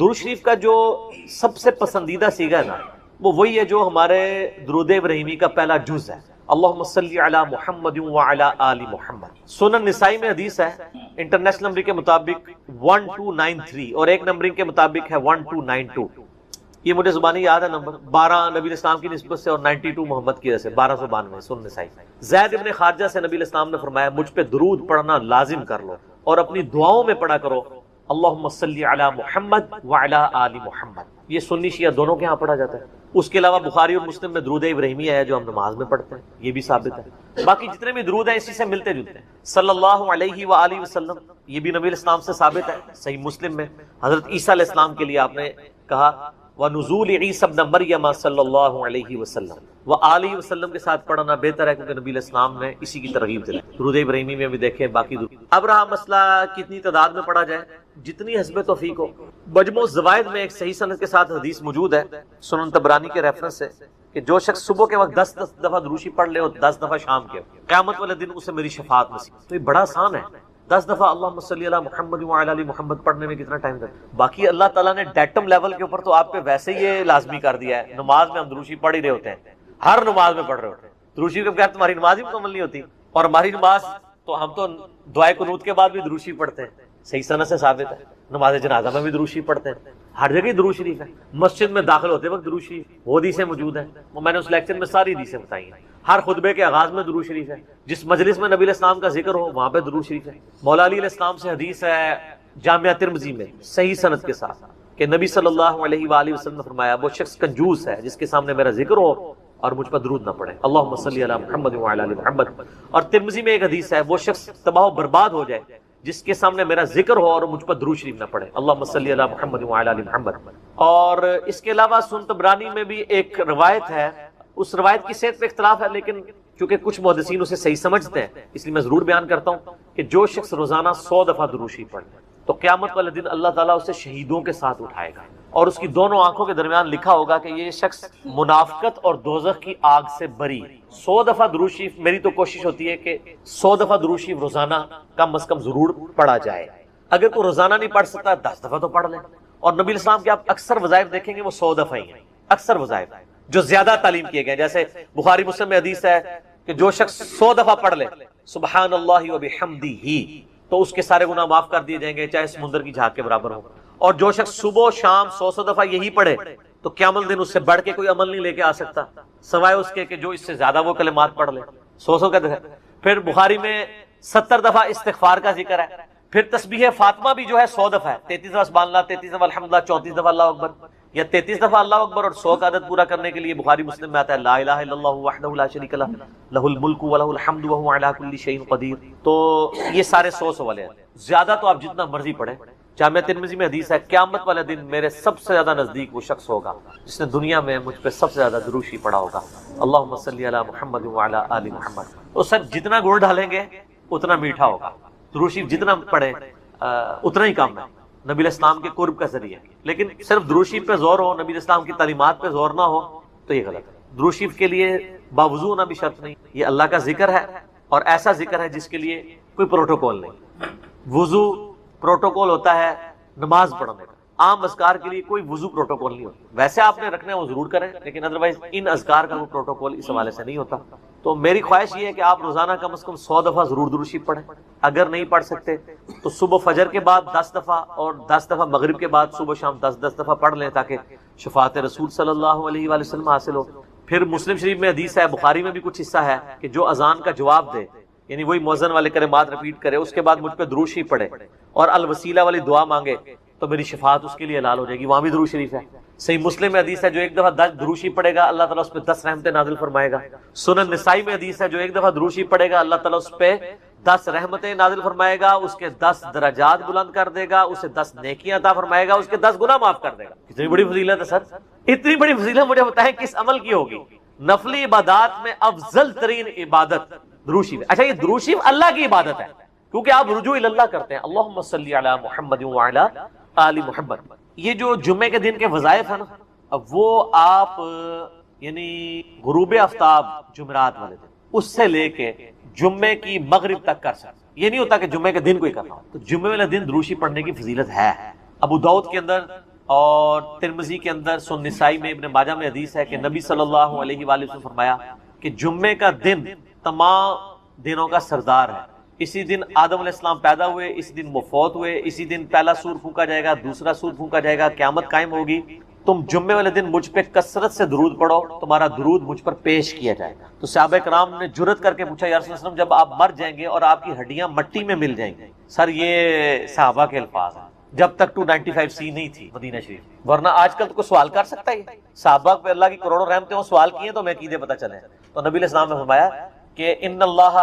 درود شریف کا جو سب سے پسندیدہ سیغہ ہے نا، وہ وہی ہے جو ہمارے درود ابراہیمی کا پہلا جز ہے، اللہم صلی علی محمد وعلی آل محمد۔ سنن نسائی میں حدیث ہے، انٹرنیشنل نمبر کے مطابق 1293 اور ایک نمبرنگ کے مطابق ہے 1292۔ یہ مجھے زبانی یاد ہے نمبر، 12 نبی اسلام کی نسبت سے اور 92 محمد کی وجہ سے 1292 سنن نسائی۔ زید ابن خارجہ سے نبی اسلام نے فرمایا مجھ پہ درود پڑھنا لازم کر لو اور اپنی دعاؤں میں پڑھا کرو اللہم صلی علی محمد وعلی آل محمد۔ یہ سنی شیعہ دونوں کے ہاں پڑھا جاتا ہے۔ اس کے علاوہ بخاری اور مسلم میں درود ابراہیمی ہے جو ہم نماز میں پڑھتے ہیں، یہ بھی ثابت ہے۔ باقی جتنے بھی درود ہیں اسی سے ملتے جلتے ہیں، صلی اللہ علیہ وآلہ وسلم، یہ بھی نبی اسلام سے ثابت ہے۔ صحیح مسلم میں حضرت عیسیٰ علیہ السلام کے لیے آپ نے کہا وَنُزُولِ عِیسیٰ ابْنَ مَرْیَمَ صلی اللہ علیہ وسلم وآلہ وسلم کے ساتھ پڑھنا بہتر ہے، کیونکہ نبی علیہ السلام نے اسی کی ترغیب دلائی۔ درود ابراہیمی میں بھی دیکھیں باقی درود۔ اب رہا مسئلہ کتنی تعداد میں پڑھا جائے، جتنی حسب توفیق ہو۔ مجموع الزوائد میں ایک صحیح سند کے ساتھ حدیث موجود ہے سنن طبرانی کے ریفرنس سے کہ جو شخص صبح کے وقت 10 دفعہ دروشی پڑھ لے اور 10 دفعہ شام کے، قیامت والے دن اسے میری شفاعت نصیب۔ تو یہ بڑا آسان ہے، 10 دفعہ اللہم صلی علی محمد وعلی آل محمد پڑھنے میں کتنا ٹائم لگتا؟ باقی اللہ تعالیٰ نے ڈیٹم لیول کے اوپر تو آپ پہ ویسے ہی یہ لازمی کر دیا ہے۔ نماز میں ہم دروشی پڑھ ہی رہے ہوتے ہیں، ہر نماز میں پڑھ رہے ہوتے ہیں دروشی کے بغیر تمہاری نماز ہی مکمل نہیں ہوتی۔ اور ہماری نماز تو ہم تو دعائے قنوت کے بعد بھی دروشی پڑھتے ہیں، صحیح سند سے ثابت ہے۔ نماز جنازہ میں بھی دروشی پڑھتے ہیں، ہر جگہ درود شریف ہے۔ مسجد میں داخل ہوتے وقت درود شریف، وہ حدیثیں موجود ہیں، وہ میں نے اس لیکچر میں ساری حدیثیں بتائی ہیں۔ ہر خطبے کے آغاز میں درود شریف ہے، جس مجلس میں نبی علیہ السلام کا ذکر ہو وہاں پہ درود شریف ہے۔ مولا علی علیہ السلام سے حدیث ہے جامعہ ترمذی میں صحیح سند کے ساتھ کہ نبی صلی اللہ علیہ وآلہ وسلم نے فرمایا وہ شخص کنجوس ہے جس کے سامنے میرا ذکر ہو اور مجھ پر درود نہ پڑے، اللہم صلی علی محمد وعلی آل محمد۔ اور ترمذی میں ایک حدیث ہے وہ شخص تباہ و برباد ہو جائے جس کے سامنے میرا ذکر ہو اور مجھ پر درود شریف نہ پڑے، اللہم صلی علی محمد وعلی آل محمد۔ اور اس کے علاوہ سنن طبرانی میں بھی ایک روایت ہے، اس روایت کی صحت پہ اختلاف ہے، لیکن چونکہ کچھ محدثین اسے صحیح سمجھتے ہیں اس لیے میں ضرور بیان کرتا ہوں کہ جو شخص روزانہ 100 دفعہ درود شریف پڑھے تو قیامت والے دن اللہ تعالیٰ اسے شہیدوں کے ساتھ اٹھائے گا اور اس کی دونوں آنکھوں کے درمیان لکھا ہوگا کہ یہ شخص منافقت اور دوزخ کی آگ سے بری۔ 100 دفعہ درود شریف، میری تو کوشش ہوتی ہے کہ 100 دفعہ درود شریف روزانہ کم از کم ضرور پڑھا جائے۔ اگر کوئی روزانہ نہیں پڑھ سکتا 10 دفعہ تو پڑھ لیں۔ اور نبی علیہ السلام کے آپ اکثر وظائف دیکھیں گے وہ 100 دفعہ ہی ہیں، اکثر وظائف جو زیادہ تعلیم کیے گئے، جیسے بخاری مسلم میں حدیث ہے کہ جو شخص 100 دفعہ پڑھ لے سبحان اللہ وبحمدہ تو اس کے سارے گناہ معاف کر دیے جائیں گے، چاہے سمندر کی جھاگ کے برابر ہو۔ اور جو شخص صبح شام 100 دفعہ یہی پڑھے تو قیامت دن اس سے بڑھ کے کوئی عمل نہیں لے کے آ سکتا سوائے اس کے کہ جو اس سے زیادہ وہ کلمات پڑھ لے، 100 کا دفعہ۔ پھر بخاری میں 70 دفعہ استغفار کا ذکر ہے۔ پھر تسبیح فاطمہ بھی جو ہے 100 دفعہ ہے، 33 دفعہ سبحان اللہ، 33 دفعہ الحمدللہ، 34 دفعہ اللہ اکبر، یا 33 دفعہ اللہ اکبر اور 100 کا عدد پورا کرنے کے لیے بخاری مسلم میں آتا ہے لا الہ الا اللہ وحدہ لا شریک لہ لہ الملک ولہ الحمد وہو علی کل شیء قدیر۔ تو یہ سارے 100 والے ہیں، زیادہ تو آپ جتنا مرضی پڑھیں۔ جامعہ ترمذی میں حدیث ہے قیامت والے دن میرے سب سے زیادہ نزدیک وہ شخص ہوگا جس نے دنیا میں مجھ پہ سب سے زیادہ درود شریف پڑھا ہوگا، اللہم صلی علی محمد وعلی آل محمد۔ تو سر جتنا گڑ ڈالیں گے اتنا میٹھا ہوگا، درود شریف جتنا پڑھیں اتنا ہی کام ہے، نبی علیہ السلام کے قرب کا ذریعہ۔ لیکن صرف درود شریف پہ زور ہو، نبی علیہ السلام کی تعلیمات پہ زور نہ ہو تو یہ غلط ہے۔ درود شریف کے لیے باوضو ہونا بھی شرط نہیں، یہ اللہ کا ذکر ہے اور ایسا ذکر ہے جس کے لیے کوئی پروٹوکول نہیں۔ وضو پروٹوکول ہوتا ہے نماز پڑھنے کا، عام اذکار کے لیے کوئی وضو پروٹوکول نہیں ہوتا۔ ویسے آپ نے رکھنا ہے وہ ضرور کریں، لیکن ادروائز ان اذکار کا وہ پروٹوکول اس حوالے سے نہیں ہوتا۔ تو میری خواہش یہ ہے کہ آپ روزانہ کم از کم 100 دفعہ ضرور درود شریف پڑھیں۔ اگر نہیں پڑھ سکتے تو صبح فجر کے بعد 10 دفعہ اور 10 دفعہ مغرب کے بعد صبح شام 10 دفعہ پڑھ لیں تاکہ شفاعت رسول صلی اللہ علیہ وآلہ وسلم حاصل ہو۔ پھر مسلم شریف میں حدیث ہے، بخاری میں بھی کچھ حصہ ہے کہ جو اذان کا جواب دے، یعنی وہی مؤذن والے کلمات رپیٹ کرے، اس کے بعد مجھ پہ درود شریف پڑھے اور الوسیلہ والی دعا مانگے تو میری شفاعت اس کے لیے حلال ہو جائے گی، وہاں بھی درود شریف ہے۔ صحیح مسلم میں حدیث ہے جو ایک دفعہ 10 درود شریف پڑھے گا اللہ تعالیٰ اس پہ 10 رحمتیں نازل فرمائے گا۔ سنن نسائی میں حدیث ہے جو ایک دفعہ درود شریف پڑھے گا اللہ تعالیٰ اس پہ 10 رحمتیں نازل فرمائے گا، اس کے 10 درجات بلند کر دے گا، اسے 10 نیکیاں عطا فرمائے گا، اس کے 10 گناہ معاف کر دے گا۔ کتنی بڑی فضیلت ہے سر، اتنی بڑی فضیلت مجھے بتائیں کس عمل کی ہوگی؟ نفلی عبادات میں افضل ترین عبادت درود شریف۔ اچھا یہ درود شریف اللہ کی عبادت ہے کیونکہ آپ رجوع اللہ کرتے ہیں، اللہم صلی علی محمد وعلی آل محمد۔ یہ جو جمعے کے دن کے وظائف ہیں نا، اب وہ آپ یعنی غروب آفتاب جمعرات والے دن اس سے لے کے جمعے کی مغرب تک کر سکتے، یہ نہیں ہوتا کہ جمعے کے دن کوئی کرنا ہو۔ تو جمعے والے دن درود شریف پڑھنے کی فضیلت ہے۔ ابو داؤد کے اندر اور ترمذی کے اندر، سنن نسائی میں، ابن ماجہ میں حدیث ہے کہ نبی صلی اللہ علیہ وآلہ وسلم فرمایا کہ جمعے کا دن تمام دنوں کا سردار ہے۔ اسی دن آدم علیہ السلام پیدا ہوئے، اسی دن وہ فوت ہوئے، اسی دن پہلا سور پھونکا جائے گا، دوسرا سور پھونکا جائے گا، قیامت قائم ہوگی۔ تم جمعے والے دن مجھ پہ کثرت سے درود پڑھو، تمہارا درود مجھ پر پیش کیا جائے گا۔ تو صحابہ کرام نے جرت کر کے پوچھا، یا رسول اللہ صلی اللہ علیہ وسلم جب آپ مر جائیں گے اور آپ کی ہڈیاں مٹی میں مل جائیں گی؟ سر یہ صحابہ کے الفاظ ہیں، جب تک 295C نہیں تھی مدینہ شریف، ورنہ آج کل تو کوئی سوال کر سکتا ہے؟ صحابہ پہ اللہ کی کروڑوں رحمتیں، وہ سوال کیے تو ہمیں عقیدے پتہ چلے۔ تو نبی علیہ السلام نے فرمایا کہ ان اللہ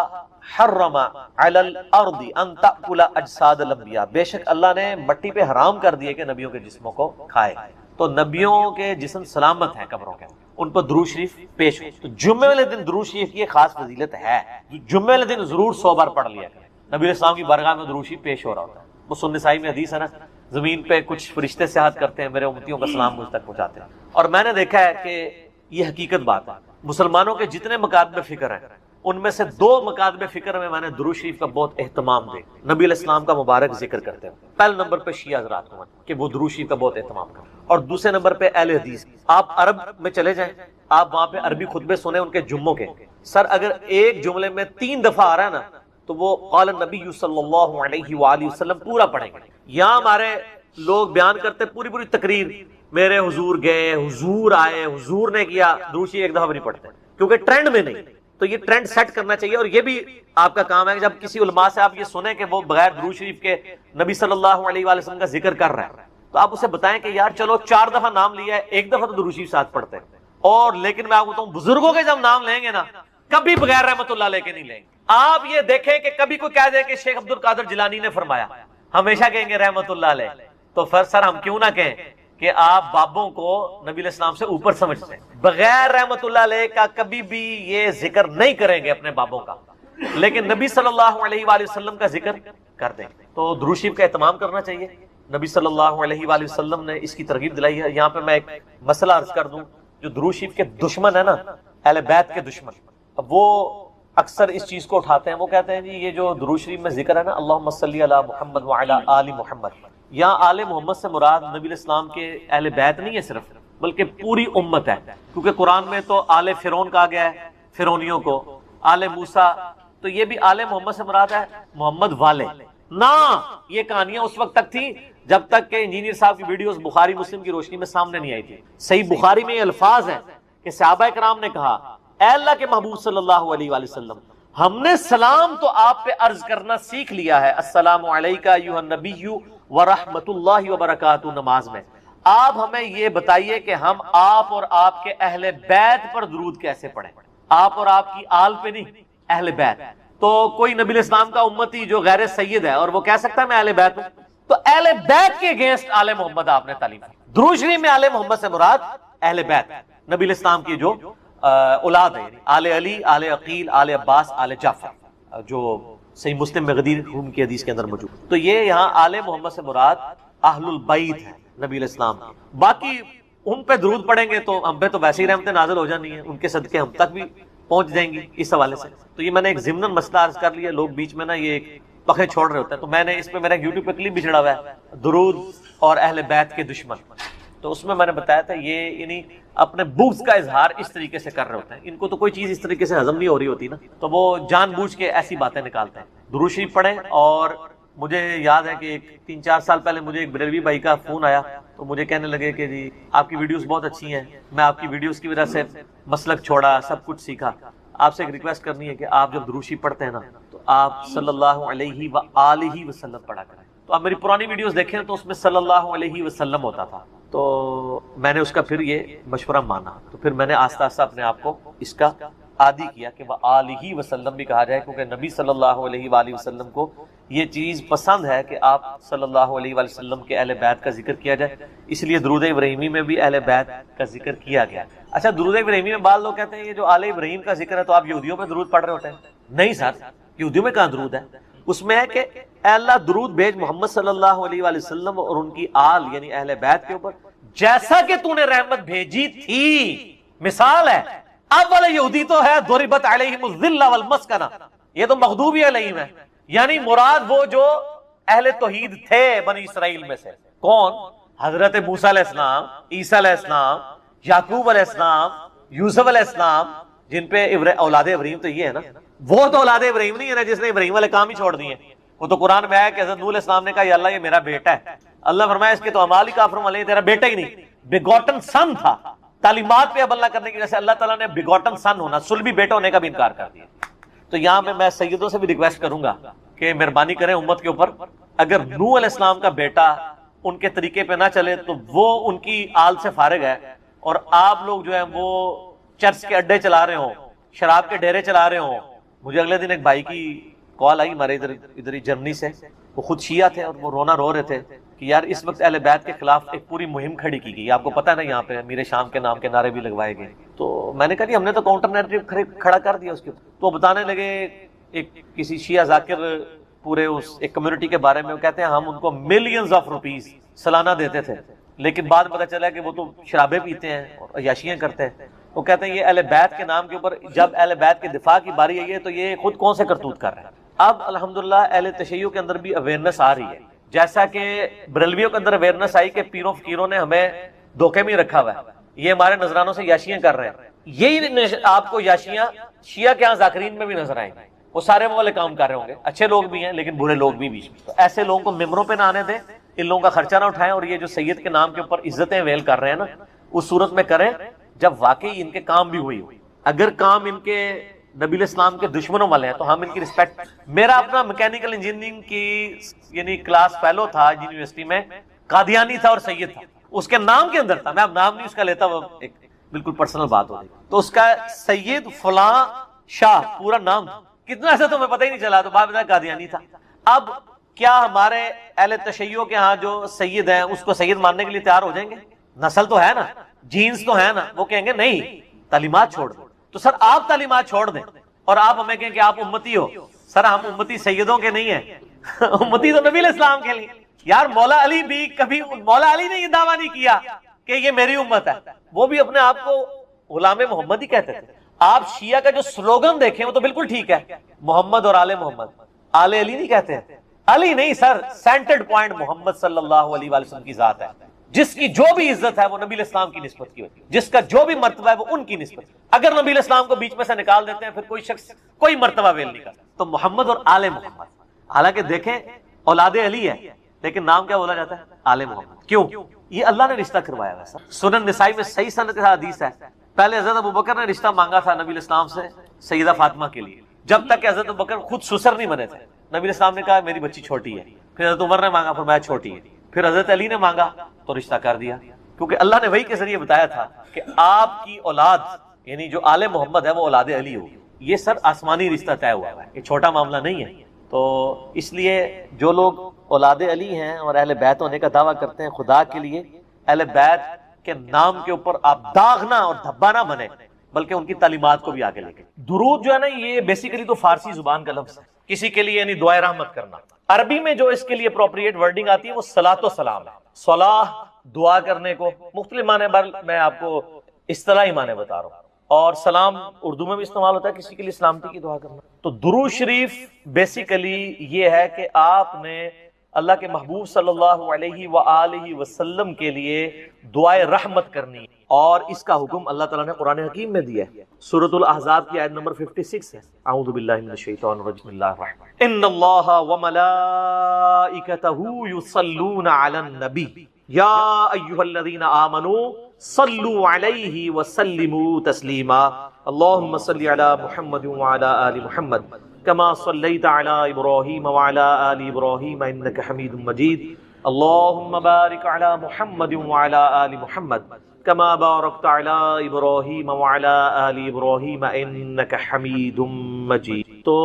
حرم علی الارض ان تأکل اجساد الانبیاء، بے شک اللہ نے مٹی پہ حرام کر دیے کہ نبیوں کے جسموں کو کھائے۔ تو نبیوں کے جسم سلامت ہیں قبروں کے، ان پر درود شریف پیش ہو۔ تو جمعے والے دن درود شریف کی ایک خاص فضیلت ہے، جمعے والے دن ضرور 100 بار پڑھ لیا کریں۔ نبی علیہ السلام کی بارگاہ میں درود شریف پیش ہو رہا ہوتا ہے۔ وہ سنن نسائی میں حدیث ہے نا، زمین پہ کچھ فرشتے سیاحت کرتے ہیں، میرے امتیوں کا سلام مجھ تک پہنچاتے ہیں۔ اور میں نے دیکھا ہے کہ یہ حقیقت بات ہے، مسلمانوں کے جتنے مکاتب فکر ہیں ان میں سے 2 مکاتب فکر میں نے درود شریف کا بہت اہتمام دیا، نبی علیہ السلام کا مبارک ذکر کرتے ہیں۔ پہلے نمبر پہ شیعہ حضرات کو کہ وہ درود شریف کا بہت اہتمام کریں، اور دوسرے نمبر پہ اہل حدیث۔ آپ عرب میں چلے جائیں، آپ وہاں پہ عربی خطبے سنیں ان کے جمعوں کے، سر اگر ایک جملے میں 3 دفعہ آ رہا ہے نا تو وہ قال النبی صلی اللہ علیہ وآلہ وسلم پورا پڑھیں گے۔ یہاں ہمارے لوگ بیان کرتے پوری تقریر، میرے حضور گئے، حضور آئے، حضور نے کیا، درود شریف ایک دفعہ بھی نہیں پڑھتے کیونکہ ٹرینڈ میں نہیں۔ تو یہ ٹرینڈ سیٹ کرنا چاہیے، اور یہ بھی آپ کا کام ہے کہ جب کسی علماء سے آپ یہ سنیں کہ وہ بغیر درود شریف کے نبی صلی اللہ علیہ وآلہ وسلم کا ذکر کر رہا ہے، تو آپ اسے بتائیں کہ یار چلو 4 دفعہ نام لیا ہے، 1 دفعہ تو درود شریف ساتھ پڑھتے ہیں۔ اور لیکن میں آپ کو بتاؤں، بزرگوں کے جب نام لیں گے نا کبھی بغیر رحمت اللہ لے کے نہیں لیں گے۔ آپ یہ دیکھیں کہ کبھی کوئی کہہ دے کہ شیخ عبد القادر جیلانی نے فرمایا، ہمیشہ کہیں گے رحمت اللہ علیہ۔ تو پھر سر ہم کیوں نہ کہیں کہ آپ بابوں کو نبی علیہ السلام سے اوپر سمجھتے ہیں، بغیر رحمت اللہ علیہ کا کبھی بھی یہ ذکر نہیں کریں گے اپنے بابوں کا، لیکن نبی صلی اللہ علیہ وآلہ وسلم کا ذکر کر دیں گے۔ تو درود شریف کا اہتمام کرنا چاہیے، نبی صلی اللہ علیہ وآلہ وسلم نے اس کی ترغیب دلائی ہے۔ یہاں پہ میں ایک مسئلہ عرض کر دوں، جو درود شریف کے دشمن ہے نا، اہل بیت کے دشمن، اب وہ اکثر اس چیز کو اٹھاتے ہیں، وہ کہتے ہیں جی یہ جو درود شریف میں ذکر ہے نا، اللہم صلی علی محمد وعلی آل محمد، یہاں آل محمد سے مراد نبی علیہ السلام کے اہل بیت نہیں ہے صرف، بلکہ پوری امت ہے، کیونکہ قرآن میں تو آل فرعون کہا گیا ہے فرعونیوں کو، آل موسیٰ، تو یہ بھی آل محمد سے مراد ہے محمد والے نا۔ یہ کہانیاں اس وقت تک تھی جب تک کہ انجینئر صاحب کی ویڈیوز بخاری مسلم کی روشنی میں سامنے نہیں آئی تھی۔ صحیح بخاری میں یہ الفاظ ہیں کہ صحابہ کرام نے کہا، اے اللہ کے محبوب صلی اللہ علیہ وآلہ وسلم، ہم نے سلام تو آپ پہ عرض کرنا سیکھ لیا ہے، السلام علیکہ ایھا النبی ورحمۃ اللہ وبرکاتہ، نماز میں آپ ہمیں یہ بتائیے کہ ہم آپ اور آپ کے اہل بیت پر درود کیسے پڑھیں، آپ اور آپ کی آل پہ نہیں، اہل بیت۔ تو کوئی نبی علیہ السلام کا امتی جو غیر سید ہے اور وہ کہہ سکتا ہے میں اہل بیت ہوں، تو اہل بیت کے اگینسٹ آل محمد آپ نے تعلیم دی۔ درود شریف میں آل محمد سے مراد اہل بیت، نبی علیہ السلام کی جو اولاد ہے، آل علی، آل عقیل، آل عباس، آل جعفر، جو صحیح مسلم میں غدیر خون کی حدیث کے اندر موجود۔ تو یہ یہاں آل محمد سے مراد اہل البیت ہے نبی علیہ السلام، باقی ان پہ درود پڑھیں گے تو ہم پہ تو ویسے ہی رحمتیں نازل ہو جانی ہیں، ان کے صدقے ہم تک بھی پہنچ جائیں گی اس حوالے سے۔ تو یہ میں نے ایک ضمناً مسئلہ عرض کر لیا، لوگ بیچ میں نا یہ پخے چھوڑ رہے ہوتے ہیں، تو میں نے اس پہ میرا یوٹیوب پہ کلپ بھی چڑھا ہوا ہے، درود اور اہل بیت کے دشمن، تو اس میں میں نے بتایا تھا یہ یعنی اپنے بغض کا اظہار اس طریقے سے کر رہے ہوتے ہیں، ان کو تو کوئی چیز اس طریقے سے ہضم نہیں ہو رہی ہوتی نا، تو وہ جان بوجھ کے ایسی باتیں نکالتے ہیں۔ درود شریف پڑھیں، اور مجھے یاد ہے کہ 3-4 سال پہلے مجھے ایک بریلوی بھائی کا فون آیا، تو مجھے کہنے لگے کہ جی آپ کی ویڈیوز بہت اچھی ہیں، میں آپ کی ویڈیوز کی وجہ سے مسلک چھوڑا، سب کچھ سیکھا، آپ سے ایک ریکویسٹ کرنی ہے کہ آپ جب درود شریف پڑھتے ہیں نا تو آپ صلی اللہ علیہ وآلہ وسلم پڑھا کریں۔ تو آپ میری پرانی ویڈیوز دیکھیں تو اس میں صلی اللہ علیہ وسلم ہوتا تھا، تو میں نے اس کا پھر یہ مشورہ مانا، تو پھر میں نے آہستہ آہستہ اپنے آپ کو اس کا عادی کیا کہ وآلہ وسلم بھی کہا جائے، کیونکہ نبی صلی اللہ علیہ وآلہ وسلم کو یہ چیز پسند ہے کہ آپ صلی اللہ علیہ وآلہ وسلم کے اہل بیت کا ذکر کیا جائے، اس لیے درود ابراہیمی میں بھی اہل بیت کا ذکر کیا گیا۔ اچھا، درود ابراہیمی میں بعض لوگ کہتے ہیں یہ جو آل ابراہیم کا ذکر ہے تو آپ یہودیوں پہ درود پڑھ رہے ہوتے ہیں۔ نہیں سر، یہودیوں میں کہاں درود ہے؟ اس میں ہے کہ اے اللہ درود بھیج محمد صلی اللہ علیہ وآلہ وسلم اور ان کی آل یعنی اہل بیت کے اوپر، جیسا کہ تو نے رحمت بھیجی تھی۔ مثال ہے، اب والا یہودی تو ہے ضربت علیہم الذلہ والمسکنہ، یہ تو مغضوب علیہم ہے، یعنی مراد وہ جو اہل توحید تھے بنی اسرائیل میں سے، کون؟ حضرت موسیٰ علیہ السلام، عیسیٰ علیہ السلام، یعقوب علیہ السلام، یوسف علیہ السلام، جن پہ اولاد ابراہیم تو یہ ہے نا، وہ تو اولاد ابراہیم نہیں ہے نا جس نے ابراہیم والے کام ہی چھوڑ دیے. وہ تو قرآن میں آیا کہ حضرت نوح علیہ السلام نے کہا یا اللہ یہ میرا بیٹا ہے. اللہ فرمایا اس کے تو اعمال ہی کافر والے ہیں، تیرا بیٹا ہی نہیں، بیگوٹن سن تھا. تعلیمات پہ عمل نہ کرنے کی وجہ سے اللہ تعالیٰ نے بیگوٹن سن ہونا، صلبی بیٹا ہونے کا بھی انکار کر دیا. تو یہاں پہ میں سیدوں سے بھی ریکویسٹ کروں گا کہ مہربانی کریں امت کے اوپر، اگر نوح علیہ السلام کا بیٹا ان کے طریقے پہ نہ چلے تو وہ ان کی آل سے فارغ ہے، اور آپ لوگ جو ہیں وہ چرچ کے اڈے چلا رہے ہوں، شراب کے ڈیرے چلا رہے ہوں. مجھے اگلے دن ایک بھائی کی کال آئی ہمارے ادھر ہی جرمنی سے، وہ خود شیعہ تھے اور وہ رونا رو رہے تھے کہ یار اس وقت اہل بیت کے خلاف ایک پوری مہم کھڑی کی گئی. آپ کو پتہ ہے نا یہاں پہ امیر شام کے نام کے نعرے بھی لگوائے گئے. تو میں نے کہا جی ہم نے تو کاؤنٹر نیریٹو کھڑا کر دیا اس کے اوپر. تو بتانے لگے ایک کسی شیعہ ذاکر پورے اس ایک کمیونٹی کے بارے میں، وہ کہتے ہیں ہم ان کو ملینز آف روپیز سالانہ دیتے تھے، لیکن بعد میں پتہ چلا کہ وہ تو شرابیں پیتے ہیں اور عیاشیاں کرتے ہیں. وہ کہتے ہیں یہ اہل بیت کے نام کے اوپر جب اہل بیت کے دفاع کی باری آئی ہے تو یہ خود کون سے کرتوت کر رہے ہیں. اب الحمدللہ اہل تشیع کے اندر بھی اویئرنیس آ رہی ہے، جیسا کہ بریلویوں کے اندر اویئرنیس آئی کہ پیروں فقیروں نے ہمیں دھوکے میں رکھا ہوا ہے، یہ ہمارے نذرانوں سے یاشیاں کر رہے ہیں. یہی آپ کو یاشیاں شیعہ کے ہاں ذاکرین میں بھی نظر آئیں گے. وہ سارے وہ والے کام کر رہے ہوں گے، اچھے لوگ بھی ہیں لیکن برے لوگ بھی بیچ میں. تو ایسے لوگوں کو ممبروں پہ نہ آنے دیں، ان لوگوں کا خرچہ نہ اٹھائیں، اور یہ جو سید کے نام کے اوپر عزتیں ویل کر رہے ہیں نا اس صورت میں کریں جب واقعی ان کے کام بھی ہوئی. اگر کام ان کے نبی علیہ السلام کے دشمنوں والے ہیں تو ہم ان کی رسپیکٹ. میرا اپنا میکینیکل انجینئرنگ کی یعنی کلاس فیلو تھا یونیورسٹی میں، قادیانی تھا اور سید تھا، اس کے نام کے اندر تھا، میں اب نام نہیں اس کا لیتا، وہ ایک بالکل پرسنل بات ہو گئی. تو اس کا سید فلاں شاہ پورا نام تھا، کتنا ایسا تو ہمیں پتہ ہی نہیں چلا، تو بعد میں قادیانی تھا. اب کیا ہمارے اہل تشیع کے ہاں جو سید ہیں اس کو سید ماننے کے لیے تیار ہو جائیں گے؟ نسل تو ہے نا، جینز تو ہے نا. وہ کہیں گے نہیں تعلیمات چھوڑ دو. تو سر آپ تعلیمات چھوڑ دیں اور آپ ہمیں کہیں کہ آپ امتی ہو. سر ہم امتی سیدوں کے نہیں ہیں، امتی تو نبی علیہ السلام کے لیے. یار مولا علی بھی کبھی، مولا علی نے یہ دعویٰ نہیں کیا کہ یہ میری امت ہے، وہ بھی اپنے آپ کو غلام محمد ہی کہتے تھے. آپ شیعہ کا جو سلوگن دیکھیں وہ تو بالکل ٹھیک ہے، محمد اور آل محمد. آل علی نہیں کہتے ہیں، علی نہیں سر، سینٹرڈ پوائنٹ محمد صلی اللہ علیہ وآلہ وسلم کی ذات ہے، جس کی جو بھی عزت ہے وہ نبی علیہ السلام کی نسبت کی ہوتی ہے، جس کا جو بھی مرتبہ ہے وہ ان کی نسبت. اگر نبی علیہ السلام کو بیچ میں سے نکال دیتے ہیں پھر کوئی شخص کوئی مرتبہ ویل نہیں کرتا. تو محمد اور آل محمد، حالانکہ دیکھیں اولاد علی ہے لیکن نام کیا بولا جاتا ہے؟ آل محمد. کیوں؟ یہ اللہ نے رشتہ کروایا ہے. سنن نسائی میں صحیح سند کے ساتھ حدیث ہے، پہلے حضرت ابوبکر نے رشتہ مانگا تھا نبی علیہ السلام سے سیدہ فاطمہ کے لیے، جب تک کہ حضرت ابوبکر خود سسر نہیں بنے تھے. نبی علیہ السلام نے کہا میری بچی چھوٹی ہے. پھر حضرت عمر نے مانگا، فرمایا چھوٹی ہے. پھر حضرت علی نے مانگا تو رشتہ کر دیا، کیونکہ اللہ نے وحی کے ذریعے بتایا تھا کہ آپ کی اولاد یعنی جو آل محمد ہے وہ اولاد علی ہوگی. یہ سر آسمانی رشتہ طے ہوا ہے، یہ چھوٹا معاملہ نہیں ہے. تو اس لیے جو لوگ اولاد علی ہیں اور اہل بیت ہونے کا دعویٰ کرتے ہیں، خدا کے لیے اہل بیت کے نام کے اوپر آپ داغ نہ اور دھبا نہ بنے، بلکہ ان کی تعلیمات کو بھی آگے لے کے. درود جو ہے نا یہ بیسیکلی تو فارسی زبان کا لفظ ہے، کسی کے لیے یعنی دعائے رحمت کرنا. عربی میں جو اس کے لیے اپروپریٹ ورڈنگ آتی ہے وہ صلاۃ و سلام ہے. صلاح دعا کرنے کو مختلف معنی، میں آپ کو اصطلاحی معنی بتا رہا ہوں، اور سلام اردو میں بھی استعمال ہوتا ہے کسی کے لیے سلامتی کی دعا کرنا. تو درود شریف بیسیکلی یہ ہے کہ آپ نے اللہ کے محبوب صلی اللہ علیہ وآلہ وسلم کے لیے دعائے رحمت کرنی، اور اس کا حکم اللہ تعالیٰ نے قرآن حکیم میں دیا ہے. سورۃ الاحزاب کی آیت نمبر 56 ہے. اعوذ باللہ من الشیطان الرجیم، بسم اللہ الرحمن الرحیم. ان اللہ وملائکتہ یصلون علی النبی یا ایھا الذین آمنوا صلوا علیہ وسلموا تسلیما. اللہم صل علی محمد وعلی آل محمد كما صليت على إبراهيم وعلى آل إبراهيم إنك حميد مجيد. اللهم بارك على محمد وعلى آل محمد كما باركت على إبراهيم وعلى آل إبراهيم إنك حميد مجيد. تو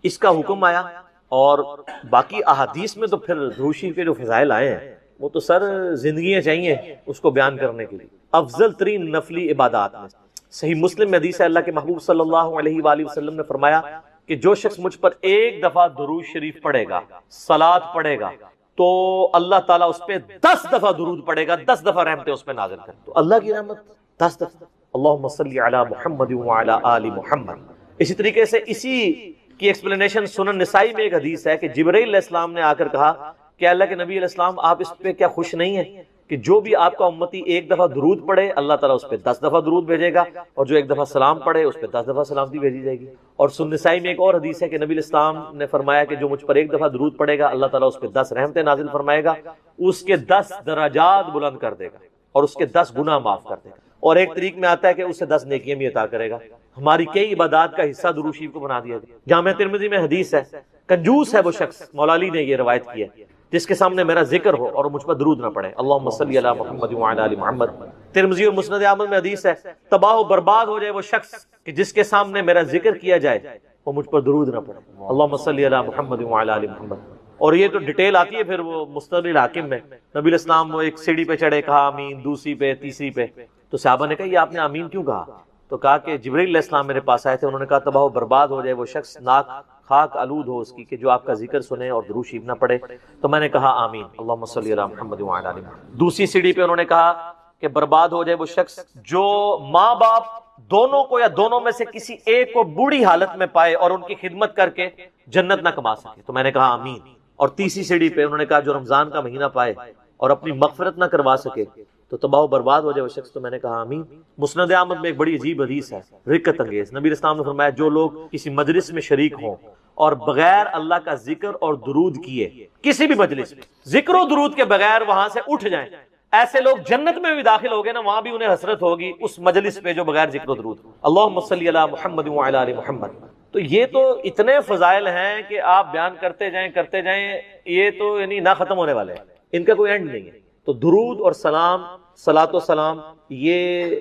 اس کا حکم آیا، اور باقی احادیث میں تو پھر درود شریف کے جو فضائل آئے ہیں وہ تو سر زندگیاں چاہیے اس کو بیان کرنے کے لیے. افضل ترین نفلی عبادات میں صحیح مسلم میں حدیث ہے، اللہ کے محبوب صلی اللہ علیہ وآلہ وسلم نے فرمایا کہ جو شخص مجھ پر ایک دفعہ درود شریف پڑھے گا، صلات پڑھے گا، تو اللہ تعالیٰ اس پہ 10 دفعہ درود پڑھے گا، 10 دفعہ رحمتیں اس پہ نازل کرے. تو اللہ کی رحمت 10 دفعہ. اللہم صلی علی محمد وعلی آل محمد. اسی طریقے سے اسی کی ایکسپلینیشن سنن نسائی میں ایک حدیث ہے کہ جبرائیل علیہ السلام نے آ کر کہا کہ اللہ کے نبی علیہ السلام آپ اس پہ کیا خوش نہیں ہیں کہ جو بھی آپ کا امتی ایک دفعہ درود پڑھے اللہ تعالیٰ اس پہ 10 دفعہ درود بھیجے گا، اور جو ایک دفعہ سلام پڑھے اس پہ 10 دفعہ سلامتی بھیجی جائے گی۔ اور سنن نسائی میں ایک اور حدیث ہے کہ نبی اسلام نے فرمایا کہ جو مجھ پر ایک دفعہ درود پڑھے گا اللہ تعالیٰ اس پہ 10 رحمتیں نازل فرمائے گا، اس کے 10 درجات بلند کر دے گا اور اس کے 10 گناہ معاف کر دے گا، اور ایک طریق میں آتا ہے کہ اسے 10 نیکیاں بھی عطا کرے گا۔ ہماری کئی عبادات کا حصہ درود شریف کو بنا دیا گیا۔ جامع ترمذی میں حدیث ہے، کنجوس ہے وہ شخص، مولا علی نے یہ روایت کی ہے، جس کے سامنے میرا ذکر ہو اور مجھ پر درود نہ پڑے۔ اللہم صلی علی محمد وعلی آل محمد۔ ترمذی اور مسند احمد میں حدیث ہے، تباہ و برباد ہو جائے وہ شخص کہ جس کے سامنے میرا ذکر کیا جائے وہ مجھ پر درود نہ پڑے۔ اللہم صلی علی محمد وعلی آل محمد۔ اور یہ تو ڈیٹیل آتی ہے پھر وہ مستدرک الحاکم میں، نبی الاسلام وہ ایک سیڑھی پہ چڑھے، کہا آمین، دوسری پہ، تیسری پہ، تو صحابہ نے کہا یہ آپ نے آمین کیوں کہا؟ تو کہا کہ جبرائیل علیہ السلام میرے پاس آئے تھے، انہوں نے کہا تباہ و برباد ہو جائے وہ شخص، ناک خاک آلود ہو اس کی، کہ جو آپ کا ذکر سنے اور درود شریف نہ پڑھے۔ تو میں نے کہا آمین، اللہم صلی علی محمد وعلی آل محمد۔ دوسری سیڑھی پہ انہوں نے کہا کہ برباد ہو جائے وہ شخص جو ماں باپ دونوں کو یا دونوں میں سے کسی ایک کو بوڑھی حالت میں پائے اور ان کی خدمت کر کے جنت نہ کما سکے، تو میں نے کہا آمین۔ اور تیسری سیڑھی پہ انہوں نے کہا جو رمضان کا مہینہ پائے اور اپنی مغفرت نہ کروا سکے تو تباہ و برباد ہو جائے وہ شخص، تو میں نے کہا آمین۔ مسند احمد میں ایک بڑی عجیب حدیث ہے، رکت انگیز، نبی اسلام نے فرمایا جو لوگ کسی مجلس میں شریک ہوں اور بغیر اللہ کا ذکر اور درود کیے کسی بھی مجلس میں ذکر و درود کے بغیر وہاں سے اٹھ جائیں، ایسے لوگ جنت میں بھی داخل ہو گئے نا، وہاں بھی انہیں حسرت ہوگی اس مجلس پہ جو بغیر ذکر و درود۔ اللہم صلی علی محمد وعلی آل محمد۔ تو یہ تو اتنے فضائل ہیں کہ آپ بیان کرتے جائیں، یہ تو یعنی نہ ختم ہونے والے ہیں، ان کا کوئی اینڈ نہیں ہے۔ تو درود اور سلام، صلاۃ و سلام، یہ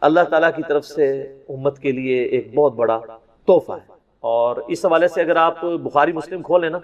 اللہ تعالیٰ کی طرف سے امت کے لیے ایک بہت بڑا تحفہ ہے۔ اور اس حوالے سے اگر آپ بخاری مسلم کھولیں نا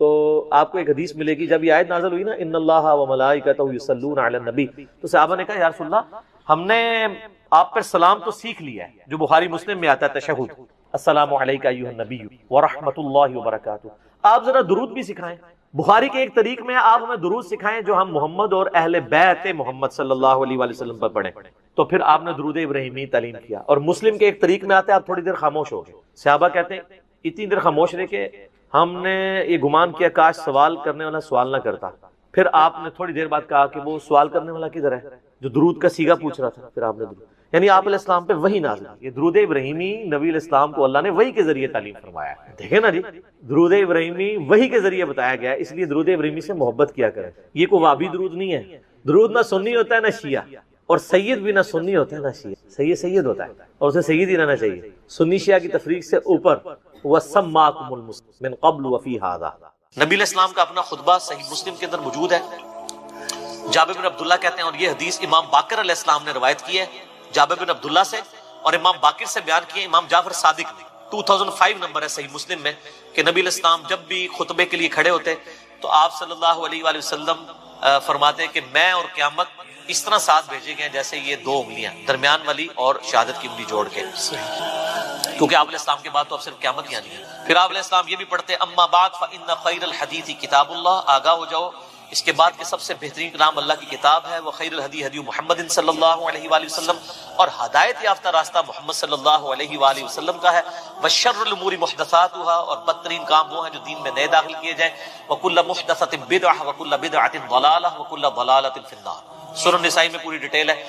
تو آپ کو ایک حدیث ملے گی، جب یہ آیت نازل ہوئی نا ان اللہ و ملائکتہ یصلون علی النبی، تو صحابہ نے کہا یا رسول اللہ ہم نے آپ پر سلام تو سیکھ لیا ہے جو بخاری مسلم میں آتا ہے تشہد، السلام علیکہ ایھا النبی ورحمۃ اللہ وبرکاتہ، آپ ذرا درود بھی سکھائیں۔ بخاری کے ایک طریق میں آپ ہمیں درود سکھائیں جو ہم محمد اور اہل بیت محمد صلی اللہ علیہ وآلہ وسلم پر پڑھیں، تو پھر آپ نے درود ابراہیمی تعلیم کیا۔ اور مسلم کے ایک طریق میں آتے ہیں آپ تھوڑی دیر خاموش ہو گئے، صحابہ کہتے ہیں اتنی دیر خاموش رہے کہ ہم نے یہ گمان کیا کاش سوال کرنے والا سوال نہ کرتا۔ پھر آپ نے تھوڑی دیر بعد کہا کہ وہ سوال کرنے والا کدھر ہے جو درود کا سیگا پوچھ رہا تھا؟ پھر آپ نے درود، یعنی آپ علیہ السلام پہ وحی نازل ہوئی۔ یہ درود ابراہیمی نبی علیہ السلام کو اللہ نے وحی کے ذریعے تعلیم فرمایا ہے۔ دیکھیں نا جی، درود ابراہیمی وحی کے ذریعے بتایا گیا ہے، اس لیے درود ابراہیمی سے محبت کیا کریں۔ یہ کوئی وابی درود نہیں ہے، درود نہ سنی ہوتا ہے نہ شیعہ، اور سید بھی نہ سنی ہوتا ہے نہ شیعہ، سید ہوتا ہے اور اسے سید ہی رہنا چاہیے، سنی شیعہ کی تفریق سے اوپر۔ وَسَمَّاكُمُ الْمُسْلِمِينَ مِن قَبْلُ وَفِي هَذَا، نبی علیہ السلام کا اپنا خطبہ صحیح مسلم کے اندر موجود ہے۔ جابر بن عبداللہ کہتے ہیں، اور یہ حدیث امام باقر علیہ السلام نے روایت کی ہے جابر بن عبداللہ سے، اور امام باقر سے بیان کیے امام جعفر صادق نے، 2005 نمبر ہے صحیح مسلم میں، کہ نبی علیہ السلام جب بھی خطبے کے لیے کھڑے ہوتے تو آپ صلی اللہ علیہ وآلہ وسلم فرماتے کہ میں اور قیامت اس طرح ساتھ بھیجے گئے جیسے یہ دو انگلیاں، درمیان والی اور شہادت کی انگلی جوڑ کے، کیونکہ آپ علیہ السلام کے بعد تو اب صرف قیامت ہی آنی ہے۔ پھر آپ علیہ السلام یہ بھی پڑھتے اما بعد فإن خیر الحدیث کتاب اللہ، آگاہ ہو جاؤ اس کے بعد کہ سب سے بہترین کلام اللہ کی کتاب ہے، وخیر الہدی ہدی محمد صلی اللہ علیہ وآلہ وسلم، اور ہدایت یافتہ راستہ محمد صلی اللہ علیہ وآلہ وسلم کا ہے، وشر الامور محدثاتها، اور بدترین کام وہ ہیں جو دین میں نئے داخل کیے جائیں، وکل محدثۃ بدعہ وکل بدعۃ ضلالہ وکل ضلالۃ فی النار۔ سورۃ نساء میں پوری ڈیٹیل ہے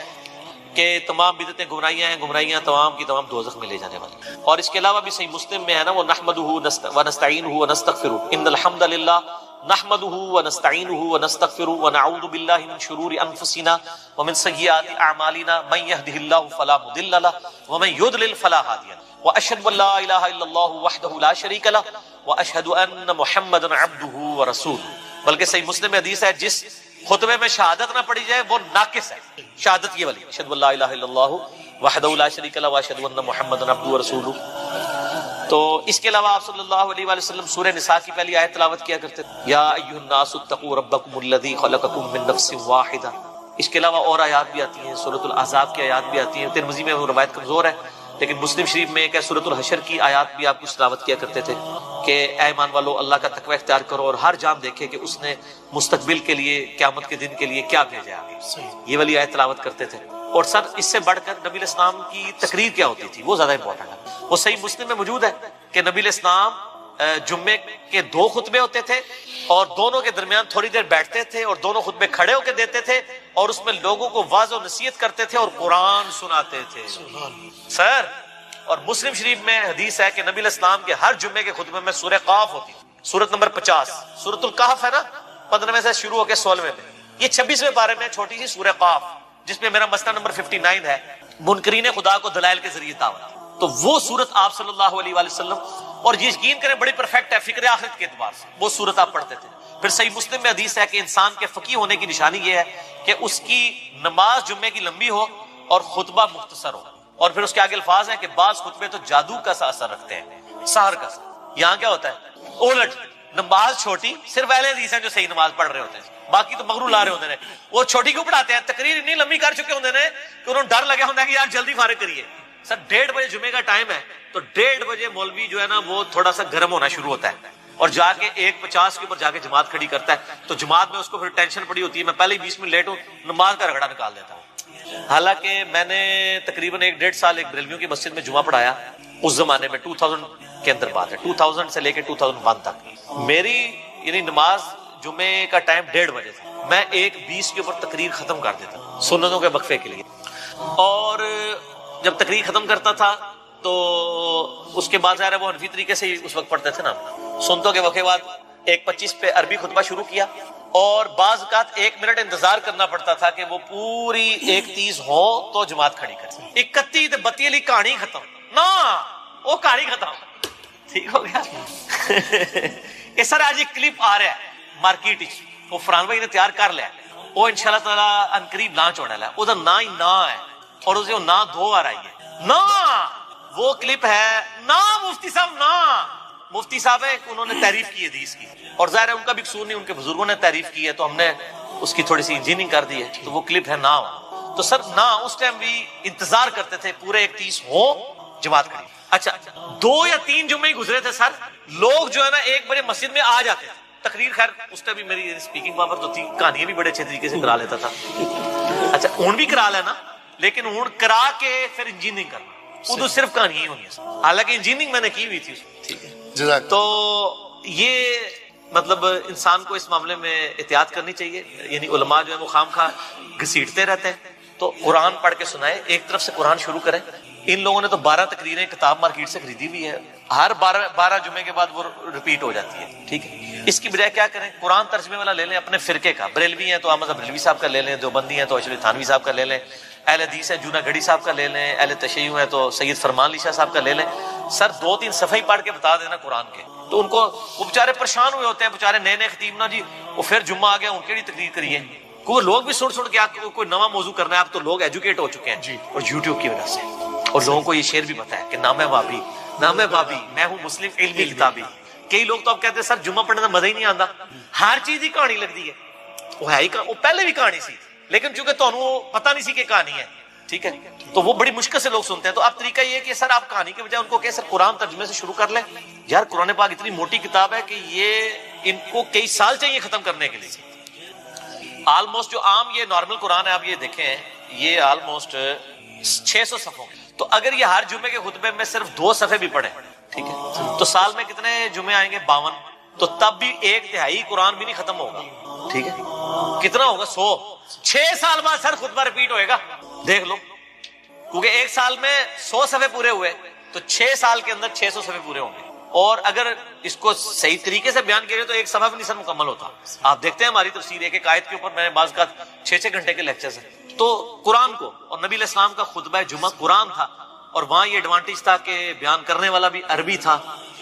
کہ تمام بدعتیں گمراہیاں ہیں، گمراہیاں تمام کی تمام دوزخ میں لے جانے والی۔ اور اس کے علاوہ بھی صحیح مسلم میں ہے نا، وہ نحمدہ ونستعینہ ونستغفرہ ان الحمد للہ نحمده ونستعینه ونستغفره ونعوذ باللہ من شرور انفسنا ومن سیئات اعمالنا من يهده الله فلا مضل له ومن يضلل فلا هادی له واشهد ان لا الہ الا اللہ وحدہ لا شریک له واشهد ان محمدا عبدہ ورسولہ۔ بلکہ صحیح مسلم میں حدیث ہے جس خطبے میں شہادت نہ پڑھی جائے وہ ناقص ہے، شہادت یہ والی، اشهد ان لا الہ الا اللہ وحدہ لا شریک له واشهد ان محمدا عبدہ ورسولہ۔ تو اس کے علاوہ آپ صلی اللہ علیہ وآلہ وسلم سورہ نساء کی پہلی آیت تلاوت کیا کرتے تھے، یا ایھا الناس اتقوا ربکم الذی خلقکم من نفس واحدہ۔ اس کے علاوہ اور آیات بھی آتی ہیں، سورۃ الاحزاب کی آیات بھی آتی ہیں، ترمذی میں وہ روایت کمزور ہے لیکن مسلم شریف میں ایک ہے سورۃ الحشر کی آیات بھی آپ کو تلاوت کیا کرتے تھے کہ اے ایمان والو اللہ کا تقوی اختیار کرو اور ہر جان دیکھے کہ اس نے مستقبل کے لیے، قیامت کے دن کے لیے کیا بھیجا ہے، یہ والی آیت تلاوت کرتے تھے۔ اور سر اس سے بڑھ کر نبی علیہ السلام کی تقریر کیا ہوتی تھی وہ زیادہ امپورٹنٹ ہے۔ وہ صحیح مسلم میں موجود ہے کہ نبی علیہ السلام جمعے کے 2 خطبے ہوتے تھے اور دونوں کے درمیان تھوڑی دیر بیٹھتے تھے اور دونوں خطبے کھڑے ہو کے دیتے تھے اور اس میں لوگوں کو واعظ و نصیحت کرتے تھے اور قرآن سناتے تھے سر. اور مسلم شریف میں حدیث ہے کہ نبی علیہ السلام کے ہر جمعے کے خطبے میں سورہ قاف ہوتی تھی. سورت نمبر 50 سورۃ الکہف ہے نا، 15ویں سے شروع ہو کے 16ویں میں. یہ 26ویں پارے میں چھوٹی سی سورہ قاف جس میں میرا مسئلہ نمبر 59 ہے، منکرین خدا کو دلائل کے ذریعے دعوت. تو وہ سورت آپ صلی اللہ علیہ وآلہ وسلم، اور یہ یقین کریں بڑی پرفیکٹ ہے فکر آخرت کے اعتبار سے، وہ سورت آپ پڑھتے تھے. پھر صحیح مسلم میں حدیث ہے کہ انسان کے فقیہ ہونے کی نشانی یہ ہے کہ اس کی نماز جمعے کی لمبی ہو اور خطبہ مختصر ہو. اور پھر اس کے آگے الفاظ ہیں کہ بعض خطبے تو جادو کا سا اثر رکھتے ہیں، سحر کا سا. یہاں کیا ہوتا ہے الٹ، نماز چھوٹی، صرف اہل حدیث ہیں جو صحیح نماز پڑھ رہے ہوتے ہیں، باقی تو مغرور لا رہے ہوتے ہیں. وہ چھوٹی کیوں پڑھاتے ہیں؟ تقریر اتنی لمبی کر چکے ہوتے ہیں کہ انہوں نے ڈر لگا ہوتا ہے کہ یار جلدی فارغ کریے. سر 1:30 بجے جمعے کا ٹائم ہے تو 1:30 بجے مولوی جو ہے نا وہ تھوڑا سا گرم ہونا شروع ہوتا ہے اور جا کے 1:50 کے اوپر جا کے جماعت کھڑی کرتا ہے. تو جماعت میں اس کو پھر ٹینشن پڑی ہوتی ہے، میں پہلے ہی 20 منٹ لیٹ ہوں، نماز کا رگڑا نکال دیتا ہوں. حالانکہ میں نے تقریباً 1.5 سال ایک بریلویوں کی مسجد میں جمعہ پڑھایا اس زمانے میں، 2000 کے اندر بات ہے، 2000 سے لے کے 2001 تک. میری یعنی نماز جمعے کا ٹائم 1:30 بجے تھا، میں 1:20 کے اوپر تقریر ختم کر دیتا سنتوں کے وقفے کے لیے. اور جب تقریر ختم کرتا تھا تو اس کے بعد ظاہر ہے وہ حنفی طریقے سے اس وقت پڑھتے تھے نا، سنتوں کے وقفے بعد 1:25 پہ عربی خطبہ شروع کیا اور بعض اوقات 1 منٹ انتظار کرنا پڑتا تھا کہ وہ پوری 1:30 ہو تو جماعت کھڑی کرے. 31 32 والی کہانی ختم نہ، وہ کہانی ختم، ٹھیک ہو گیا. اس سر آج ایک کلپ آ رہا ہے مارکیٹ، وہ فرحان بھائی نے تیار کر لیا، وہ انشاءاللہ تعالی ان قریب لانچ ہونے والا ہے. وہ نہ ہی نہ ہے اور اسے نہ 2 بار آئی ہے نہ. وہ کلپ ہے نہ مفتی صاحب، نہ مفتی صاحب ہے، انہوں نے تعریف کی حدیث کی اور ظاہر ہے ان کا بھی قصور نہیں، ان کے بزرگوں نے تعریف کی ہے تو ہم نے اس کی تھوڑی سی انجینئرنگ کر دی ہے. تو وہ کلپ ہے نہ. تو سر نہ اس ٹائم بھی انتظار کرتے تھے پورے 1:30 ہو جماعت کھڑی. اچھا 2 یا 3 جمعے ہی گزرے تھے سر، لوگ جو ہے نا 1 بجے مسجد میں آ جاتے تھے. تقریر خیر اس ٹائم بھی میری اسپیکنگ پاور تو تھی، کہانیاں بھی بڑے اچھے طریقے سے کرا لیتا تھا. اچھا اون بھی کرا لینا، لیکن اون کرا کے پھر انجینئرنگ کرنا، اردو صرف کہانیاں ہی ہونی ہے. حالانکہ انجینئرنگ میں نے کی ہوئی تھی. ٹھیک ہے، تو یہ مطلب انسان کو اس معاملے میں احتیاط کرنی چاہیے. یعنی علماء جو ہے وہ خام خواہ گھسیٹتے رہتے ہیں، تو قرآن پڑھ کے سنائے، ایک طرف سے قرآن شروع کریں. ان لوگوں نے تو 12 تقریریں کتاب مارکیٹ سے خریدی ہوئی ہے، ہر 12 جمعے کے بعد وہ ریپیٹ ہو جاتی ہے. ٹھیک ہے، اس کی بجائے کیا کریں، قرآن ترجمے والا لے لیں اپنے فرقے کا. بریلوی ہیں تو احمد بریلوی صاحب کا لے لیں، دیوبندی ہیں تو اشرف تھانوی صاحب کا لے لیں، اہل حدیث ہے جونا گڑھی صاحب کا لے لیں، اہل تشیع ہے تو سید فرمان علی شاہ صاحب کا لے لیں. سر 2-3 صفحے ہی پڑھ کے بتا دینا قرآن کے، تو ان کو وہ بےچارے پریشان ہوئے ہوتے ہیں، بےچارے نئے خطیب نا جی، وہ پھر جمعہ آ گیا ان کی تقریر کریے. کوئی لوگ بھی سن کے آپ کو کوئی نواں موضوع کرنا ہے. اب تو لوگ ایجوکیٹ ہو چکے ہیں اور یوٹیوب کی وجہ سے، اور لوگوں کو یہ شعر بھی پتا ہے کہ نام ہے وابی، نام ہے بابی، میں ہوں مسلم علمی کتابی. کئی لوگ تو اب کہتے ہیں سر جمعہ پڑھنے کا مزہ ہی نہیں آتا، ہر چیز ہی کہانی لگتی ہے. وہ ہے ہی وہ پہلے بھی کہانی سی، لیکن چونکہ تمہیں پتا نہیں سی کہ کہانی ہے. ٹھیک ہے، تو وہ بڑی مشکل سے لوگ سنتے ہیں. تو اب طریقہ یہ ہے کہ سر آپ کہانی کے بجائے ان کو کہ سر قرآن ترجمے سے شروع کر لیں. یار قرآن پاک اتنی موٹی کتاب ہے کہ یہ ان کو کئی سال چاہیے ختم کرنے کے لیے. آلموسٹ جو عام یہ نارمل قرآن ہے آپ یہ دیکھیں، یہ آلموسٹ 600 صفحوں. تو اگر یہ ہر جمعے کے خطبے میں صرف 2 صفحے بھی پڑھیں، ٹھیک ہے، تو سال میں کتنے جمعے آئیں گے؟ 52. تو تب بھی 1/3 قرآن بھی نہیں ختم ہوگا. ٹھیک ہے، کتنا ہوگا؟ 100. 6 سال بعد سر خطبہ ریپیٹ ہوئے گا، دیکھ لو. کیونکہ 1 سال میں 100 صفحے پورے ہوئے تو 6 سال کے اندر 600 صفحے پورے ہوں گے. اور اگر اس کو صحیح طریقے سے بیان کیے تو 1 صفحہ بھی نہیں سر مکمل ہوتا. آپ دیکھتے ہیں ہماری تفسیر ایک آیت کے اوپر میں نے بعض کا 6 گھنٹے کے لیکچرز ہیں. تو قرآن کو، اور نبی علیہ السلام کا خطبہ جمعہ قرآن تھا، اور وہاں یہ ایڈوانٹیج تھا کہ بیان کرنے والا بھی عربی تھا،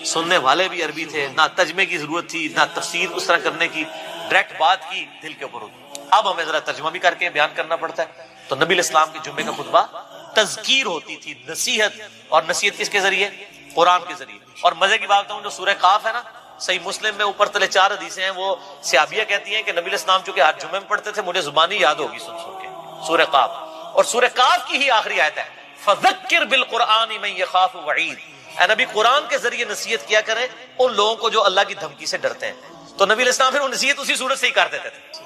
سننے والے بھی عربی تھے، نہ ترجمے کی ضرورت تھی نہ تفسیر اس طرح کرنے کی، ڈائریکٹ بات کی دل کے اوپر ہوتی. اب ہمیں ذرا ترجمہ بھی کر کے بیان کرنا پڑتا ہے. تو نبی علیہ السلام کے جمعے کا خطبہ تذکیر ہوتی تھی، نصیحت، اور نصیحت کس کے ذریعے؟ قرآن کے ذریعے. اور مزے کی بات ہوں، جو سورہ قاف ہے نا، صحیح مسلم میں اوپر تلے 4 حدیثیں ہیں، وہ صحابیہ کہتی ہیں کہ نبی علیہ السلام چونکہ ہر جمعے میں پڑھتے تھے، مجھے زبانی یاد ہوگی سن کے سورہ قاف. اور سورہ قاف کی ہی آخری آیت ہے فذکر بالقرآن من یخاف وعید. اے نبی قرآن کے ذریعے نصیحت کیا کریں ان لوگوں کو جو اللہ کی دھمکی سے ڈرتے ہیں. تو نبی علیہ السلام پھر وہ نصیحت اسی صورت سے ہی کر دیتے تھے،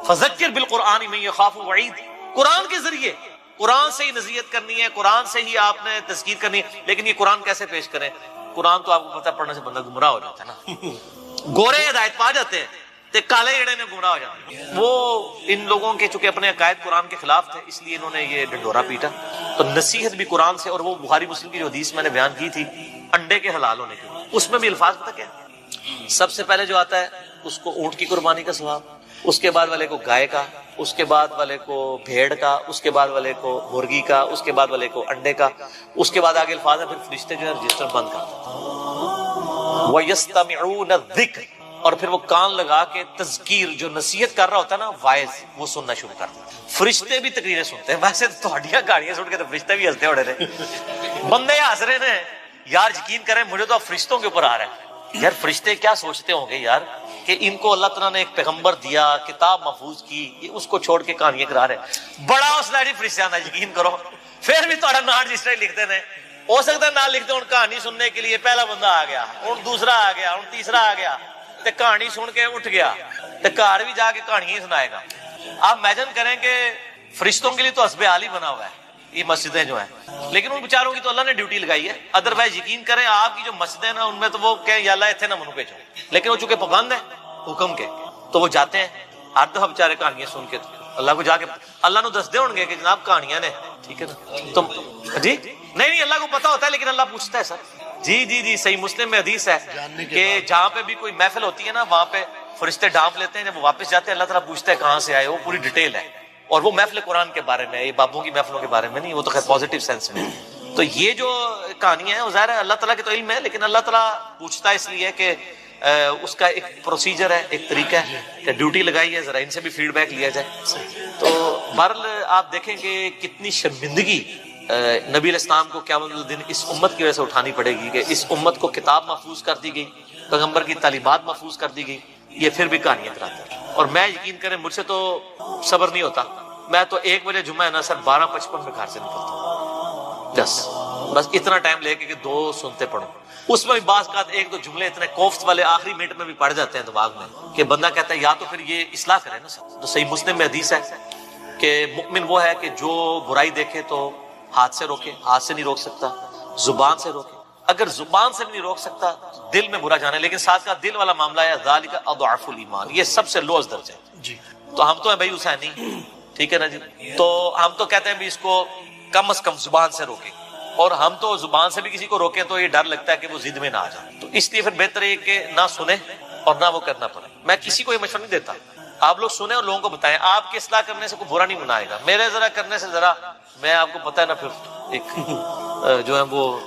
فذکر بالقرآن من یخاف وعید. قرآن کے ذریعے، قرآن سے ہی نصیحت کرنی ہے، قرآن سے ہی آپ نے تذکیر کرنی ہے. لیکن یہ قرآن کیسے پیش کریں؟ قرآن تو آپ کو پتہ پڑھنے سے بندہ گمراہ ہو جاتا ہے نا. گورے ہدایت پا جاتے ہیں تے کالے جڑے نے گمراہ ہو جاتے ہیں. وہ ان لوگوں کے چونکہ اپنے عقائد قرآن کے خلاف تھے اس لیے انہوں نے یہ ڈنڈورا پیٹا. تو نصیحت بھی قرآن سے. اور وہ بخاری مسلم کی جو حدیث میں نے بیان کی تھی انڈے کے حلال ہونے کے، اس میں بھی الفاظ پتہ کیا؟ سب سے پہلے جو آتا ہے اس کو اونٹ کی قربانی کا ثواب، اس کے بعد والے کو گائے کا، اس کے بعد والے کو بھیڑ کا، اس کے بعد والے کو مرغی کا، اس کے بعد والے کو انڈے کا، اس کے بعد آگے الفاظ ہے پھر فرشتے جو ہے رجسٹر بند کر دیتے ہیں. وَيَسْتَمِعُونَ الذِّكْرَ، اور پھر وہ کان لگا کے تذکیر جو نصیحت کر رہا ہوتا ہے نا وائز، وہ سننا شروع کر دیتے ہیں. فرشتے بھی تقریریں سنتے ہیں. ویسے تو تھوڑیاں گاڑیاں سن کے تو فرشتے بھی ہنستے ہوڑے تھے. بندے ہنس رہے ہیں یار، یقین کریں مجھے تو اب فرشتوں کے اوپر آ رہا ہے. یار فرشتے کیا سوچتے ہوں گے یار کہ ان کو اللہ تعالیٰ نے ایک پیغمبر دیا، کتاب محفوظ کی، یہ اس کو چھوڑ کے کہانیاں کرا رہے ہیں. بڑا حوصلہ ہے فرشتیاں دا، یقین کرو. پھر بھی تھوڑا نام رجسٹر لکھتے ہیں، ہو سکتا ہے نہ لکھتے ہوں. کہانی سننے کے لیے پہلا بندہ آ گیا، ہوں دوسرا آ گیا، ہوں تیسرا آ گیا، تے کہانی سن کے اٹھ گیا تے گھر بھی جا کے کہانیاں ہی سنائے گا. آپ امیجن کریں کہ فرشتوں کے لیے تو حسب حال ہی بنا ہوا ہے یہ مسجدیں جو ہیں، لیکن ان بیچاروں کی تو اللہ نے ڈیوٹی لگائی ہے. ادروائز یقین کریں آپ کی جو مسجدیں نا ان میں تو وہ کہیں یا اللہ اتنے نہ منو بھیجو، لیکن وہ چونکہ پابند ہیں حکم کے تو وہ جاتے ہیں. ہر دفعہ بیچارے کہانیاں سن کے اللہ کو جا کے اللہ نو دستے ہوں گے کہ جناب کہانیاں نے، ٹھیک ہے نا. تم جی نہیں اللہ کو پتا ہوتا ہے لیکن اللہ پوچھتا ہے سر. جی صحیح مسلم میں حدیث ہے کہ جہاں پہ بھی کوئی محفل ہوتی ہے نا وہاں پہ فرشتے ڈانپ لیتے ہیں، جب وہ واپس جاتے ہیں اللہ تعالیٰ پوچھتا ہے کہاں سے آئے. وہ پوری ڈیٹیل ہے. اور وہ محفل قرآن کے بارے میں، یہ بابوں کی محفلوں کے بارے میں نہیں، وہ تو خیر پازیٹیو سینس میں. تو یہ جو کہانیاں ہیں وہ ظاہر ہے اللہ تعالیٰ کے تو علم ہے، لیکن اللہ تعالیٰ پوچھتا ہے اس لیے کہ اس کا ایک پروسیجر ہے، ایک طریقہ ہے کہ ڈیوٹی لگائی ہے، ذرا ان سے بھی فیڈ بیک لیا جائے. تو بہرحال آپ دیکھیں کہ کتنی شرمندگی نبی علیہ السلام کو قیامت الدین اس امت کی وجہ سے اٹھانی پڑے گی کہ اس امت کو کتاب محفوظ کر دی گئی، پیغمبر کی تعلیمات محفوظ کر دی گئی، یہ پھر بھی کہانیاں کراتے ہیں. اور میں یقین کریں مجھ سے تو صبر نہیں ہوتا. میں تو 1 بجے جمعہ ہے نا سر 12:55 میں گھر سے نکلتا ہوں، بس اتنا ٹائم لے کے کہ 2 سنتے پڑھوں. اس میں بھی بعض کا ایک دو جملے اتنے کوفت والے آخری منٹ میں بھی پڑھ جاتے ہیں دماغ میں کہ بندہ کہتا ہے یا تو پھر یہ اصلاح کرے نا سر. تو صحیح مسلم میں حدیث ہے کہ مؤمن وہ ہے کہ جو برائی دیکھے تو ہاتھ سے روکے، ہاتھ سے نہیں روک سکتا، زبان سے روکے. اگر زبان سے بھی نہیں روک سکتا دل میں برا جانا، لیکن ساتھ کا دل والا معاملہ ہے ذالک اضعف الایمان، یہ سب سے لوز درجہ ہے. جی تو ہم تو ہیں بھائی حسینی، ٹھیک ہے نا جی، تو ہم تو کہتے ہیں بھی اس کو کم از کم زبان سے روکیں. اور ہم تو زبان سے بھی کسی کو روکیں تو یہ ڈر لگتا ہے کہ وہ ضد میں نہ آ جائے. تو اس لیے پھر بہتر ہے کہ نہ سنیں اور نہ وہ کرنا پڑے. میں کسی کو یہ مشورہ نہیں دیتا، آپ لوگ سنیں اور لوگوں کو بتائیں. آپ کے اصلاح کرنے سے کوئی برا نہیں منائے گا، میرے ذرا کرنے سے ذرا میں آپ کو پتہ ہے نا پھر ایک جو ہے وہ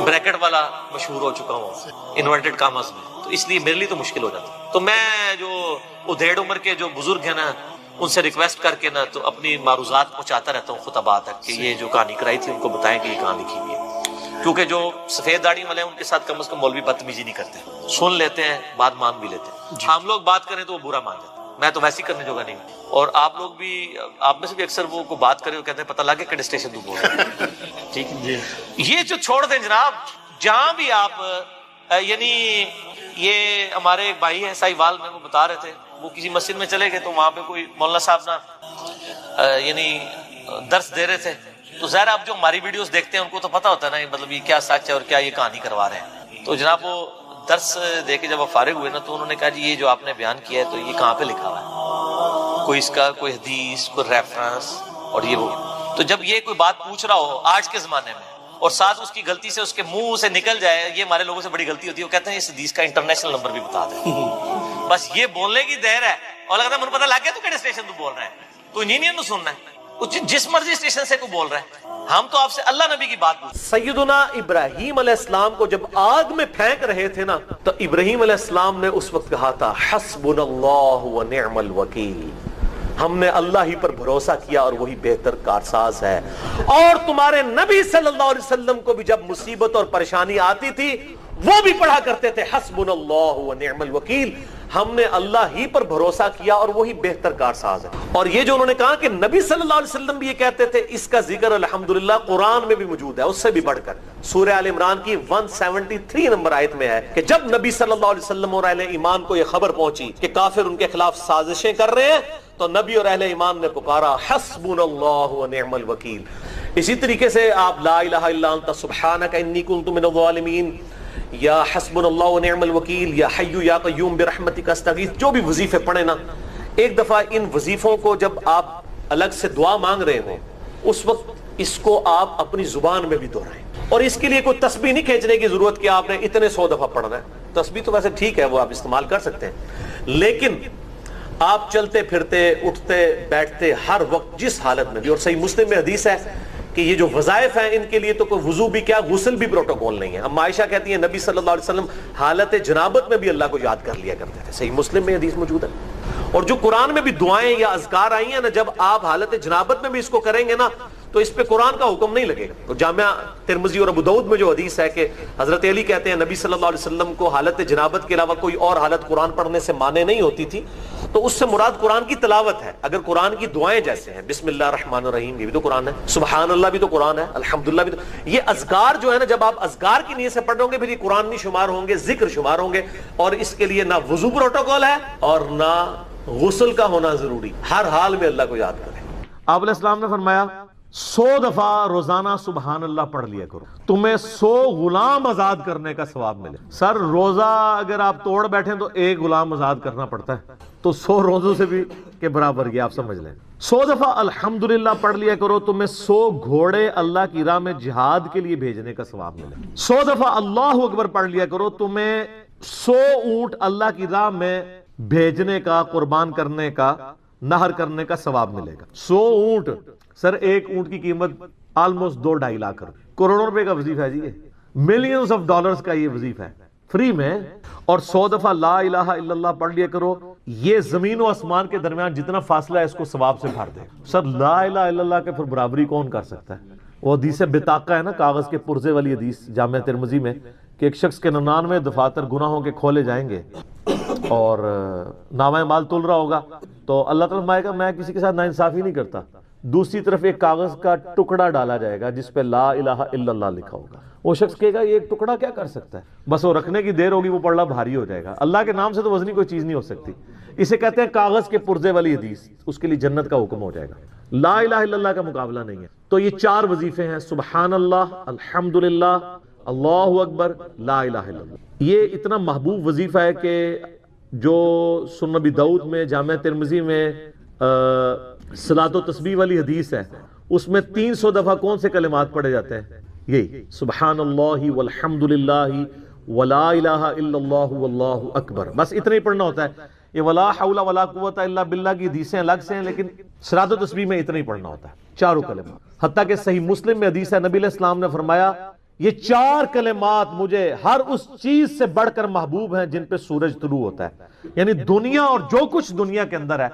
بریکٹ والا مشہور ہو چکا ہوں انورٹڈ کاماز میں، تو اس لیے میرے لیے تو مشکل ہو جاتا. تو میں جو ادھیڑ عمر کے جو بزرگ ہیں نا ان سے ریکویسٹ کر کے نا تو اپنی معروضات پہنچاتا رہتا ہوں خطبات تک کہ یہ جو کہانی کرائی تھی ان کو بتائیں کہ یہ کہاں لکھی ہوئی ہے. کیونکہ جو سفید داڑھی والے ہیں ان کے ساتھ کم از کم مولوی بدتمیزی نہیں کرتے، سن لیتے ہیں بات مان بھی لیتے ہیں. ہم لوگ بات کریں تو وہ برا مان جاتے ہیں، میں تو ویسے ہی کرنے جوگا نہیں. اور آپ لوگ بھی، آپ میں سے بھی اکثر وہ کو بات کرے وہ کہتے ہیں پتہ لگے کہڑے اسٹیشن تو بول رہے ہیں. ٹھیک ہے یہ جو چھوڑ دیں جناب، جہاں بھی آپ یعنی یہ ہمارے ایک بھائی ہیں ساہیوال میں، وہ بتا رہے تھے وہ کسی مسجد میں چلے گئے تو وہاں پہ کوئی مولانا صاحب نا یعنی درس دے رہے تھے. تو ظاہر آپ جو ہماری ویڈیوز دیکھتے ہیں ان کو تو پتہ ہوتا ہے نا مطلب یہ کیا سچ ہے اور کیا یہ کہانی کروا رہے ہیں. تو جناب وہ درس دے کے جب وہ فارغ ہوئے نا تو انہوں نے کہا جی یہ جو آپ نے بیان کیا ہے تو یہ کہاں پہ لکھا ہوا ہے، کوئی اس کا کوئی حدیث، کوئی ریفرنس اور یہ وہ. تو جب یہ کوئی بات پوچھ رہا ہو آج کے زمانے میں اور ساتھ اس کی غلطی سے اس کے منہ سے نکل جائے، یہ ہمارے لوگوں سے بڑی غلطی ہوتی ہے، وہ کہتے ہیں اس حدیث کا انٹرنیشنل نمبر بھی بتا دیں. بس یہ بولنے کی دیر ہے اور لگتا ہے مجھے پتہ لگ گیا تو کہڑے اسٹیشن تو بول رہا ہے، تو انجینئر تو سننا ہے، جس مرضی اسٹیشن سے کوئی بول رہا ہے. ہم تو آپ سے اللہ نبی کی بات پوچھ. سیدنا ابراہیم علیہ السلام کو جب آگ میں پھینک رہے تھے نا تو ابراہیم علیہ السلام نے اس وقت کہا تھا حسبنا اللہ ونعم الوکیل، ہم نے اللہ ہی پر بھروسہ کیا اور وہی بہتر کارساز ہے. اور تمہارے نبی صلی اللہ علیہ وسلم کو بھی جب مصیبت اور پریشانی آتی تھی وہ بھی پڑھا کرتے تھے حسبنا اللہ ونعم الوکیل، ہم نے اللہ ہی پر بھروسہ کیا اور وہی بہتر کارساز ہے. اور یہ جو انہوں نے کہا کہ نبی صلی اللہ علیہ وسلم بھی یہ کہتے تھے، اس کا ذکر الحمدللہ قرآن میں بھی موجود ہے، اس سے بھی بڑھ کر سورہ آل عمران کی 173 نمبر آیت میں ہے کہ جب نبی صلی اللہ علیہ وسلم اور اہل ایمان کو یہ خبر پہنچی کہ کافر ان کے خلاف سازشیں کر رہے ہیں تو نبی اور اہل ایمان نے پکارا حسبنا اللہ ونعم الوکیل، اسی طریقے سے آپ لا الہ الا انت سبحانک انی کنت من الظالمین، یا حسبنا اللہ ونعم الوکیل، یا حی یا قیوم برحمتک استغیث، جو بھی وظیفے پڑھیں نا، ایک دفعہ ان وظیفوں کو جب آپ الگ سے دعا مانگ رہے ہوں اس وقت اس کو آپ اپنی زبان میں بھی دہرائیں، اور اس کے لیے کوئی تسبیح نہیں کھینچنے کی ضرورت کہ آپ نے اتنے 100 دفعہ پڑھنا ہے. تسبیح تو ویسے ٹھیک ہے، وہ آپ استعمال کر سکتے ہیں، لیکن آپ چلتے پھرتے اٹھتے بیٹھتے ہر وقت جس حالت میں بھی، اور صحیح مسلم میں حدیث ہے کہ یہ جو وظائف ہیں ان کے لیے تو کوئی وضو بھی کیا، غسل بھی پروٹوکول نہیں ہے. اب عائشہ کہتی ہیں نبی صلی اللہ علیہ وسلم حالت جنابت میں بھی اللہ کو یاد کر لیا کرتے تھے. صحیح مسلم میں حدیث موجود ہے. اور جو قرآن میں بھی دعائیں یا اذکار آئی ہیں نا، جب آپ حالت جنابت میں بھی اس کو کریں گے نا تو اس پہ قرآن کا حکم نہیں لگے گا. تو جامعہ ترمذی اور ابو داؤد میں جو حدیث ہے کہ حضرت علی کہتے ہیں نبی صلی اللہ علیہ وسلم کو حالت جنابت کے علاوہ کوئی اور حالت قرآن پڑھنے سے مانے نہیں ہوتی تھی، تو اس سے مراد قرآن کی تلاوت ہے. اگر قرآن کی دعائیں جیسے ہیں بسم اللہ الرحمن الرحیم، یہ بھی تو قرآن ہے، سبحان اللہ بھی تو قرآن ہے، الحمدللہ بھی تو، یہ اذکار جو ہے نا، جب آپ اذکار کی نیت سے پڑھ رہے ہوں گے پھر یہ قرآن نہیں شمار ہوں گے، ذکر شمار ہوں گے. اور اس کے لیے نہ وضو پروٹوکول ہے اور نہ غسل کا ہونا ضروری، ہر حال میں اللہ کو یاد کریں. آپ علیہ السلام نے فرمایا 100 دفعہ روزانہ سبحان اللہ پڑھ لیا کرو، تمہیں 100 غلام آزاد کرنے کا ثواب ملے. سر روزہ اگر آپ توڑ بیٹھیں تو ایک غلام آزاد کرنا پڑتا ہے، تو 100 روزوں سے بھی کے برابر یہ آپ سمجھ لیں. 100 دفعہ الحمدللہ پڑھ لیا کرو، تمہیں 100 گھوڑے اللہ کی راہ میں جہاد کے لیے بھیجنے کا ثواب ملے. 100 دفعہ اللہ اکبر پڑھ لیا کرو، تمہیں 100 اونٹ اللہ کی راہ میں بھیجنے کا، قربان کرنے کا، نہر کرنے کا ثواب ملے گا. 100 اونٹ، سر ایک اونٹ کی قیمت آلموسٹ 2-2.5 لاکھ روپے، کروڑوں روپے کا وظیفہ ہے جی، یہ ملینز آف ڈالرز کا یہ وظیفہ ہے فری میں. اور 100 دفعہ لا الہ الا اللہ پڑھ لیا کرو، یہ زمین و آسمان کے درمیان جتنا فاصلہ ہے اس کو ثواب سے بھر دے. سر لا الہ الا اللہ کے پھر برابری کون کر سکتا ہے؟ وہ حدیث بطاقہ ہے نا، کاغذ کے پرزے والی حدیث جامعہ ترمذی میں، کہ ایک شخص کے 99 دفاتر گناہوں کے کھولے جائیں گے اور نامہ مال تل رہا ہوگا، تو اللہ تعالیٰ فرمائے گا میں کسی کے ساتھ ناانصافی نہیں کرتا. دوسری طرف ایک کاغذ کا ٹکڑا ڈالا جائے گا جس پہ لا الہ الا اللہ لکھا ہوگا. وہ شخص کہے گا یہ ایک ٹکڑا کیا کر سکتا ہے، بس وہ رکھنے کی دیر ہوگی، وہ پڑھنا بھاری ہو جائے گا. اللہ کے نام سے تو وزنی کوئی چیز نہیں ہو سکتی. اسے کہتے ہیں کاغذ کے پرزے والی حدیث، اس کے لیے جنت کا حکم ہو جائے گا. لا الہ الا اللہ کا مقابلہ نہیں ہے. تو یہ 4 وظیفے ہیں، سبحان اللہ، الحمدللہ، اللہ اکبر، لا الہ الا اللہ. یہ اتنا محبوب وظیفہ ہے کہ جو سنن ابی داؤد میں، جامعہ ترمذی میں صلاۃ و تسبیح والی حدیث ہے، اس میں 300 دفعہ کون سے کلمات پڑھے جاتے ہیں؟ یہی سبحان اللہ والحمد للہ ولا الہ الا اللہ واللہ اکبر، بس اتنا ہی پڑھنا ہوتا ہے. یہ ولا حول ولا قوت الا باللہ کی حدیثیں الگ سے ہیں، لیکن صلاۃ و تسبیح میں اتنا ہی پڑھنا ہوتا ہے، چاروں کلمات. حتیٰ کہ صحیح مسلم میں حدیث ہے، نبی علیہ السلام نے فرمایا یہ 4 کلمات مجھے ہر اس چیز سے بڑھ کر محبوب ہیں جن پہ سورج طلوع ہوتا ہے. یعنی دنیا اور جو کچھ دنیا کے اندر ہے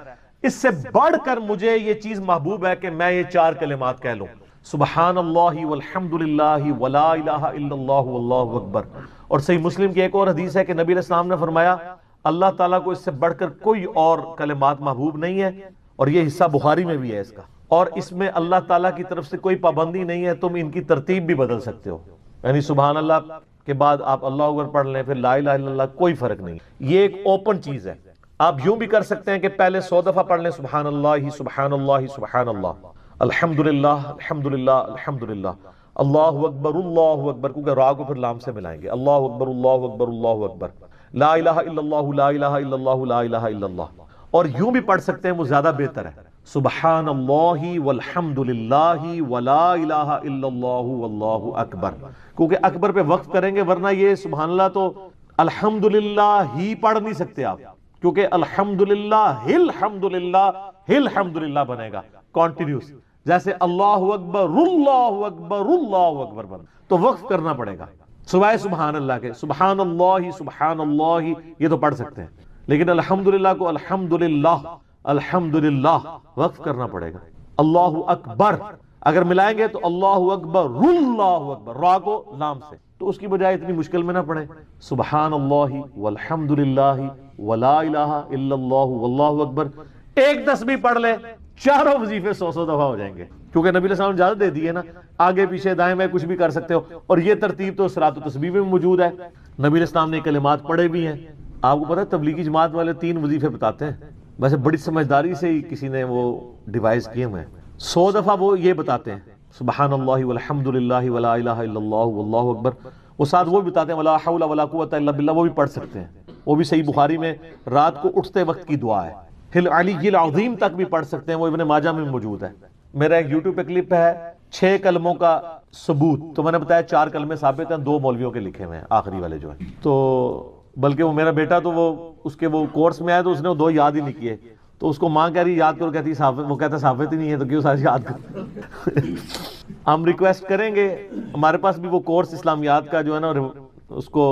اس سے بڑھ کر مجھے یہ چیز محبوب ہے کہ میں یہ 4 کلمات کہہ لوں، سبحان اللہ والحمد للہ ولا الہ الا اللہ واللہ اکبر. اور صحیح مسلم کی ایک اور حدیث ہے کہ نبی علیہ السلام نے فرمایا اللہ تعالیٰ کو اس سے بڑھ کر کوئی اور کلمات محبوب نہیں ہے، اور یہ حصہ بخاری میں بھی ہے اس کا. اور اس میں اللہ تعالیٰ کی طرف سے کوئی پابندی نہیں ہے، تم ان کی ترتیب بھی بدل سکتے ہو. یعنی سبحان اللہ کے بعد آپ اللہ اکبر پڑھ لیں، پھر لا الہ الا اللہ، کوئی فرق نہیں. یہ ایک اوپن چیز ہے. آپ یوں بھی کر سکتے ہیں کہ پہلے 100 دفعہ پڑھ لیں سبحان اللہ سبحان اللہ سبحان اللہ، الحمدللہ الحمدللہ الحمدللہ، اللہ اکبر، کیونکہ را کو پھر لام سے ملائیں گے، اللہ اکبر اللہ اکبر اللہ اکبر، لا الہ الا اللہ لا الہ الا اللہ لا الہ الا اللہ. اور یوں بھی پڑھ سکتے ہیں، وہ زیادہ بہتر ہے، سبحان اللہ والحمدللہ ولا الہ الا اللہ واللہ اکبر، کیونکہ اکبر پہ وقف کریں گے، ورنہ یہ سبحان اللہ تو الحمدللہ ہی پڑھ نہیں سکتے آپ، کیونکہ الحمدللہ الحمدللہ بنے گا کنٹینیوس، جیسے اللہ اکبر اللہ اکبر اللہ اکبر بنے، تو وقف کرنا پڑے گا. سوائے سبحان اللہ کے، سبحان اللہ یہ تو پڑھ سکتے ہیں، لیکن الحمدللہ کو الحمدللہ وقف کرنا پڑے گا. اللہ اکبر اگر ملائیں گے تو اللہ اکبر، را کو لام سے، تو اس کی بجائے اتنی مشکل میں نہ پڑھیں، سبحان اللہ والحمدللہ ولا الہ الا اللہ واللہ اکبر. ایک تسبیح پڑھ لے، چاروں وظیفے 100 دفعہ ہو جائیں گے، کیونکہ نبی علیہ السلام نے اجازت دے دی ہے نا، آگے پیچھے دائیں میں کچھ بھی کر سکتے ہو. اور یہ ترتیب تو صلاۃ و تسبیح میں موجود ہے، نبی علیہ السلام نے کلمات پڑھے بھی ہیں. آپ کو پتہ ہے تبلیغی جماعت والے 3 وظیفے بتاتے ہیں، ویسے بڑی سمجھداری سے ہی کسی نے وہ ڈیوائز کیے ہوئے ہیں. 100 دفعہ وہ یہ بتاتے ہیں سبحان اللہ والحمد للہ ولا الہ الا اللہ واللہ اکبر، وہ ساتھ وہ بھی بتاتے ہیں ولا حول ولا قوت الا باللہ، وہ بھی پڑھ سکتے ہیں، وہ بھی صحیح بخاری میں رات کو اٹھتے وقت کی دعا ہے۔ العلی العظیم تک بھی پڑھ سکتے ہیں، وہ ابن ماجہ میں موجود ہے۔ میرا ایک یوٹیوب پہ کلپ ہے 6 کلموں کا ثبوت، تو میں نے بتایا 4 کلمے ثابت ہیں، 2 مولویوں کے لکھے ہوئے ہیں آخری والے جو ہیں، تو بلکہ وہ میرا بیٹا تو وہ کورس میں آیا تو اس نے وہ 2 یاد ہی نہیں کیے، تو اس کو ماں کہہ رہی یاد کرو، کہتی ثابت، وہ کہتا ثابت ہی نہیں ہے تو کیوں ساری یاد کرو۔ ہم ریکویسٹ کریں گے، ہمارے پاس بھی وہ کورس اسلامیات کا جو ہے نا اس کو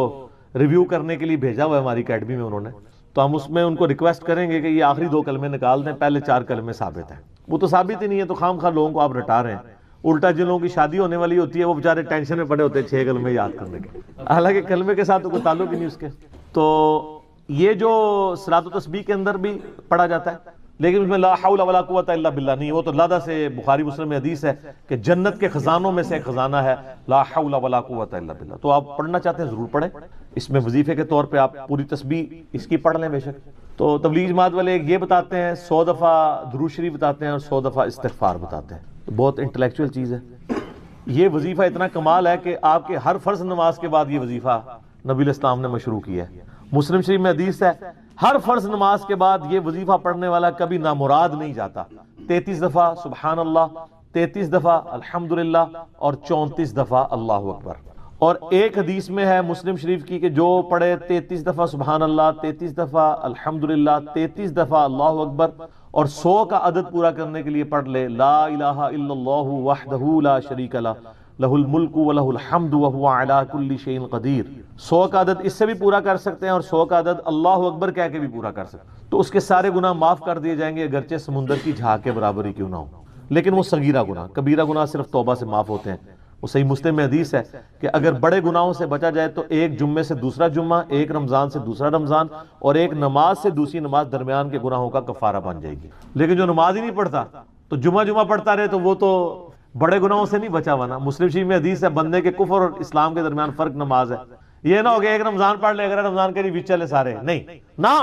ریویو کرنے کے لیے بھیجا ہوا ہے ہماری اکیڈمی میں انہوں نے، تو ہم اس میں ان کو ریکویسٹ کریں گے کہ یہ آخری 2 کلمے نکال دیں، پہلے 4 کلمے ثابت ہیں۔ وہ تو ثابت ہی نہیں ہے تو خام خواہ لوگوں کو آپ رٹا رہے ہیں، الٹا جن لوگوں کی شادی ہونے والی ہوتی ہے وہ بیچارے ٹینشن میں پڑے ہوتے ہیں 6 کلمے یاد کرنے کے، حالانکہ کلمے کے ساتھ تو کوئی تعلق ہی نہیں اس کے۔ تو یہ جو صلاۃ و تسبیح کے اندر بھی پڑھا جاتا ہے، لیکن اس میں لا حول ولا قوت الا باللہ نہیں، وہ تو لادہ سے بخاری مسلم میں حدیث ہے کہ جنت کے خزانوں میں سے ایک خزانہ ہے لا حول ولا قوت الا باللہ، تو آپ پڑھنا چاہتے ہیں ضرور پڑھیں، اس میں وظیفے کے طور پہ آپ پوری تسبیح اس کی پڑھ لیں بے شک۔ تو تبلیغ جماعت والے یہ بتاتے ہیں 100 دفعہ درود شریف بتاتے ہیں اور 100 دفعہ استغفار بتاتے ہیں، بہت انٹلیکچوئل چیز ہے۔ یہ وظیفہ اتنا کمال ہے کہ آپ کے ہر فرض نماز کے بعد یہ وظیفہ نبی الاسلام نے مشروع کیا ہے۔ مسلم شریف میں حدیث ہے ہر فرض نماز کے بعد یہ وظیفہ پڑھنے والا کبھی نامراد نہیں جاتا، 33 دفعہ سبحان اللہ، 33 دفعہ الحمدللہ اور 34 دفعہ اللہ اکبر۔ اور ایک حدیث میں ہے مسلم شریف کی کہ جو پڑھے 33 دفعہ سبحان اللہ، 33 دفعہ الحمدللہ، 33 دفعہ اللہ اکبر اور 100 کا عدد پورا کرنے کے لیے پڑھ لے لا الہ الا اللہ وحدہ لا شریک لہ لہ الملک ولہ الحمد وہو علی کل شیء قدیر، 100 کا عدد اس سے بھی پورا کر سکتے ہیں اور 100 کا عدد اللہ اکبر کہہ کے بھی پورا کر سکتے ہیں، تو اس کے سارے گناہ معاف کر دیے جائیں گے اگرچہ سمندر کی جھاگ کے برابر ہی کیوں نہ ہو، لیکن وہ صغیرہ گناہ، کبیرہ گناہ صرف توبہ سے معاف ہوتے ہیں۔ وہ صحیح مسلم میں حدیث ہے کہ اگر بڑے گناہوں سے بچا جائے تو ایک جمعے سے دوسرا جمعہ، ایک رمضان سے دوسرا رمضان اور ایک نماز سے دوسری نماز درمیان کے گناہوں کا کفارہ بن جائے گی۔ لیکن جو نماز ہی نہیں پڑھتا تو جمعہ پڑھتا رہے تو وہ تو بڑے گناہوں سے نہیں بچا ہوا نا۔ مسلم شریف میں حدیث ہے بندے کے کفر اور اسلام کے درمیان فرق نماز ہے، یہ نہ ہو کہ ایک رمضان پڑھ لے اگر رمضان کے لیے چلے سارے، نہیں نہ،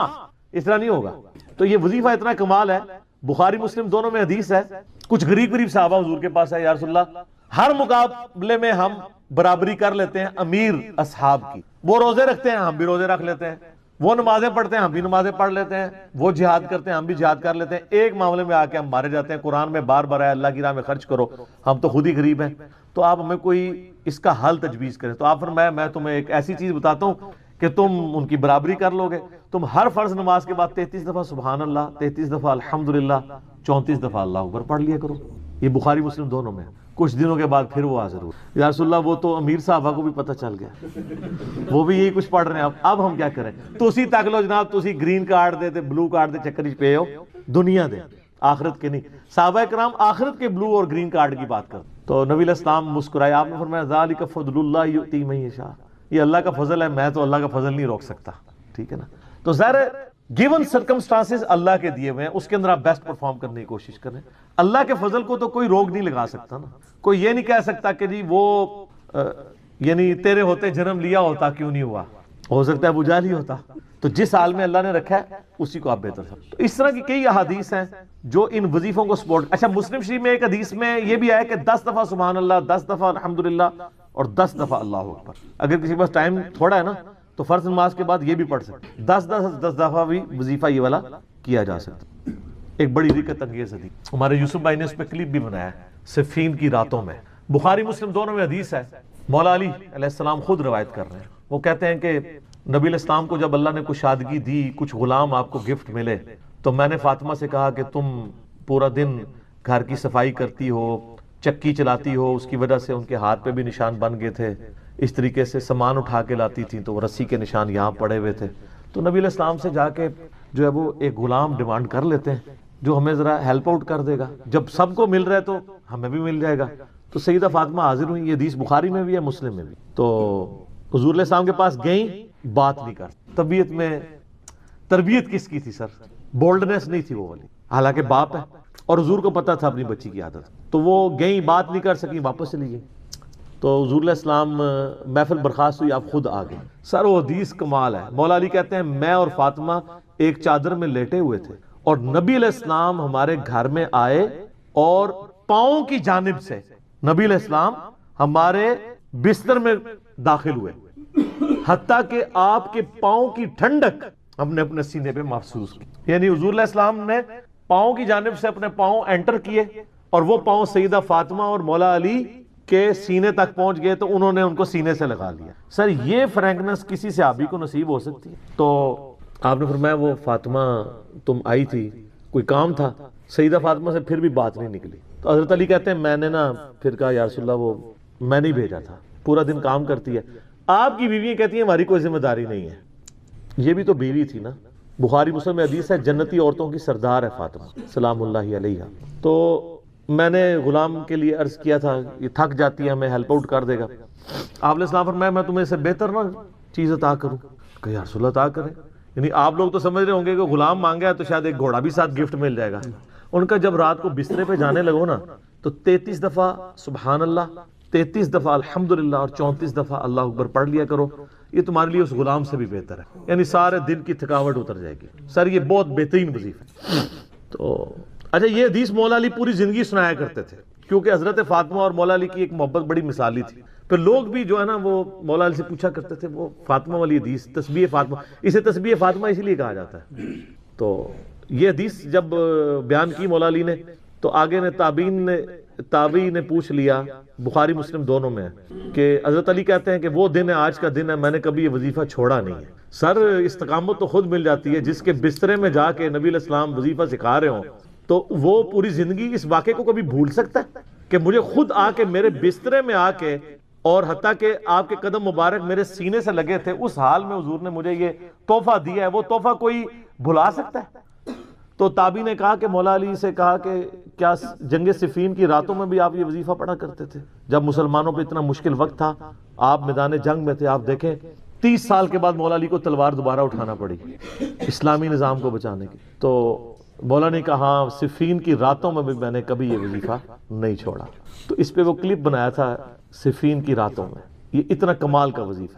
اس طرح نہیں ہوگا۔ تو یہ وظیفہ اتنا کمال ہے، بخاری مسلم دونوں میں حدیث ہے، کچھ غریب صحابہ حضور کے پاس ہے یا رسول اللہ ہر مقابلے میں ہم برابری کر لیتے ہیں امیر اصحاب کی، وہ روزے رکھتے ہیں ہم بھی روزے رکھ لیتے ہیں، وہ نمازیں پڑھتے ہیں ہم بھی نمازیں پڑھ لیتے ہیں، وہ جہاد کرتے ہیں ہم بھی جہاد کر لیتے ہیں، ایک معاملے میں آ کے ہم مارے جاتے ہیں۔ قرآن میں بار بار ہے اللہ کی راہ میں خرچ کرو، ہم تو خود ہی غریب ہیں، تو آپ ہمیں کوئی اس کا حل تجویز کریں۔ تو آپ فرمایا میں تمہیں ایک ایسی چیز بتاتا ہوں کہ تم ان کی برابری کر لو گے، تم ہر فرض نماز کے بعد 33 دفعہ سبحان اللہ، 33 دفعہ الحمدللہ، 34 دفعہ اللہ اکبر پڑھ لیا کرو۔ یہ بخاری مسلم دونوں میں۔ کچھ دنوں کے بعد پھر وہ حاضر ہو، یا رسول اللہ وہ تو امیر صحابہ کو بھی پتہ چل گیا، وہ بھی یہی کچھ پڑھ رہے ہیں، اب ہم کیا کریں؟ تو اسی تک لو جناب، تو اسی گرین کارڈ دے بلو کارڈ دے چکر پہ ہو، دنیا دے آخرت کے نہیں۔ صحابہ کرام آخرت کے بلو اور گرین کارڈ کی بات کر، تو نبی علیہ السلام مسکرائے، آپ نے فرمایا ذالک فضل اللہ یؤتی من یشاء، یہ اللہ کا فضل ہے، میں تو اللہ کا فضل نہیں روک سکتا، ٹھیک ہے نا۔ تو ظاہر گیون سرکمسٹانسز اللہ کے دیے ہوئے ہیں، اس کے اندر آپ بیسٹ پرفارم کرنے کی کوشش کریں۔ اللہ کے فضل کو تو کوئی روک نہیں لگا سکتا نا، کوئی یہ نہیں کہہ سکتا کہ جی وہ یعنی تیرے ہوتے جنم لیا ہوتا کیوں نہیں ہوا، ہو سکتا ہے ابو جہل ہی ہوتا۔ تو جس حال میں اللہ نے رکھا ہے اسی کو آپ بہتر سمجھیں۔ تو اس طرح کی کئی احادیث ہیں جو ان وظیفوں کو سپورٹ۔ اچھا مسلم شریف میں ایک حدیث میں یہ بھی آیا کہ 10 دفعہ سبحان اللہ، 10 دفعہ الحمدللہ اور 10 دفعہ اللہ اکبر۔ اگر کسی کے پاس ٹائم تھوڑا ہے نا تو فرض نماز کے بعد یہ بھی پڑھ سکتے، 10 دفعہ بھی وظیفہ یہ والا کیا جا سکتا۔ ایک بڑی رکت انگیز حدیث ہمارے یوسف بھائی نے اس پہ کلپ بھی بنایا ہے، صفین کی راتوں میں، بخاری مسلم دونوں میں حدیث ہے۔ مولا علی علیہ السلام خود روایت کر رہے ہیں، وہ کہتے ہیں کہ نبی علیہ السلام کو جب اللہ نے کشادگی دی، کچھ غلام آپ کو گفٹ ملے، تو میں نے فاطمہ سے کہا کہ تم پورا دن گھر کی صفائی کرتی ہو، چکی چلاتی ہو، اس کی وجہ سے ان کے ہاتھ پہ بھی نشان بن گئے تھے، اس طریقے سے سامان اٹھا کے لاتی تھی تو وہ رسی کے نشان یہاں پڑے ہوئے تھے۔ تو نبی علیہ السلام سے جا کے جو ہے وہ ایک غلام ڈیمانڈ کر لیتے ہیں جو ہمیں ذرا ہیلپ آؤٹ کر دے گا، جب سب کو مل رہا ہے تو ہمیں بھی مل جائے گا۔ تو سیدہ فاطمہ حاضر ہوئی، یہ حدیث بخاری میں بھی ہے مسلم میں بھی۔ تو حضور علیہ السلام کے پاس گئیں، بات نہیں کر، طبیعت میں تربیت کس کی تھی سر، بولڈنس نہیں تھی وہ والی، حالانکہ باپ ہے اور حضور کو پتا تھا اپنی بچی کی عادت، تو وہ گئیں، بات نہیں کر سکی، واپس چلی گئی۔ تو حضور علیہ السلام محفل برخاست ہوئی، آپ خود آ گئے۔ سر وہ حدیث کمال ہے، مولا علی کہتے ہیں میں اور فاطمہ ایک چادر میں لیٹے ہوئے تھے اور نبی علیہ السلام ہمارے گھر میں آئے اور پاؤں کی جانب سے نبی علیہ السلام ہمارے بستر میں داخل ہوئے، حتیٰ کہ آپ کے پاؤں کی ٹھنڈک ہم نے اپنے سینے پہ محسوس کی. یعنی حضور علیہ السلام نے پاؤں کی جانب سے اپنے پاؤں انٹر کیے اور وہ پاؤں سیدہ فاطمہ اور مولا علی کے سینے تک پہنچ گئے تو انہوں نے ان کو سینے سے لگا لیا. سر یہ فرینکنس کسی صحابی کو نصیب ہو سکتی ہے؟ تو آپ نے فرمایا وہ فاطمہ تم آئی تھی، کوئی کام تھا؟ سیدہ فاطمہ سے پھر بھی بات نہیں نکلی. تو حضرت علی کہتے ہیں میں نے نا پھر کہا یا رسول اللہ وہ میں نہیں بھیجا تھا، پورا دن کام کرتی ہے. آپ کی بیویاں کہتی ہیں ہماری کوئی ذمہ داری نہیں ہے. یہ بھی تو بیوی تھی نا. بخاری مسلم میں حدیث ہے جنتی عورتوں کی سردار ہے فاطمہ سلام اللہ علیہ. تو میں نے غلام کے لیے عرض کیا تھا یہ تھک جاتی ہے ہمیں ہیلپ آؤٹ کر دے گا. آپ علیہ السلام فرمایا میں تمہیں اس سے بہتر نہ چیز عطا کروں؟ کہ یا رسول اللہ عطا کریں. یعنی آپ لوگ تو سمجھ رہے ہوں گے کہ غلام مانگا ہے تو شاید ایک گھوڑا بھی ساتھ گفٹ مل جائے گا. ان کا جب رات کو بسترے پہ جانے لگو نا تو 33 دفعہ سبحان اللہ، 33 دفعہ الحمدللہ اور 34 دفعہ اللہ اکبر پڑھ لیا کرو. یہ تمہارے لیے اس غلام سے بھی بہتر ہے. یعنی سارے دن کی تھکاوٹ اتر جائے گی. سر یہ بہت بہترین وظیفہ ہے. تو اچھا یہ حدیث مولا علی پوری زندگی سنایا کرتے تھے کیونکہ حضرت فاطمہ اور مولا علی کی ایک محبت بڑی مثالی تھی. پھر لوگ بھی جو ہے نا وہ مولا علی سے پوچھا کرتے تھے وہ فاطمہ والی حدیث تسبیح فاطمہ، اسے تسبیح فاطمہ اسی لیے کہا جاتا ہے. تو یہ حدیث جب بیان کی مولا علی نے تو آگے نے تابعین نے پوچھ لیا، بخاری مسلم دونوں میں ہے کہ حضرت علی کہتے ہیں کہ وہ دن ہے آج کا دن ہے میں نے کبھی یہ وظیفہ چھوڑا نہیں ہے. سر استقامت تو خود مل جاتی ہے. جس کے بسترے میں جا کے نبی علیہ السلام وظیفہ سکھا رہے ہوں تو وہ پوری زندگی اس واقعے کو کبھی بھول سکتا ہے کہ مجھے خود آ کے میرے بسترے میں آ کے اور حتیٰ کہ آپ کے قدم مبارک میرے سینے سے لگے تھے اس حال میں حضور نے مجھے یہ تحفہ دیا ہے، وہ تحفہ کوئی بھلا سکتا ہے؟ تو تابعی نے کہا کہ مولا علی سے کہا کہ کیا جنگ صفین کی راتوں میں بھی آپ یہ وظیفہ پڑھا کرتے تھے جب مسلمانوں پہ اتنا مشکل وقت تھا، آپ میدان جنگ میں تھے؟ آپ دیکھیں 30 سال کے بعد مولا علی کو تلوار دوبارہ اٹھانا پڑی اسلامی نظام کو بچانے کی. تو مولا نے کہا ہاں صفین کی راتوں میں بھی میں نے کبھی یہ وظیفہ نہیں چھوڑا. تو اس پہ وہ کلپ بنایا تھا صفین کی راتوں میں. یہ اتنا کمال کا وظیفہ.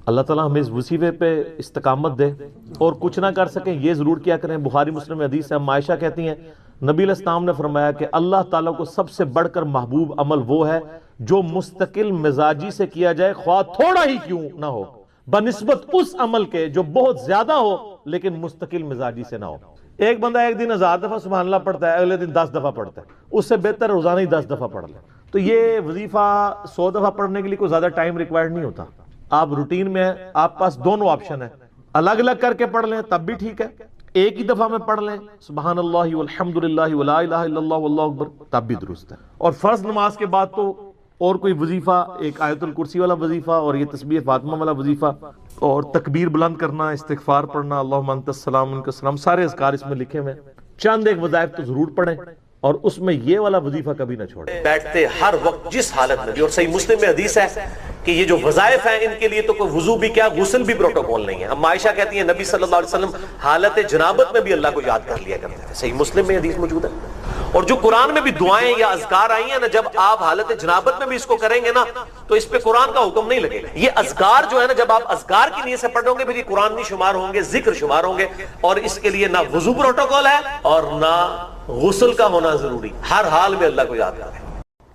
اللہ تعالیٰ ہمیں اس وظیفے پہ استقامت دے اور کچھ نہ کر سکیں یہ ضرور کیا کریں. بخاری مسلم میں حدیث ہے، عائشہ کہتی ہیں نبی علیہ السلام نے فرمایا کہ اللہ تعالیٰ کو سب سے بڑھ کر محبوب عمل وہ ہے جو مستقل مزاجی سے کیا جائے خواہ تھوڑا ہی کیوں نہ ہو، بنسبت اس عمل کے جو بہت زیادہ ہو لیکن مستقل مزاجی سے نہ ہو. ایک بندہ ایک دن 1000 دفعہ سبحان اللہ پڑھتا ہے، اگلے دن 10 دفعہ پڑھتا ہے، اس سے بہتر روزانہ ہی 10 دفعہ پڑھ لیں. تو یہ وظیفہ 100 دفعہ پڑھنے کے لیے کوئی زیادہ ٹائم ریکوائرڈ نہیں ہوتا. آپ روٹین میں ہیں، آپ پاس دونوں آپشن ہیں، الگ الگ کر کے پڑھ لیں تب بھی ٹھیک ہے، ایک ہی دفعہ میں پڑھ لیں سبحان اللہ والحمدللہ ولا الہ الا اللہ واللہ اکبر تب بھی درست ہے. اور فرض نماز کے بعد تو اور کوئی وظیفہ، ایک آیت الکرسی والا وظیفہ اور یہ تسبیح فاطمہ والا وظیفہ اور تکبیر بلند کرنا، استغفار پڑھنا، اللہم انت السلام منک السلام، سارے اذکار اس میں لکھے ہوئے ہیں. چند ایک وظائف تو ضرور پڑھیں اور اس میں یہ والا وظیفہ کبھی نہ چھوڑیں. بیٹھتے ہر وقت جس حالت میں بھی. اور صحیح مسلم میں حدیث ہے کہ یہ جو وظائف ہیں ان کے لیے تو کوئی وضو بھی کیا غسل بھی پروٹوکول نہیں ہے. ہم عائشہ کہتی ہیں نبی صلی اللہ علیہ وسلم حالت جنابت میں بھی اللہ کو یاد کر لیا کرتے تھے. صحیح مسلم میں حدیث موجود ہے. اور جو قرآن میں بھی دعائیں یا اذکار آئی ہیں نا، جب آپ حالت جنابت میں بھی اس کو کریں گے نا تو اس پہ قرآن کا حکم نہیں لگے گا. یہ اذکار جو ہے نا جب آپ اذکار کی نیت سے پڑھیں گے پھر یہ قرآن نہیں شمار ہوں گے، ذکر شمار ہوں گے. اور اس کے لیے نہ وضو پروٹوکول ہے اور نہ غسل کا ہونا ضروری. ہر حال میں اللہ کو یاد کریں.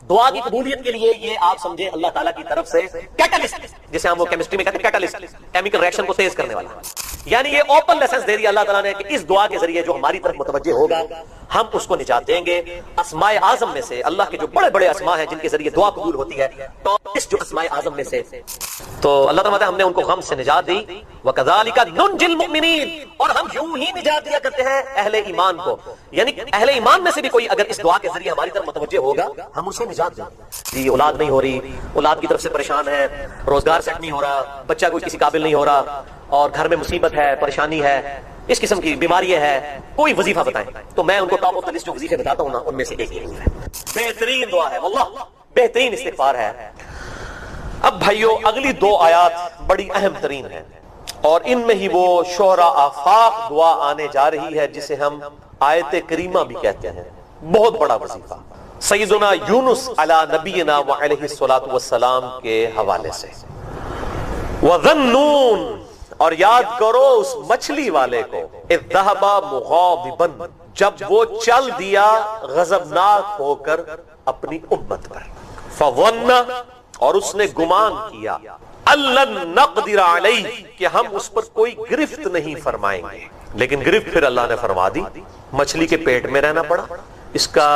دعا کی قبولیت کے لیے یہ آپ سمجھیں اللہ تعالیٰ کی طرف سے کیٹالسٹ، جسے ہم وہ کیمسٹری میں کہتے ہیں کیٹالسٹ، کیمیکل ریئیکشن کو تیز کرنے والا. یعنی یہ اوپن لیسنس دے دیا اللہ تعالیٰ نے کہ اس دعا کے ذریعے جو ہماری طرف متوجہ ہوگا ہم اس کو نجات دیں گے. اسماء اعظم میں سے اللہ کے جو بڑے بڑے اسماء ہیں جن کے ذریعے دعا قبول ہوتی ہے، تو اس جو اسماء اعظم میں سے تو اللہ تعالیٰ ہم نے ان کو غم سے نجات دی. وَكَذَلِكَ نُنْجِي الْمُؤْمِنِينَ، اور ہم یوں ہی نجات دیا کرتے ہیں اہل ایمان کو. یعنی اہل ایمان میں سے بھی کوئی اگر اس دعا کے ذریعے ہماری طرف متوجہ ہوگا ہم اسے نجات دیں گے. جی اولاد نہیں ہو رہی، اولاد کی طرف سے پریشان ہے، روزگار سیٹ نہیں ہو رہا، بچہ کوئی کسی قابل نہیں ہو رہا، اور گھر میں مصیبت ہے، پریشانی ہے، اس قسم کی بیماری ہے، کوئی وظیفہ بتائیں تو میں ان کو ٹاپ آف دی لسٹ جو وظیفے بتاتا ہوں نا ان میں سے ایک یہ ہے. بہترین دعا ہے واللہ، بہترین استغفار ہے. اب بھائیو اگلی 2 آیات بڑی اہم ترین ہیں اور ان میں ہی وہ شہرا آفاق دعا آنے جا رہی ہے جسے ہم آیت کریمہ بھی کہتے ہیں. بہت بڑا وظیفہ سیدنا یونس علی نبینا وعلیہ الصلوۃ والسلام کے حوالے سے. وَذَنُّونَ، اور یاد کرو اس مچھلی والے کو، اذ ذهب مغاضبا، جب وہ چل دیا غضبناک ہو کر اپنی امت پر. فظن، اور اس نے گمان کیا، اللہ نقدر علیہ، کہ ہم اس پر کوئی گرفت نہیں فرمائیں گے، لیکن گرفت پھر اللہ نے فرما دی، مچھلی کے پیٹ میں رہنا پڑا۔ اس کا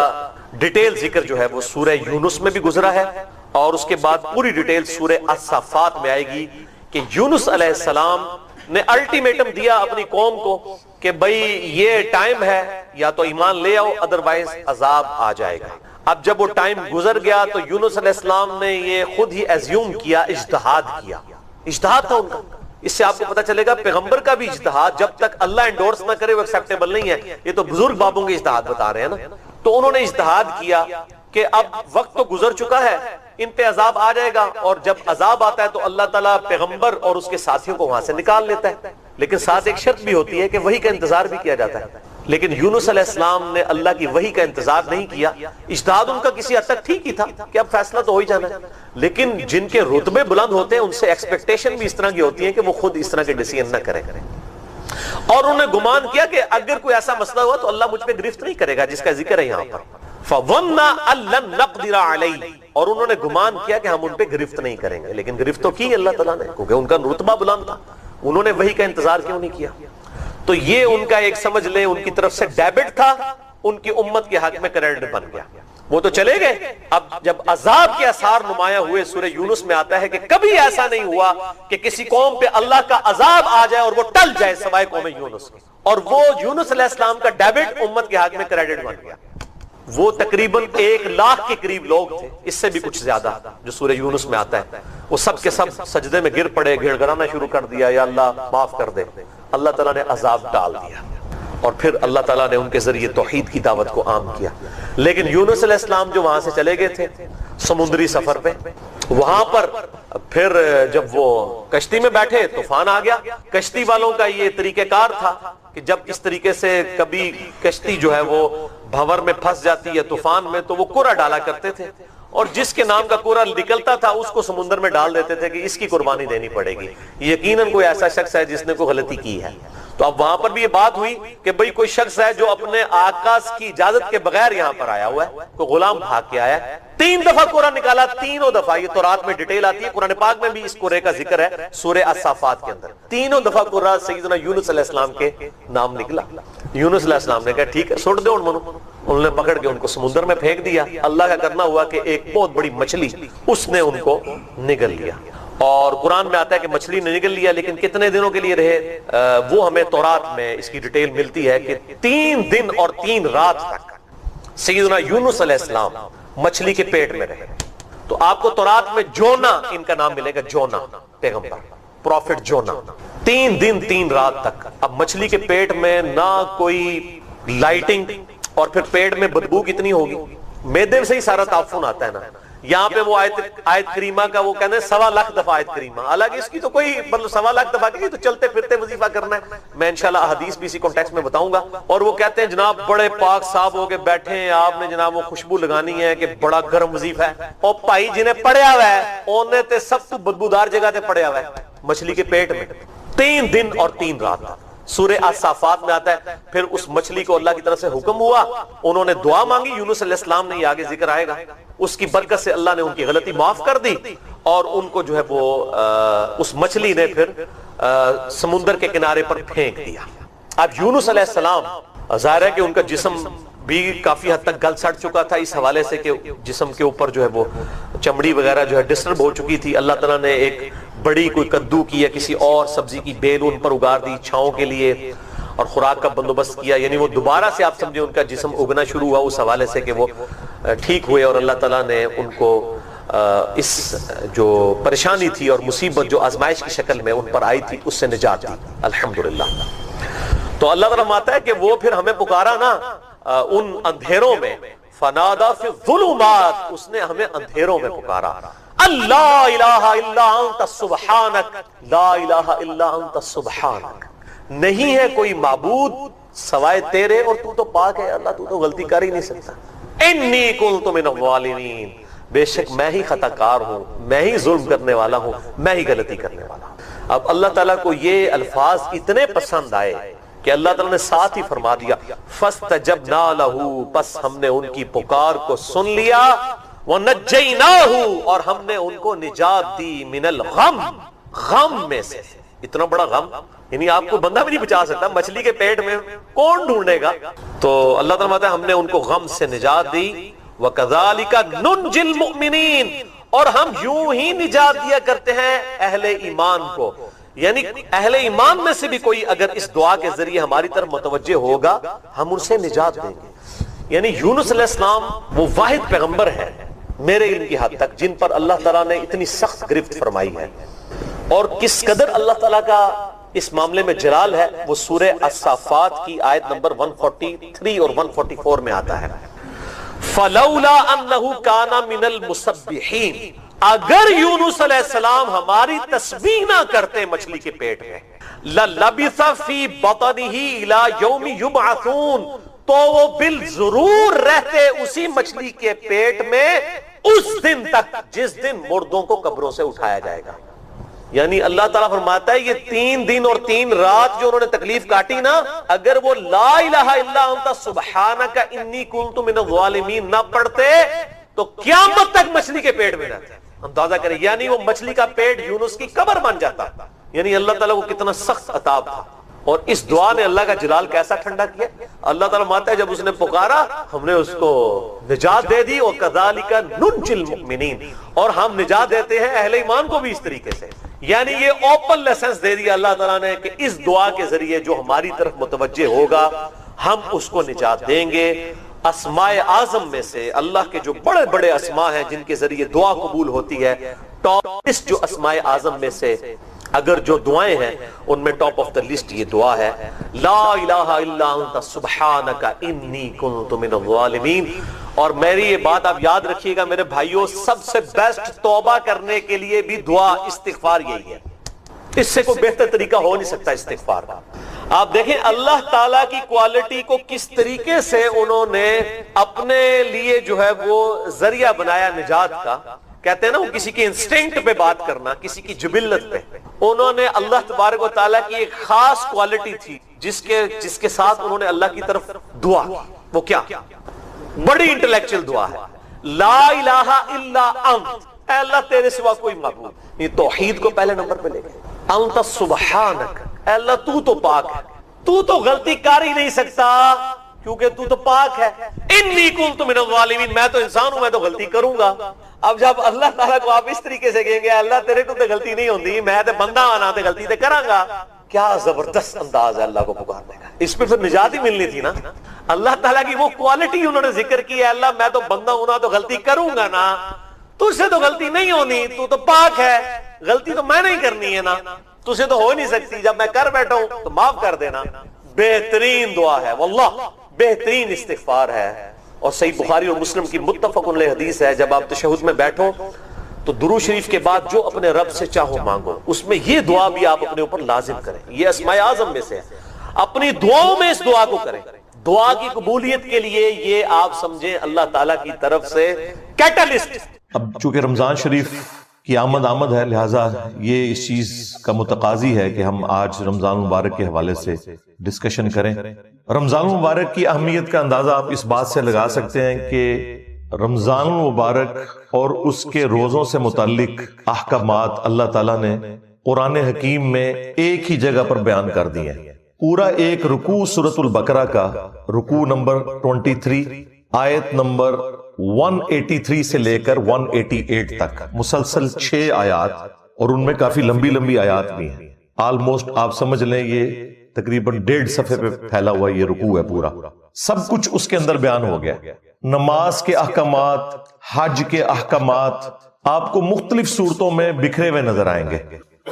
ڈیٹیل ذکر جو ہے وہ سورہ یونس میں بھی گزرا ہے، اور اس کے بعد پوری ڈیٹیل سورہ الصافات میں آئے گی کہ یونس علیہ السلام نے الٹیمیٹم دیا اپنی قوم کو کہ بھئی یہ ٹائم ہے، یا تو ایمان لے آؤ ادروائز عذاب آ جائے گا۔ اب جب وہ ٹائم گزر گیا تو یونس علیہ السلام نے یہ خود ہی ایزیوم کیا، اجتہاد کیا، اجتہاد تھا ان کا۔ اس سے آپ کو پتہ چلے گا پیغمبر کا بھی اجتہاد جب تک اللہ انڈورس نہ کرے وہ ایکسیپٹیبل نہیں ہے۔ یہ تو بزرگ بابوں کے اجتہاد بتا رہے ہیں نا۔ تو انہوں نے اجتہاد کیا کہ اب وقت تو گزر چکا ہے، ان پہ عذاب آ جائے گا، اور جب عذاب آتا ہے تو اللہ تعالیٰ پیغمبر اور اس کے ساتھیوں کو وہاں سے نکال لیتا ہے، لیکن ساتھ ایک شرط بھی ہوتی ہے کہ وحی کا انتظار بھی کیا جاتا ہے۔ لیکن یونس علیہ السلام نے اللہ کی وحی کا انتظار نہیں کیا۔ اجتہاد ان کا کسی حد تک ٹھیک ہی تھا کہ اب فیصلہ تو ہو ہی جانا ہے، لیکن جن کے رتبے بلند ہوتے ہیں ان سے ایکسپیکٹیشن بھی اس طرح کی ہوتی ہے کہ وہ خود اس طرح کے ڈیسیژن نہ کریں، اور انہوں نے گمان کیا کہ اگر کوئی ایسا مسئلہ ہوا تو اللہ مجھ پہ گرفت نہیں کرے گا، جس کا ذکر ہے یہاں پر۔ فَظَنَّ أَن لَّن نَّقْدِرَ عَلَيْهِ، اور انہوں نے گمان کیا کہ ہم ان پہ گرفت نہیں کریں گے، لیکن گرفت تو کی اللہ تعالیٰ نے، کیونکہ ان کا رتبہ بلند تھا۔ انہوں نے وحی کا انتظار کیوں نہیں کیا؟ تو یہ ان کا ایک سمجھ لیں ان کی طرف سے ڈیبٹ تھا، ان کی امت کے حق میں کریڈٹ بن گیا۔ وہ تو چلے گئے، اب جب عذاب کے آثار نمایاں ہوئے، سورہ یونس میں آتا ہے کہ کبھی ایسا نہیں ہوا کہ کسی قوم پہ اللہ کا عذاب آ جائے اور وہ ٹل جائے سوائے قوم یونس کے، اور وہ یونس علیہ السلام کا ڈیبٹ امت کے حق میں کریڈٹ بن گیا۔ وہ تقریباً 1,00,000 کے قریب لوگ تھے، اس سے بھی کچھ زیادہ، جو سورہ یونس میں آتا ہے۔ وہ سب کے سب سجدے میں گر پڑے، گڑ گڑانا شروع کر دیا، یا اللہ معاف کر دے۔ اللہ تعالیٰ نے عذاب ڈال دیا، اور پھر اللہ تعالیٰ نے ان کے ذریعے توحید کی دعوت کو عام کیا۔ لیکن یونس علیہ السلام جو وہاں سے چلے گئے تھے سمندری سفر پہ، وہاں پر پھر جب وہ کشتی میں بیٹھے طوفان آ گیا۔ کشتی والوں کا یہ طریقہ کار تھا کہ جب اس طریقے سے کبھی کشتی جو ہے وہ بھنور میں پھنس جاتی ہے طوفان میں، تو وہ کوڑا ڈالا کرتے تھے، اور جس کے نام کا کوڑا نکلتا تھا اس کو سمندر میں ڈال دیتے تھے کہ اس کی قربانی دینی پڑے گی، یقیناً کوئی ایسا شخص ہے جس نے کوئی غلطی کی ہے۔ تو اب وہاں پر بھی یہ بات ہوئی کہ بھئی کوئی شخص ہے جو اپنے آقا کی اجازت کے بغیر یہاں پر آیا ہوا ہے، کوئی غلام بھاگ کے آیا ہے۔ 3 دفعہ کوڑا نکالا، تینوں دفعہ، یہ تورات میں ڈیٹیل آتی ہے، قرآن پاک میں بھی اس کوڑے کا ذکر ہے سورہ الصافات کے اندر۔ تینوں دفعہ کوڑا سیدنا یونس علیہ السلام کے نام نکلا۔ یونس علیہ السلام نے کہا ٹھیک ہے سوٹ دے انہوں نے پکڑ کے ان کو سمندر میں پھینک دیا۔ اللہ کا کرنا ہوا کہ ایک بہت بڑی مچھلی اس نے ان کو نگل لیا، اور قرآن میں آتا ہے کہ مچھلی نے نگل لیا، لیکن کتنے دنوں کے لیے رہے وہ ہمیں تورات میں اس کی ڈیٹیل ملتی ہے کہ 3 دن اور 3 رات تک سیدنا یونس علیہ السلام مچھلی کے پیٹ میں رہے۔ تو آپ کو تورات میں جونا ان کا نام ملے گا، جونا پیغمبر، پروفٹ جونا۔ 3 دن 3 رات تک اب مچھلی کے پیٹ میں نہ کوئی لائٹنگ، اور پھر پیٹ میں بدبو کتنی ہوگی، میدے سے ہی سارا تعفن آتا ہے نا۔ یہاں پہ وہ آیت کریمہ کا وہ کہتے ہیں 1.25 دفعہ آیت کریمہ، حالانکہ اس کی تو کوئی مطلب 1.25 دفعہ کی تو چلتے پھرتے وظیفہ کرنا ہے۔ میں انشاءاللہ حدیث بھی اسی کانٹیکسٹ میں بتاؤں گا۔ اور وہ کہتے ہیں جناب بڑے پاک صاحب ہو کے بیٹھے ہیں آپ نے، جناب وہ خوشبو لگانی ہے کہ بڑا گرم وظیفہ ہے، اور بھائی جنہیں پڑیا ہوا ہے انہیں تے سب تو بدبودار جگہ تے پڑیا ہوا ہے مچھلی کے پیٹ میں 3 دن اور 3 رات۔ سورہ الصافات میں آتا ہے پھر اس مچھلی کو اللہ کی طرف سے حکم ہوا، انہوں نے دعا مانگی، یونس علیہ السلام نے، یہ آگے ذکر آئے گا، اس کی برکت سے اللہ نے ان کی غلطی معاف کر دی، اور ان کو جو ہے وہ اس مچھلی نے پھر سمندر کے کنارے پر پھینک دیا۔ اب یونس علیہ السلام ظاہر ہے کہ ان کا جسم بھی کافی حد تک گل سڑ چکا تھا، اس حوالے سے کہ جسم کے اوپر جو ہے وہ چمڑی وغیرہ جو ہے ڈسٹرب ہو چکی تھی۔ اللہ تعالیٰ نے ایک بڑی کوئی کدو کی یا کسی اور سبزی کی بیل ان پر اگار دی چھاؤں کے لیے، اور خوراک کا بندوبست کیا، یعنی وہ دوبارہ سے آپ سمجھے ان کا جسم اگنا شروع ہوا، اس حوالے سے کہ وہ ٹھیک ہوئے، اور اللہ تعالیٰ نے ان کو اس جو پریشانی تھی اور مصیبت جو آزمائش کی شکل میں ان پر آئی تھی اس سے نجات دی الحمدللہ۔ تو اللہ تعالیٰ فرماتا ہے کہ وہ پھر ہمیں پکارا نا ان اندھیروں میں، فنادا فی الظلمات، اس نے ہمیں اندھیروں میں پکارا، اللہ الہ الا انت سبحانک، لا الہ الا انت سبحانک، نہیں ہے کوئی معبود سوائے تیرے اور تو پاک ہے اللہ، تو غلطی کر ہی نہیں سکتا، انی کنت من الظالمین، بے شک میں ہی خطا کار ہوں، میں ہی ظلم کرنے والا ہوں، میں ہی غلطی کرنے والا ہوں۔ اب اللہ تعالیٰ کو یہ الفاظ اتنے پسند آئے کہ اللہ تعالیٰ نے ساتھ ہی فرما دیا فَاسْتَجَبْنَا لَهُ، پس ہم نے ان کی پکار کو سن لیا، وَنَجَّيْنَاهُ اور ہم نے ان کو نجات دی من الغم، غم میں سے. اتنا بڑا غم یعنی آپ کو بندہ بھی نہیں بچا سکتا، مچھلی کے پیٹ میں کون ڈھونڈے گا؟ تو اللہ تعالیٰ کہتا ہے ہم نے ان کو غم سے نجات دی. وَكَذَلِكَ نُنْجِي الْمُؤْمِنِينَ اور ہم یوں ہی نجات دیا کرتے ہیں اہل ایمان کو. یعنی اہل ایمان میں سے بھی کوئی اگر اس دعا کے ذریعے ہماری طرف متوجہ ہوگا ہم ان سے نجات دیں گے. یعنی یونس علیہ السلام وہ واحد پیغمبر ہے میرے علم کی حد تک جن پر اللہ تعالیٰ نے اتنی سخت گرفت فرمائی ہے، اور کس قدر اللہ تعالیٰ کا اس معاملے میں جلال ہے وہ سورہ الصافات کی آیت نمبر 143 اور 144 میں آتا ہے. فَلَوْلَا أَنَّهُ كَانَ مِنَ الْمُسَبِّحِينَ اگر یونس علیہ السلام ہماری تسبیح نہ کرتے مچھلی کے پیٹ میں، لَلَبِثَ فِي بَطْنِهِ إِلَى يَوْمِ يُبْعَثُونَ تو وہ بالضرور رہتے اسی مچھلی کے پیٹ میں اس دن تک جس دن مردوں کو قبروں سے اٹھایا جائے گا. یعنی اللہ تعالیٰ فرماتا ہے یہ 3 دن اور 3 رات جو انہوں نے تکلیف کاٹی نا، اگر وہ لا الہ الا انت سبحانک انی کنت من الظالمین نہ پڑھتے تو قیامت تک مچھلی کے پیٹ میں رہتے. اندازہ کریں، یعنی وہ مچھلی کا پیٹ یونس کی قبر بن جاتا. یعنی اللہ تعالیٰ کو کتنا سخت عذاب تھا، اور اس دعا نے اللہ کا جلال کیسا ٹھنڈا کیا. اللہ تعالیٰ مانتا ہے جب اس نے پکارا ہم نے اس کو نجات دے دی. وَكَذَلِكَ نُنْجِي الْمُؤْمِنِينَ اور ہم نجات دیتے ہیں اہل ایمان کو بھی اس طریقے سے. یعنی یہ اوپن لیسنس دے دیا اللہ تعالیٰ نے کہ اس دعا کے ذریعے جو ہماری طرف متوجہ ہوگا ہم اس کو نجات دیں گے. اسماء اعظم میں سے اللہ کے جو بڑے بڑے اسماء ہیں جن کے ذریعے دعا قبول ہوتی ہے، ٹاپ لسٹ جو اسماء اعظم میں سے اگر جو دعائیں ہیں ان میں ٹاپ آف دا لسٹ یہ دعا ہے، لا الہ الا انت سبحانک انی کنت من الظالمین. اور میری یہ بات آپ یاد رکھیے گا میرے بھائیوں، سب سے بیسٹ توبہ کرنے کے لیے بھی دعا استغفار یہی ہے. اس سے کوئی بہتر طریقہ ہو نہیں سکتا استغفار کا. آپ دیکھیں اللہ تعالیٰ کی کوالٹی کو کس طریقے سے انہوں نے اپنے لیے جو ہے وہ ذریعہ بنایا نجات کا. کہتے ہیں نا وہ کسی کی انسٹنکٹ پہ بات کرنا، کسی کی جبلت پہ. انہوں نے اللہ تبارک و تعالیٰ کی ایک خاص کوالٹی تھی جس کے ساتھ انہوں نے اللہ کی طرف دعا. وہ کیا؟ بڑی انٹلیکچل دعا ہے، لا الہ الا انت، اے اللہ تیرے سوا کوئی معبود. یہ توحید کو پہلے نمبر پہ لے گئے. انت سبحانک، اے اللہ تو تو پاک ہے، تو تو غلطی کر ہی نہیں سکتا کیونکہ تو تو پاک ہے. انی کنت من الظالمین، میں تو انسان ہوں، میں تو غلطی کروں گا. اب جب اللہ تعالیٰ کو آپ اس طریقے سے کہیں گے اللہ تیرے کو تو غلطی نہیں ہوندی، میں تو بندہ آنا تو غلطی تو کراں گا، کیا زبردست انداز ہے اللہ کو پکارنے کا. اس پہ پھر نجات ہی ملنی تھی نا. اللہ تعالیٰ کی وہ کوالٹی انہوں نے ذکر کی ہے، اللہ میں تو بندہ ہوں نا تو غلطی کروں گا نا، تجھ سے تو غلطی نہیں ہونی، تو تو پاک ہے، غلطی تو میں نہیں کرنی ہے نا، تجھ سے تو ہو نہیں سکتی، جب میں کر بیٹھا ہوں تو معاف کر دینا. بہترین دعا ہے واللہ، بہترین استغفار ہے. اور صحیح بخاری اور مسلم کی متفق علیہ حدیث ہے، جب آپ تشہد میں بیٹھو تو درود شریف کے بعد جو اپنے رب سے چاہو مانگو، اس میں یہ دعا بھی آپ اپنے اوپر لازم کریں. یہ اسماء اعظم میں سے ہے، اپنی دعاؤں میں اس دعا کو کریں. دعا کی قبولیت کے لیے یہ آپ سمجھیں اللہ تعالیٰ کی طرف سے کیٹالسٹ. اب چونکہ رمضان شریف کی آمد ہے، لہٰذا یہ اس چیز کا متقاضی ہے کہ ہم آج رمضان مبارک کے حوالے سے ڈسکشن کریں. رمضان مبارک کی اہمیت کا اندازہ آپ اس بات سے لگا سکتے ہیں کہ رمضان مبارک اور اس کے روزوں سے متعلق احکامات اللہ تعالیٰ نے قرآن حکیم میں ایک ہی جگہ پر بیان کر دیے ہیں. پورا ایک رکوع سورۃ البقرہ کا رکوع نمبر 23 آیت نمبر 183 سے لے کر 188 تک مسلسل 6 آیات، اور ان میں کافی لمبی لمبی آیات بھی ہیں. آلموسٹ آپ سمجھ لیں یہ تقریباً 1.5 صفحے پہ پھیلا ہوا یہ رکوع ہے پورا. سب کچھ اس کے اندر بیان ہو گیا. نماز کے احکامات، حج کے احکامات آپ کو مختلف صورتوں میں بکھرے ہوئے نظر آئیں گے.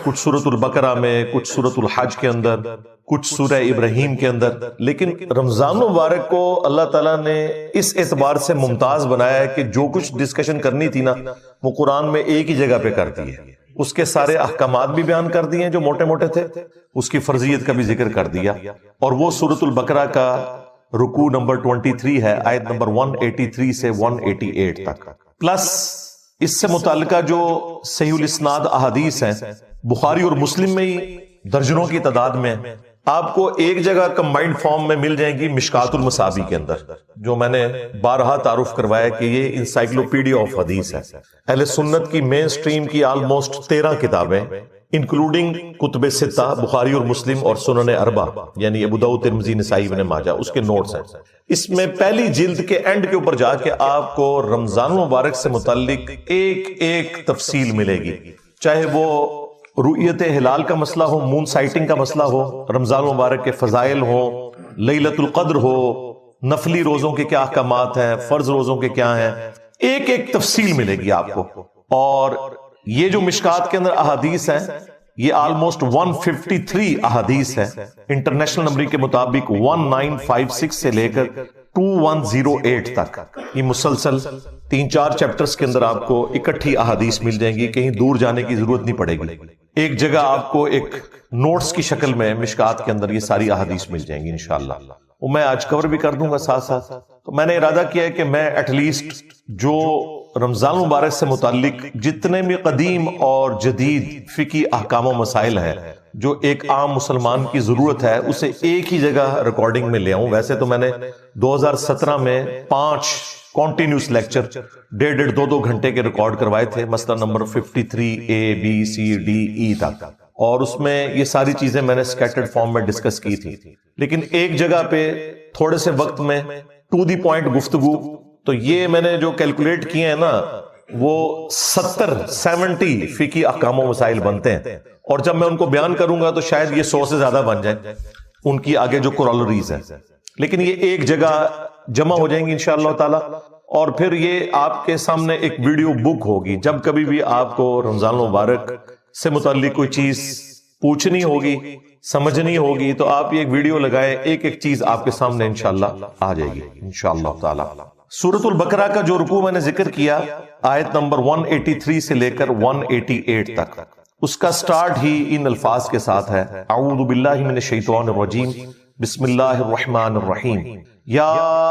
کچھ سورۃ البقرہ میں، کچھ سورۃ الحج کے اندر، کچھ سورہ ابراہیم کے اندر. لیکن رمضان مبارک کو اللہ تعالیٰ نے اس اعتبار سے ممتاز بنایا ہے کہ جو کچھ ڈسکشن کرنی تھی نا وہ قرآن میں ایک ہی جگہ پہ کرتی ہے. اس کے سارے احکامات بھی بیان کر دیے جو موٹے موٹے تھے، اس کی فرضیت کا بھی ذکر کر دیا. اور وہ سورۃ البقرہ کا رکوع نمبر 23 ہے، آیت نمبر 183 سے 188 تک. پلس اس سے متعلقہ جو صحیح الاسناد احادیث ہیں بخاری اور مسلم میں ہی درجنوں کی تعداد میں، آپ کو ایک جگہ کمبائنڈ فارم میں مل جائیں گی مشکات المصابی کے اندر، جو میں نے بارہا تعارف کروایا کہ یہ انسائکلوپیڈیا آف حدیث ہے۔ اہل سنت کی مین سٹریم کی آلموسٹ 13 کتابیں انکلوڈنگ کتب ستہ، بخاری اور مسلم اور سنن اربع یعنی ابو داؤد، ترمذی، نسائی، ابن ماجہ، اس کے نوٹس ہیں۔ اس میں پہلی جلد کے اینڈ کے اوپر جا کے آپ کو رمضان المبارک سے متعلق ایک ایک تفصیل ملے گی، چاہے وہ رؤیت ہلال کا مسئلہ ہو، مون سائٹنگ کا مسئلہ ہو، رمضان المبارک کے فضائل ہوں، لیلۃ القدر ہو، نفلی روزوں کے کیا احکامات ہیں، فرض روزوں کے کیا ہیں، ایک ایک تفصیل ملے گی آپ کو۔ اور یہ جو مشکات کے اندر احادیث ہیں یہ آلموسٹ 153 احادیث ہیں، انٹرنیشنل نمبر کے مطابق 1956 سے لے کر 2108 تک، یہ مسلسل 3-4 چیپٹرز کے اندر آپ کو اکٹھی احادیث مل جائیں گی، کہیں دور جانے کی ضرورت نہیں پڑے گی، ایک جگہ آپ کو ایک نوٹس کی شکل میں مشکات کے اندر یہ ساری احادیث مل جائیں گی انشاءاللہ۔ وہ میں آج کور بھی کر دوں گا ساتھ ساتھ۔ تو میں نے ارادہ کیا ہے کہ میں ایٹ لیسٹ جو رمضان مبارک سے متعلق جتنے بھی قدیم اور جدید فقہی احکام و مسائل ہیں جو ایک عام مسلمان کی ضرورت ہے، اسے ایک ہی جگہ ریکارڈنگ میں لے آؤں۔ ویسے تو میں نے 2017 میں 5 کانٹینیوس لیکچر 1.5-2 گھنٹے کے ریکارڈ کروائے تھے، مسئلہ number 53 A B C D E تک، اور اس میں یہ ساری چیزیں میں نے سکیٹرڈ فارم میں ڈسکس کی تھی، لیکن ایک جگہ پہ تھوڑے سے وقت میں ٹو دی پوائنٹ گفتگو، تو یہ میں نے جو کیلکولیٹ کیے ہیں نا وہ 70 فقہی احکام و مسائل بنتے ہیں، اور جب میں ان کو بیان کروں گا تو شاید یہ 100 سے زیادہ بن جائیں ان کی آگے جو کورالریز ہیں، لیکن یہ ایک جگہ جمع ہو جائیں گی انشاءاللہ تعالی۔ اور پھر یہ آپ کے سامنے ایک ویڈیو بک ہوگی، جب کبھی بھی آپ کو رمضان مبارک سے متعلق کوئی چیز پوچھنی ہوگی، سمجھنی ہوگی، تو آپ یہ ایک ویڈیو لگائیں، ایک ایک چیز آپ کے سامنے انشاءاللہ آ جائے گی انشاءاللہ تعالی۔ سورۃ البقرہ کا جو رکوع میں نے ذکر کیا آیت نمبر 183 سے لے کر 188 تک، اس کا سٹارٹ ہی ان الفاظ کے ساتھ ہے، اعوذ باللہ من الشیطان الرجیم، بسم اللہ الرحمن الرحیم، یا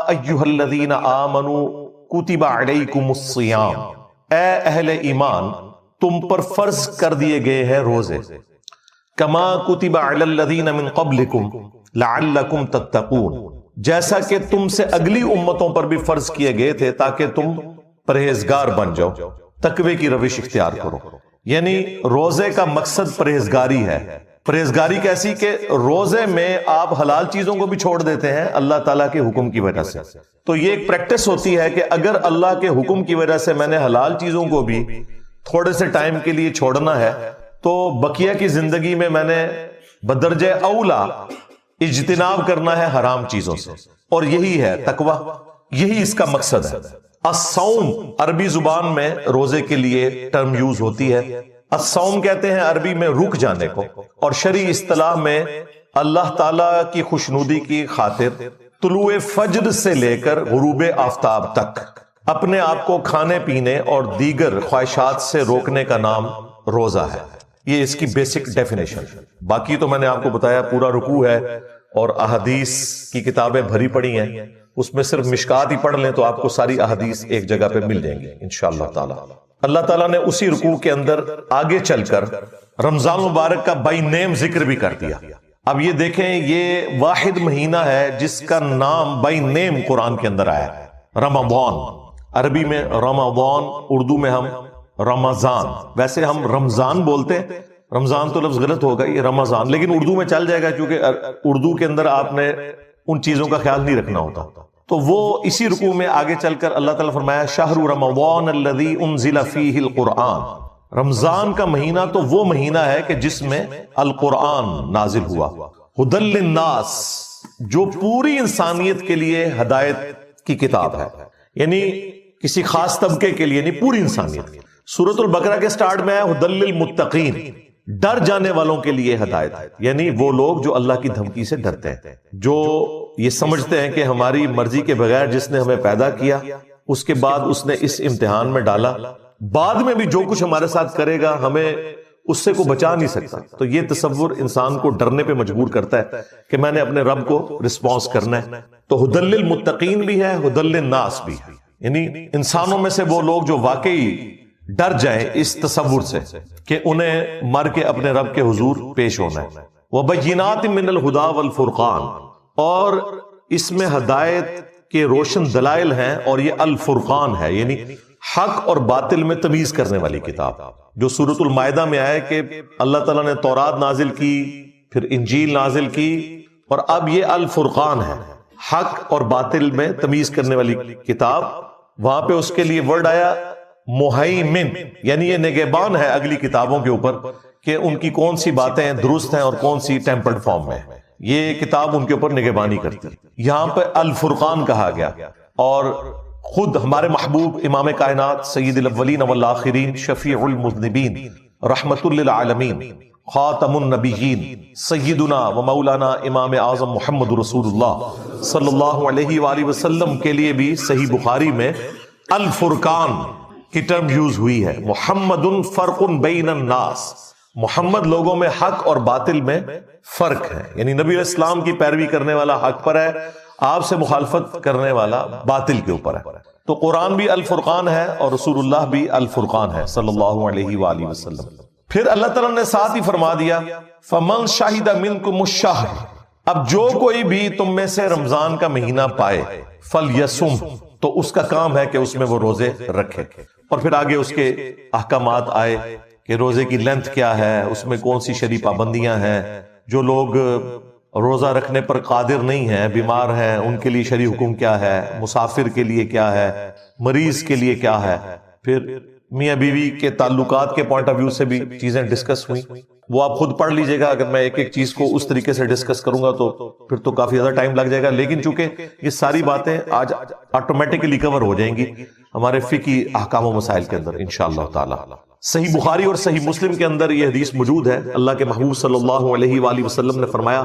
ایہا الذین آمنوا کتب علیکم الصیام، اے اہل ایمان تم پر فرض کر دیے گئے ہیں روزے، کما کتب علی الذین من قبلکم لعلکم تتقون، جیسا کہ تم سے اگلی امتوں پر بھی فرض کیے گئے تھے تاکہ تم پرہیزگار بن جاؤ، تقوی کی روش اختیار کرو۔ یعنی روزے کا مقصد پرہیزگاری ہے۔ پرہیزگاری کیسی کہ روزے میں آپ حلال چیزوں کو بھی چھوڑ دیتے ہیں اللہ تعالیٰ کے حکم کی وجہ سے، تو یہ ایک پریکٹس ہوتی ہے کہ اگر اللہ کے حکم کی وجہ سے میں نے حلال چیزوں کو بھی تھوڑے سے ٹائم کے لیے چھوڑنا ہے، تو بقیہ کی زندگی میں میں نے بدرجہ اولا اجتناب کرنا ہے حرام چیزوں سے، اور یہی ہے تقوی، یہی اس کا مقصد ہے۔ الصوم عربی زبان میں روزے کے لیے ٹرم یوز ہوتی ہے، الصوم کہتے ہیں عربی میں رک جانے کو، اور شرعی اصطلاح میں اللہ تعالی کی خوشنودی کی خاطر طلوع فجر سے لے کر غروب آفتاب تک اپنے آپ کو کھانے پینے اور دیگر خواہشات سے روکنے کا نام روزہ ہے۔ یہ اس کی بیسک ڈیفینیشن۔ باقی تو میں نے آپ کو بتایا پورا رکوع ہے اور احادیث کی کتابیں بھری پڑی ہیں، اس میں صرف مشکات ہی پڑھ لیں تو آپ کو ساری احادیث ایک جگہ پہ مل جائیں گی انشاءاللہ تعالی۔ اللہ تعالیٰ نے اسی رکوع کے اندر آگے چل کر رمضان مبارک کا بائی نیم ذکر بھی کر دیا۔ اب یہ دیکھیں، یہ واحد مہینہ ہے جس کا نام بائی نیم قرآن کے اندر آیا ہے، رمضان، عربی میں رمضان، اردو میں ہم رمضان، ویسے ہم رمضان بولتے ہیں، رمضان تو لفظ غلط ہوگا، یہ رمضان، لیکن اردو میں چل جائے گا کیونکہ اردو کے اندر آپ نے ان چیزوں کا خیال نہیں رکھنا ہوتا۔ تو وہ اسی رکوع میں آگے چل کر اللہ تعالیٰ فرمایا شہر رمضان الذی انزل فیہ القرآن، رمضان کا مہینہ تو وہ مہینہ ہے کہ جس میں القرآن نازل ہوا، ھدی للناس، جو پوری انسانیت کے لیے ہدایت کی کتاب ہے، یعنی کسی خاص طبقے کے لیے نہیں، پوری انسانیت۔ سورۃ البقرہ کے سٹارٹ میں ہے ھدی للمتقین، ڈر جانے والوں کے لیے ہدایت، یعنی وہ لوگ جو اللہ کی دھمکی سے ڈرتے ہیں، جو یہ سمجھتے ہیں کہ ہماری مرضی کے بغیر جس نے ہمیں پیدا کیا، اس کے بعد اس نے اس امتحان میں ڈالا، بعد میں بھی جو کچھ ہمارے ساتھ کرے گا ہمیں اس سے کوئی بچا نہیں سکتا۔ تو یہ تصور انسان کو ڈرنے پہ مجبور کرتا ہے کہ میں نے اپنے رب کو رسپانس کرنا ہے۔ تو ھدی للمتقین بھی ہے، ھدی للناس بھی ہے، یعنی انسانوں میں سے وہ لوگ جو واقعی ڈر جائیں اس تصور سے کہ انہیں مر کے اپنے رب کے حضور پیش ہونا ہے، وَبَيِّنَاتٍ مِّنَ الْهُدَى وَالْفُرْقَانِ، اور اس میں ہدایت کے روشن دلائل ہیں، اور یہ الفرقان ہے، یعنی حق اور باطل میں تمیز کرنے والی کتاب، جو سورۃ المائدہ میں آئے کہ اللہ تعالیٰ نے تورات نازل کی، پھر انجیل نازل کی، اور اب یہ الفرقان ہے، حق اور باطل میں تمیز کرنے والی کتاب۔ وہاں پہ اس کے لیے ورڈ آیا مہیمن، یعنی یہ نگہبان ہے اگلی کتابوں کے اوپر کہ ان کی کون سی باتیں درست ہیں اور کون سی ٹیمپرڈ فارم میں، یہ کتاب ان کے اوپر نگہبانی کرتی ہے۔ یہاں پہ الفرقان کہا گیا، اور خود ہمارے محبوب امام کائنات سید الاولین والآخرین شفیع المذنبین رحمت للعالمین خاتم النبیین سیدنا و مولانا امام اعظم محمد رسول اللہ صلی اللہ علیہ وآلہ وسلم کے لیے بھی صحیح بخاری میں الفرقان کی ٹرم یوز ہوئی ہے۔ محمد فرق بین الناس، محمد لوگوں میں حق اور باطل میں فرق ہے، یعنی نبی علیہ السلام کی پیروی کرنے والا حق پر ہے، آپ سے مخالفت کرنے والا باطل کے اوپر ہے۔ تو قرآن بھی الفرقان ہے اور رسول اللہ بھی الفرقان ہے صلی اللہ علیہ وآلہ وسلم۔ پھر اللہ تعالیٰ نے ساتھ ہی فرما دیا فَمَنْ شَهِدَ مِنْكُمُ الشَّهْرَ، اب جو کوئی بھی تم میں سے رمضان کا مہینہ پائے فَلْيَصُمْ، تو اس کا کام ہے کہ اس میں وہ روزے رکھے۔ اور پھر آگے اس کے احکامات آئے کہ روزے کی لینتھ کیا ہے، اس میں کون سی شرعی پابندیاں ہیں، جو لوگ روزہ رکھنے پر قادر نہیں ہیں، بیمار ہیں، ان کے لیے شرعی حکم کیا ہے، مسافر کے لیے کیا ہے، مریض کے لیے کیا ہے۔ پھر میاں بیوی کے تعلقات کے پوائنٹ آف ویو سے بھی چیزیں ڈسکس ہوئی، وہ آپ خود پڑھ لیجئے گا، اگر میں ایک ایک چیز کو اس طریقے سے ڈسکس کروں گا تو پھر تو کافی زیادہ ٹائم لگ جائے گا، لیکن چونکہ یہ ساری باتیں آج آٹومیٹکلی کور ہو جائیں گی ہمارے فقہی احکام و مسائل کے اندر انشاءاللہ تعالی۔ صحیح بخاری اور صحیح مسلم کے اندر یہ حدیث موجود ہے، اللہ کے محبوب صلی اللہ علیہ وآلہ وسلم نے فرمایا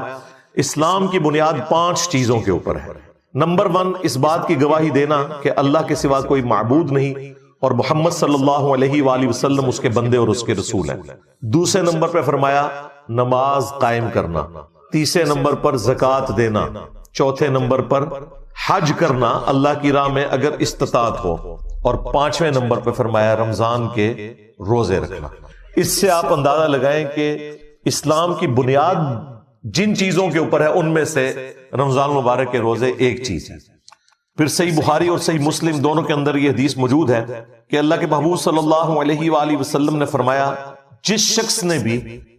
اسلام کی بنیاد 5 چیزوں کے اوپر ہے۔ نمبر 1، اس بات کی گواہی دینا کہ اللہ کے سوا کوئی معبود نہیں اور محمد صلی اللہ علیہ وآلہ وسلم اس کے بندے اور اس کے رسول ہیں۔ دوسرے نمبر پہ فرمایا نماز قائم کرنا، تیسرے نمبر پر زکوٰۃ دینا، چوتھے نمبر پر حج کرنا اللہ کی راہ میں اگر استطاعت ہو، اور 5ویں نمبر پہ فرمایا رمضان کے روزے رکھنا۔ اس سے آپ اندازہ لگائیں کہ اسلام کی بنیاد جن چیزوں کے اوپر ہے ان میں سے رمضان مبارک کے روزے ایک چیز ہے۔ پھر صحیح بخاری اور صحیح مسلم دونوں کے اندر یہ حدیث موجود ہے کہ اللہ کے محبوب صلی اللہ علیہ وآلہ وسلم نے فرمایا جس شخص نے بھی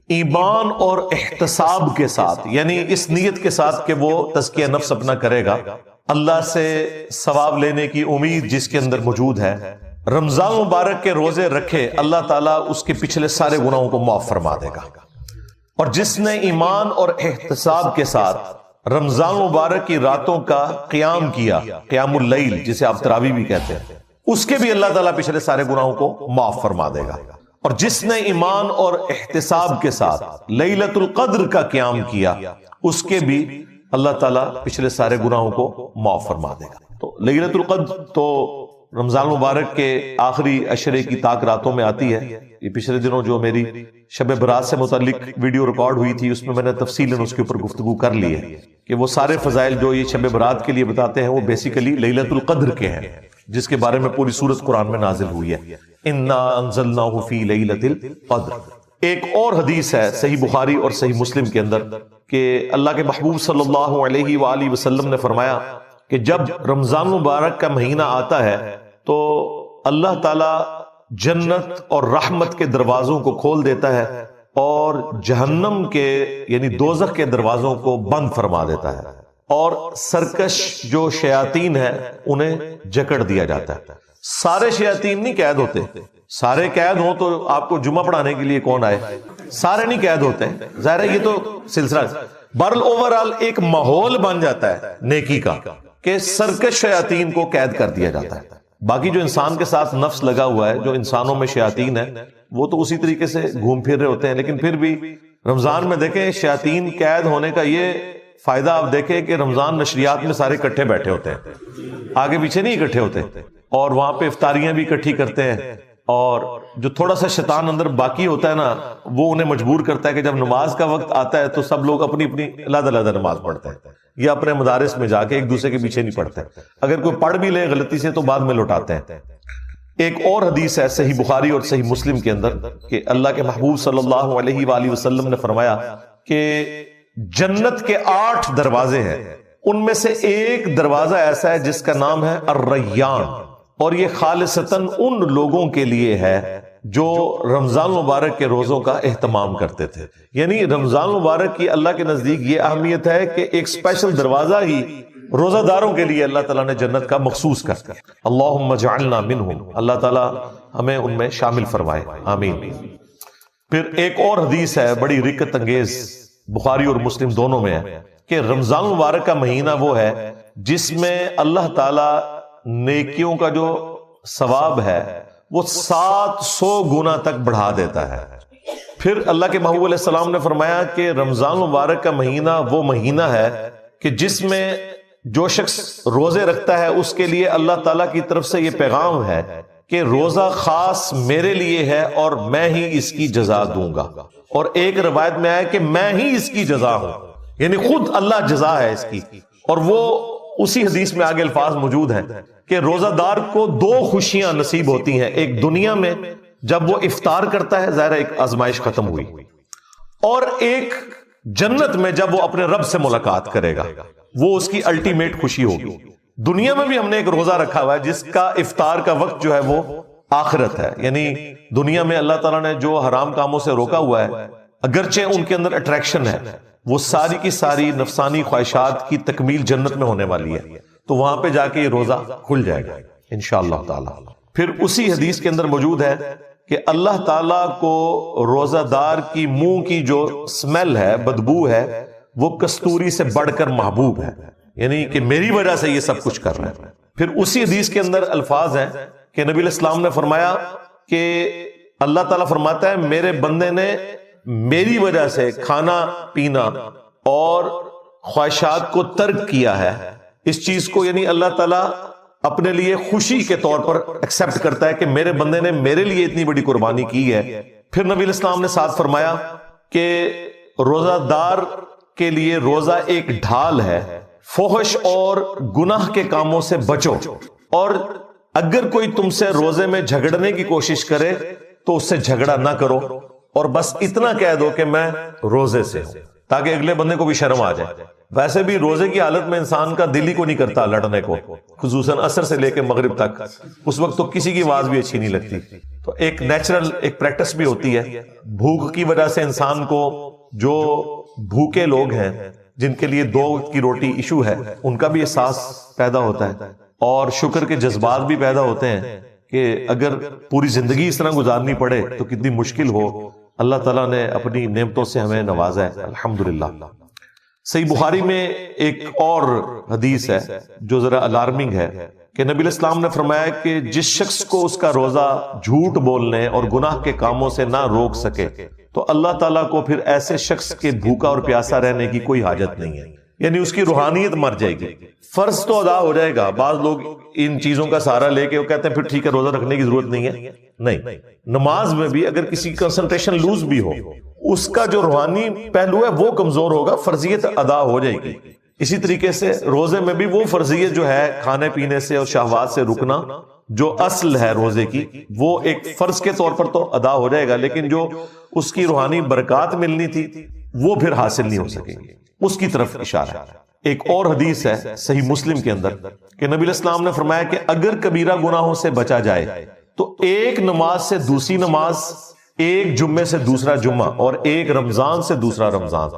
ایمان اور احتساب کے ساتھ، یعنی اس نیت کے ساتھ کہ وہ تزکیہ نفس اپنا کرے گا، اللہ سے ثواب لینے کی امید جس کے اندر موجود ہے، رمضان مبارک کے روزے رکھے، اللہ تعالیٰ اس کے پچھلے سارے گناہوں کو معاف فرما دے گا۔ اور جس نے ایمان اور احتساب کے ساتھ رمضان مبارک کی راتوں کا قیام کیا، قیام اللیل جسے آپ تراویح بھی کہتے ہیں، اس کے بھی اللہ تعالیٰ پچھلے سارے گناہوں کو معاف فرما دے گا۔ اور جس نے ایمان اور احتساب کے ساتھ لیلۃ القدر کا قیام کیا، اس کے بھی اللہ تعالیٰ پچھلے سارے گناہوں کو معاف فرما دے گا۔ تو لیلۃ القدر تو رمضان مبارک کے آخری عشرے کی طاق راتوں میں آتی ہے۔ یہ پچھلے دنوں جو میری شب برات سے متعلق ویڈیو ریکارڈ ہوئی تھی، اس میں میں نے تفصیلاً اس کے اوپر گفتگو کر لی ہے کہ وہ سارے فضائل جو یہ شب برات کے لیے بتاتے ہیں وہ بیسیکلی لیلۃ القدر کے ہیں، جس کے بارے میں پوری سورت قرآن میں نازل ہوئی ہے، انا انزلناہ فی لیلۃ القدر۔ ایک اور حدیث ہے صحیح بخاری اور صحیح مسلم کے اندر کہ اللہ کے محبوب صلی اللہ علیہ وآلہ وسلم نے فرمایا کہ جب رمضان مبارک کا مہینہ آتا ہے تو اللہ تعالیٰ جنت اور رحمت کے دروازوں کو کھول دیتا ہے اور جہنم کے یعنی دوزخ کے دروازوں کو بند فرما دیتا ہے، اور سرکش جو شیاطین ہیں انہیں جکڑ دیا جاتا ہے۔ سارے شیاطین نہیں قید ہوتے، سارے قید ہوں تو آپ کو جمعہ پڑھانے کے لیے کون آئے؟ سارے نہیں قید ہوتے ہیں، ظاہر ہے یہ تو سلسلہ بہرحال اوورآل ایک ماحول بن جاتا ہے نیکی کا کہ سرکش شیاطین کو قید کر دیا جاتا ہے۔ باقی جو انسان کے ساتھ نفس لگا ہوا ہے، جو انسانوں میں شیاطین ہے، وہ تو اسی طریقے سے گھوم پھر رہے ہوتے ہیں، لیکن پھر بھی رمضان میں دیکھیں شیاطین قید ہونے کا یہ فائدہ آپ دیکھیں کہ رمضان نشریات میں سارے اکٹھے بیٹھے ہوتے ہیں، آگے پیچھے نہیں اکٹھے ہوتے، اور وہاں پہ افطاریاں بھی اکٹھی کرتے ہیں، اور جو تھوڑا سا شیطان اندر باقی ہوتا ہے نا، وہ انہیں مجبور کرتا ہے کہ جب نماز کا وقت آتا ہے تو سب لوگ اپنی اپنی علیحدہ علیحدہ نماز پڑھتے ہیں، یا اپنے مدارس میں جا کے ایک دوسرے کے پیچھے نہیں پڑھتے، اگر کوئی پڑھ بھی لے غلطی سے تو بعد میں لوٹاتے ہیں۔ ایک اور حدیث ہے صحیح بخاری اور صحیح مسلم کے اندر کہ اللہ کے محبوب صلی اللہ علیہ وآلہ وسلم نے فرمایا کہ جنت کے 8 دروازے ہیں، ان میں سے ایک دروازہ ایسا ہے جس کا نام ہے الریان، اور یہ خالصتاً ان لوگوں کے لیے ہے جو رمضان مبارک کے روزوں کا اہتمام کرتے تھے. یعنی رمضان مبارک کی اللہ کے نزدیک یہ اہمیت ہے کہ ایک اسپیشل دروازہ ہی روزہ داروں کے لیے اللہ تعالیٰ نے جنت کا مخصوص کر دیا. اللہم اجعلنا منہم، اللہ تعالیٰ ہمیں ان میں شامل فرمائے، آمین. پھر ایک اور حدیث ہے بڑی رکت انگیز، بخاری اور مسلم دونوں میں ہے، کہ رمضان مبارک کا مہینہ وہ ہے جس میں اللہ تعالیٰ نیکیوں کا جو ثواب ہے وہ 700 گنا تک بڑھا دیتا ہے. پھر اللہ کے محبوب علیہ السلام نے فرمایا کہ رمضان مبارک کا مہینہ وہ مہینہ ہے کہ جس میں جو شخص روزے رکھتا ہے اس کے لیے اللہ تعالیٰ کی طرف سے یہ پیغام ہے کہ روزہ خاص میرے لیے ہے اور میں ہی اس کی جزا دوں گا. اور ایک روایت میں آیا کہ میں ہی اس کی جزا ہوں، یعنی خود اللہ جزا ہے اس کی. اور وہ اسی حدیث میں آگے الفاظ موجود ہیں کہ روزہ دار کو 2 خوشیاں نصیب ہوتی ہیں، ایک دنیا میں جب وہ افطار کرتا ہے، ظاہر ایک آزمائش ختم ہوئی، اور ایک جنت میں جب وہ اپنے رب سے ملاقات کرے گا، وہ اس کی الٹیمیٹ خوشی ہوگی. دنیا میں بھی ہم نے ایک روزہ رکھا ہوا ہے جس کا افطار کا وقت جو ہے وہ آخرت ہے. یعنی دنیا میں اللہ تعالیٰ نے جو حرام کاموں سے روکا ہوا ہے، اگرچہ ان کے اندر اٹریکشن ہے، وہ ساری کی ساری نفسانی خواہشات کی تکمیل جنت میں ہونے والی ہے، تو وہاں پہ جا کے یہ روزہ کھل جائے گا انشاءاللہ تعالی. پھر اسی حدیث کے اندر موجود ہے کہ اللہ تعالیٰ کو روزہ دار کی منہ کی جو اسمیل ہے، بدبو ہے، وہ کستوری سے بڑھ کر محبوب ہے، یعنی کہ میری وجہ سے یہ سب کچھ کر رہے ہیں. پھر اسی حدیث کے اندر الفاظ ہیں کہ نبی علیہ السلام نے فرمایا کہ اللہ تعالیٰ فرماتا ہے میرے بندے نے میری وجہ سے کھانا پینا اور خواہشات کو ترک کیا ہے. اس چیز کو یعنی اللہ تعالیٰ اپنے لیے خوشی کے طور پر ایکسپٹ کرتا ہے کہ میرے بندے نے میرے لیے اتنی بڑی قربانی کی ہے. پھر نبی علیہ السلام نے ساتھ فرمایا کہ روزہ دار کے لیے روزہ ایک ڈھال ہے، فحش اور گناہ کے کاموں سے بچو، اور اگر کوئی تم سے روزے میں جھگڑنے کی کوشش کرے تو اس سے جھگڑا نہ کرو، اور بس اتنا کہہ دو کہ میں روزے سے ہوں، تاکہ اگلے بندے کو بھی شرم آ جائے. ویسے بھی روزے کی حالت میں انسان کا دل ہی کو نہیں کرتا لڑنے کو، خصوصاً عصر سے لے کے مغرب تک، اس وقت تو کسی کی آواز بھی اچھی نہیں لگتی. تو ایک نیچرل ایک پریکٹس بھی ہوتی ہے. بھوک کی وجہ سے انسان کو، جو بھوکے لوگ ہیں جن کے لیے 2 وقت کی روٹی ایشو ہے، ان کا بھی احساس پیدا ہوتا ہے، اور شکر کے جذبات بھی پیدا ہوتے ہیں کہ اگر پوری زندگی اس طرح گزارنی پڑے تو کتنی مشکل ہو. اللہ تعالیٰ نے اپنی نعمتوں سے ہمیں نوازا ہے، الحمدللہ. صحیح بخاری میں ایک اور حدیث ہے جو ذرا الارمنگ ہے کہ نبی علیہ السلام نے فرمایا کہ جس شخص کو اس کا روزہ جھوٹ بولنے اور گناہ کے کاموں سے نہ روک سکے تو اللہ تعالیٰ کو پھر ایسے شخص کے بھوکا اور پیاسا رہنے کی کوئی حاجت نہیں ہے، یعنی اس کی روحانیت مر جائے گی. فرض تو ادا ہو جائے گا. بعض لوگ ان چیزوں کا سہارا لے کے وہ کہتے ہیں پھر ٹھیک ہے روزہ رکھنے کی ضرورت نہیں ہے. نہیں، نماز میں بھی اگر کسی کی کنسنٹریشن لوز بھی ہو، اس کا جو روحانی پہلو ہے وہ کمزور ہوگا، فرضیت ادا ہو جائے گی. اسی طریقے سے روزے میں بھی وہ فرضیت جو ہے کھانے پینے سے اور شہوات سے رکنا، جو اصل ہے روزے کی، وہ ایک فرض کے طور پر تو ادا ہو جائے گا، لیکن جو اس کی روحانی برکات ملنی تھی وہ پھر حاصل نہیں ہو سکے گی. اس کی طرف اشارہ ہے. ایک اور حدیث ہے صحیح مسلم کے اندر کہ نبی علیہ السلام نے فرمایا کہ اگر کبیرہ گناہوں سے بچا جائے تو ایک نماز سے دوسری نماز، ایک جمعے سے دوسرا جمعہ، اور ایک رمضان سے دوسرا رمضان،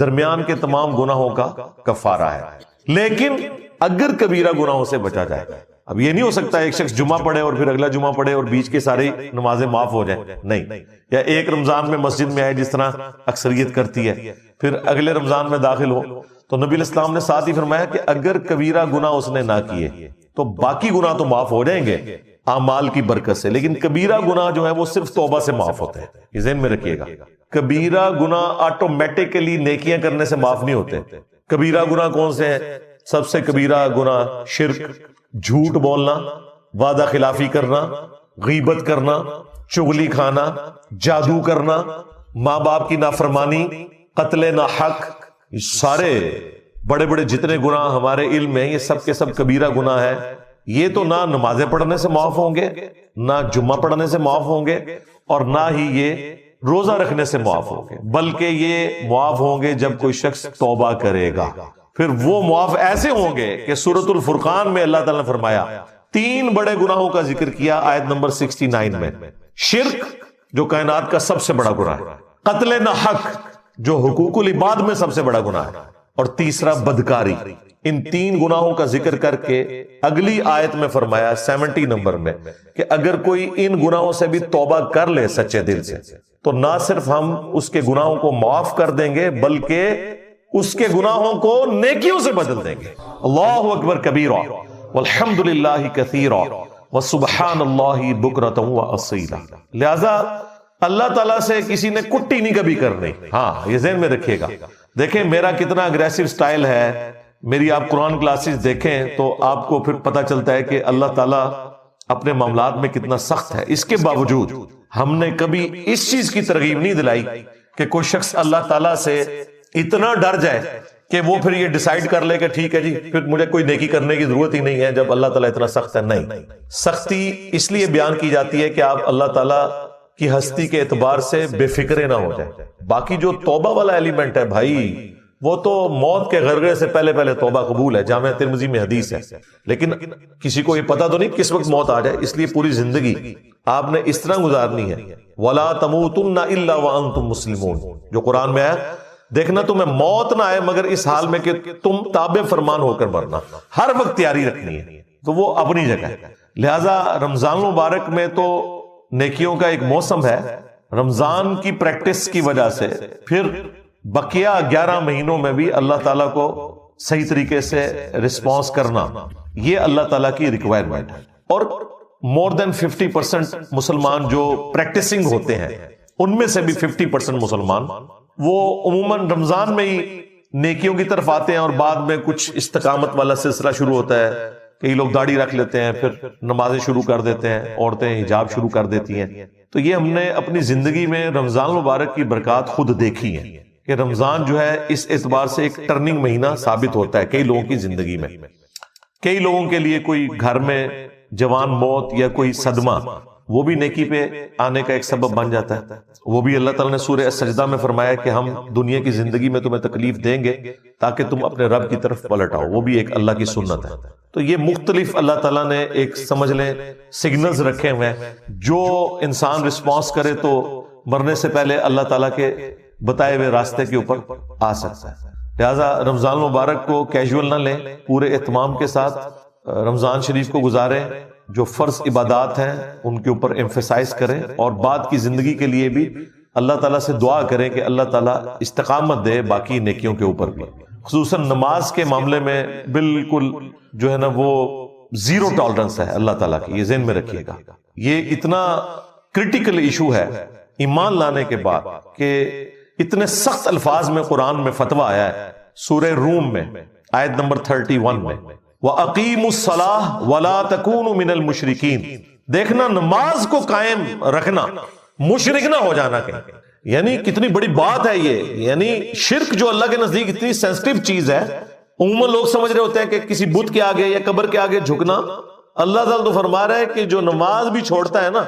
درمیان کے تمام گناہوں کا کفارہ ہے. لیکن اگر کبیرہ گناہوں سے بچا جائے، اب یہ نہیں ہو سکتا ایک شخص جمعہ پڑھے اور پھر اگلا جمعہ پڑھے اور بیچ کے ساری نمازیں معاف ہو جائیں، نہیں. یا ایک رمضان میں مسجد میں آئے جس طرح اکثریت کرتی ہے، پھر اگلے رمضان میں داخل ہو. تو نبی علیہ السلام نے ساتھ ہی فرمایا کہ اگر کبیرہ گناہ اس نے نہ کیے تو باقی گناہ تو معاف ہو جائیں گے اعمال کی برکت سے، لیکن کبیرہ گناہ جو ہے وہ صرف توبہ سے معاف ہوتے ہیں. یہ ذہن میں رکھیے گا، کبیرہ گناہ آٹومیٹکلی نیکیاں کرنے سے معاف نہیں ہوتے. کبیرہ گناہ کون سے ہیں؟ سب سے کبیرہ گناہ شرک، جھوٹ بولنا، وعدہ خلافی کرنا، غیبت کرنا، چغلی کھانا، جادو کرنا، ماں باپ کی نافرمانی، قتل ناحق، سارے بڑے بڑے جتنے گناہ ہمارے علم میں یہ سب کے سب کبیرہ گناہ ہے. یہ تو نہ نمازیں پڑھنے سے معاف ہوں گے، نہ جمعہ پڑھنے سے معاف ہوں گے، اور نہ ہی یہ روزہ رکھنے سے معاف ہوں گے، بلکہ یہ معاف ہوں گے جب کوئی شخص توبہ کرے گا۔ پھر وہ معاف ایسے ہوں گے کہ سورۃ الفرقان میں اللہ تعالیٰ نے فرمایا 3 بڑے گناہوں کا ذکر کیا آیت نمبر 69 میں، شرک جو کائنات کا سب سے بڑا گناہ ہے، قتل نہ حق جو حقوق العباد میں سب سے بڑا گناہ ہے، اور تیسرا بدکاری۔ ان 3 گناہوں کا ذکر کر کے اگلی آیت میں فرمایا 70 نمبر میں کہ اگر کوئی ان گناہوں سے بھی توبہ کر لے سچے دل سے تو نہ صرف ہم اس کے گناہوں کو معاف کر دیں گے بلکہ اس کے گناہوں کو نیکیوں سے بدل دیں گے۔ اللہ اکبر کبیرا والحمد للہ کثیرا وسبحان اللہ بکرۃ واصیلا۔ لہذا اللہ تعالیٰ سے کسی نے کٹی نہیں کبھی کرنی۔ ہاں یہ ذہن میں رکھیے گا۔ دیکھیں میرا کتنا اگریسو سٹائل ہے، میری آپ قرآن کلاسز دیکھیں تو آپ کو پھر پتہ چلتا ہے کہ اللہ تعالیٰ اپنے معاملات میں کتنا سخت ہے۔ اس کے باوجود ہم نے کبھی اس چیز کی ترغیب نہیں دلائی کہ کوئی شخص اللہ تعالیٰ سے اتنا ڈر جائے کہ وہ پھر یہ ڈیسائیڈ کر لے کہ ٹھیک ہے جی پھر مجھے کوئی نیکی کرنے کی ضرورت ہی نہیں ہے جب اللہ تعالیٰ اتنا سخت ہے۔ نہیں، سختی اس لیے بیان کی جاتی ہے کہ آپ اللہ تعالیٰ کی ہستی کے اعتبار سے بے فکرے نہ ہو جائیں۔ باقی جو توبہ والا ایلیمنٹ ہے بھائی، وہ تو موت کے غرغرے سے پہلے توبہ قبول ہے، جامعہ ترمذی میں حدیث ہے۔ لیکن کسی کو یہ پتا تو نہیں کس وقت موت آ جائے، اس لیے پوری زندگی آپ نے اس طرح گزارنی ہے۔ وَلَا تَمُوتُنَّ إِلَّا وَأَنْتُمْ مُسْلِمُونَ، جو قرآن میں ہے، دیکھنا تمہیں موت نہ آئے مگر اس حال میں کہ تم تابع فرمان ہو کر مرنا، ہر وقت تیاری رکھنی ہے، تو وہ اپنی جگہ ہے۔ لہٰذا رمضان مبارک میں تو نیکیوں کا ایک موسم ہے، رمضان کی پریکٹس کی وجہ سے پھر بقیہ 11 مہینوں میں بھی اللہ تعالیٰ کو صحیح طریقے سے رسپانس کرنا، یہ اللہ تعالیٰ کی ریکوائرمنٹ ہے۔ اور مور دین 50% مسلمان جو پریکٹسنگ ہوتے ہیں ان میں سے بھی 50% مسلمان وہ عموماً رمضان میں ہی نیکیوں کی طرف آتے ہیں، اور بعد میں کچھ استقامت والا سلسلہ شروع ہوتا ہے، کئی لوگ داڑھی رکھ لیتے ہیں، پھر نمازیں شروع کر دیتے ہیں، عورتیں حجاب شروع کر دیتی ہیں۔ تو یہ ہم نے اپنی زندگی میں رمضان مبارک کی برکات خود دیکھی ہیں کہ رمضان جو ہے اس اعتبار سے ایک ٹرننگ مہینہ ثابت ہوتا ہے کئی لوگوں کی زندگی میں۔ کئی لوگوں کے لیے کوئی گھر میں جوان موت یا کوئی صدمہ وہ بھی نیکی پہ آنے کا ایک سبب بن جاتا ہے۔ وہ بھی اللہ تعالیٰ نے سورہ السجدہ میں فرمایا کہ ہم دنیا کی زندگی میں تمہیں تکلیف دیں گے تاکہ تم اپنے رب کی طرف پلٹ آؤ، وہ بھی ایک اللہ کی سنت ہے۔ تو یہ مختلف اللہ تعالیٰ نے ایک سمجھ لیں سگنلز رکھے ہوئے ہیں، جو انسان رسپانس کرے تو مرنے سے پہلے اللہ تعالیٰ کے بتائے ہوئے راستے کے اوپر آ سکتا ہے۔ لہٰذا رمضان مبارک کو کیجول نہ لیں، پورے اہتمام کے ساتھ رمضان شریف کو گزاریں، جو فرض عبادات ہیں ان کے اوپر ایمفیسائز کریں، اور بعد کی زندگی کے لیے بھی اللہ تعالیٰ سے دعا کریں کہ اللہ تعالیٰ استقامت دے باقی نیکیوں کے اوپر بھی۔ خصوصاً نماز کے معاملے میں بالکل جو ہے نا وہ زیرو ٹالرنس ہے اللہ تعالیٰ کی، یہ ذہن میں رکھیے گا۔ یہ اتنا کرٹیکل ایشو ہے ایمان لانے کے بعد کہ اتنے سخت الفاظ میں قرآن میں فتویٰ آیا ہے۔ سورہ روم میں آیت نمبر 31 میں وَأَقِيمُوا الصَّلَاةَ وَلَا تَكُونُوا مِنَ الْمُشْرِكِينَ، دیکھنا نماز کو قائم رکھنا، مشرک نہ ہو جانا کہیں۔ یعنی کتنی بڑی بات ہے یہ، یعنی شرک جو اللہ کے نزدیک اتنی سینسٹیو چیز ہے، عموماً لوگ سمجھ رہے ہوتے ہیں کہ کسی بت کے آگے یا قبر کے آگے جھکنا۔ اللہ تعالیٰ تو فرما رہا ہے کہ جو نماز بھی چھوڑتا ہے نا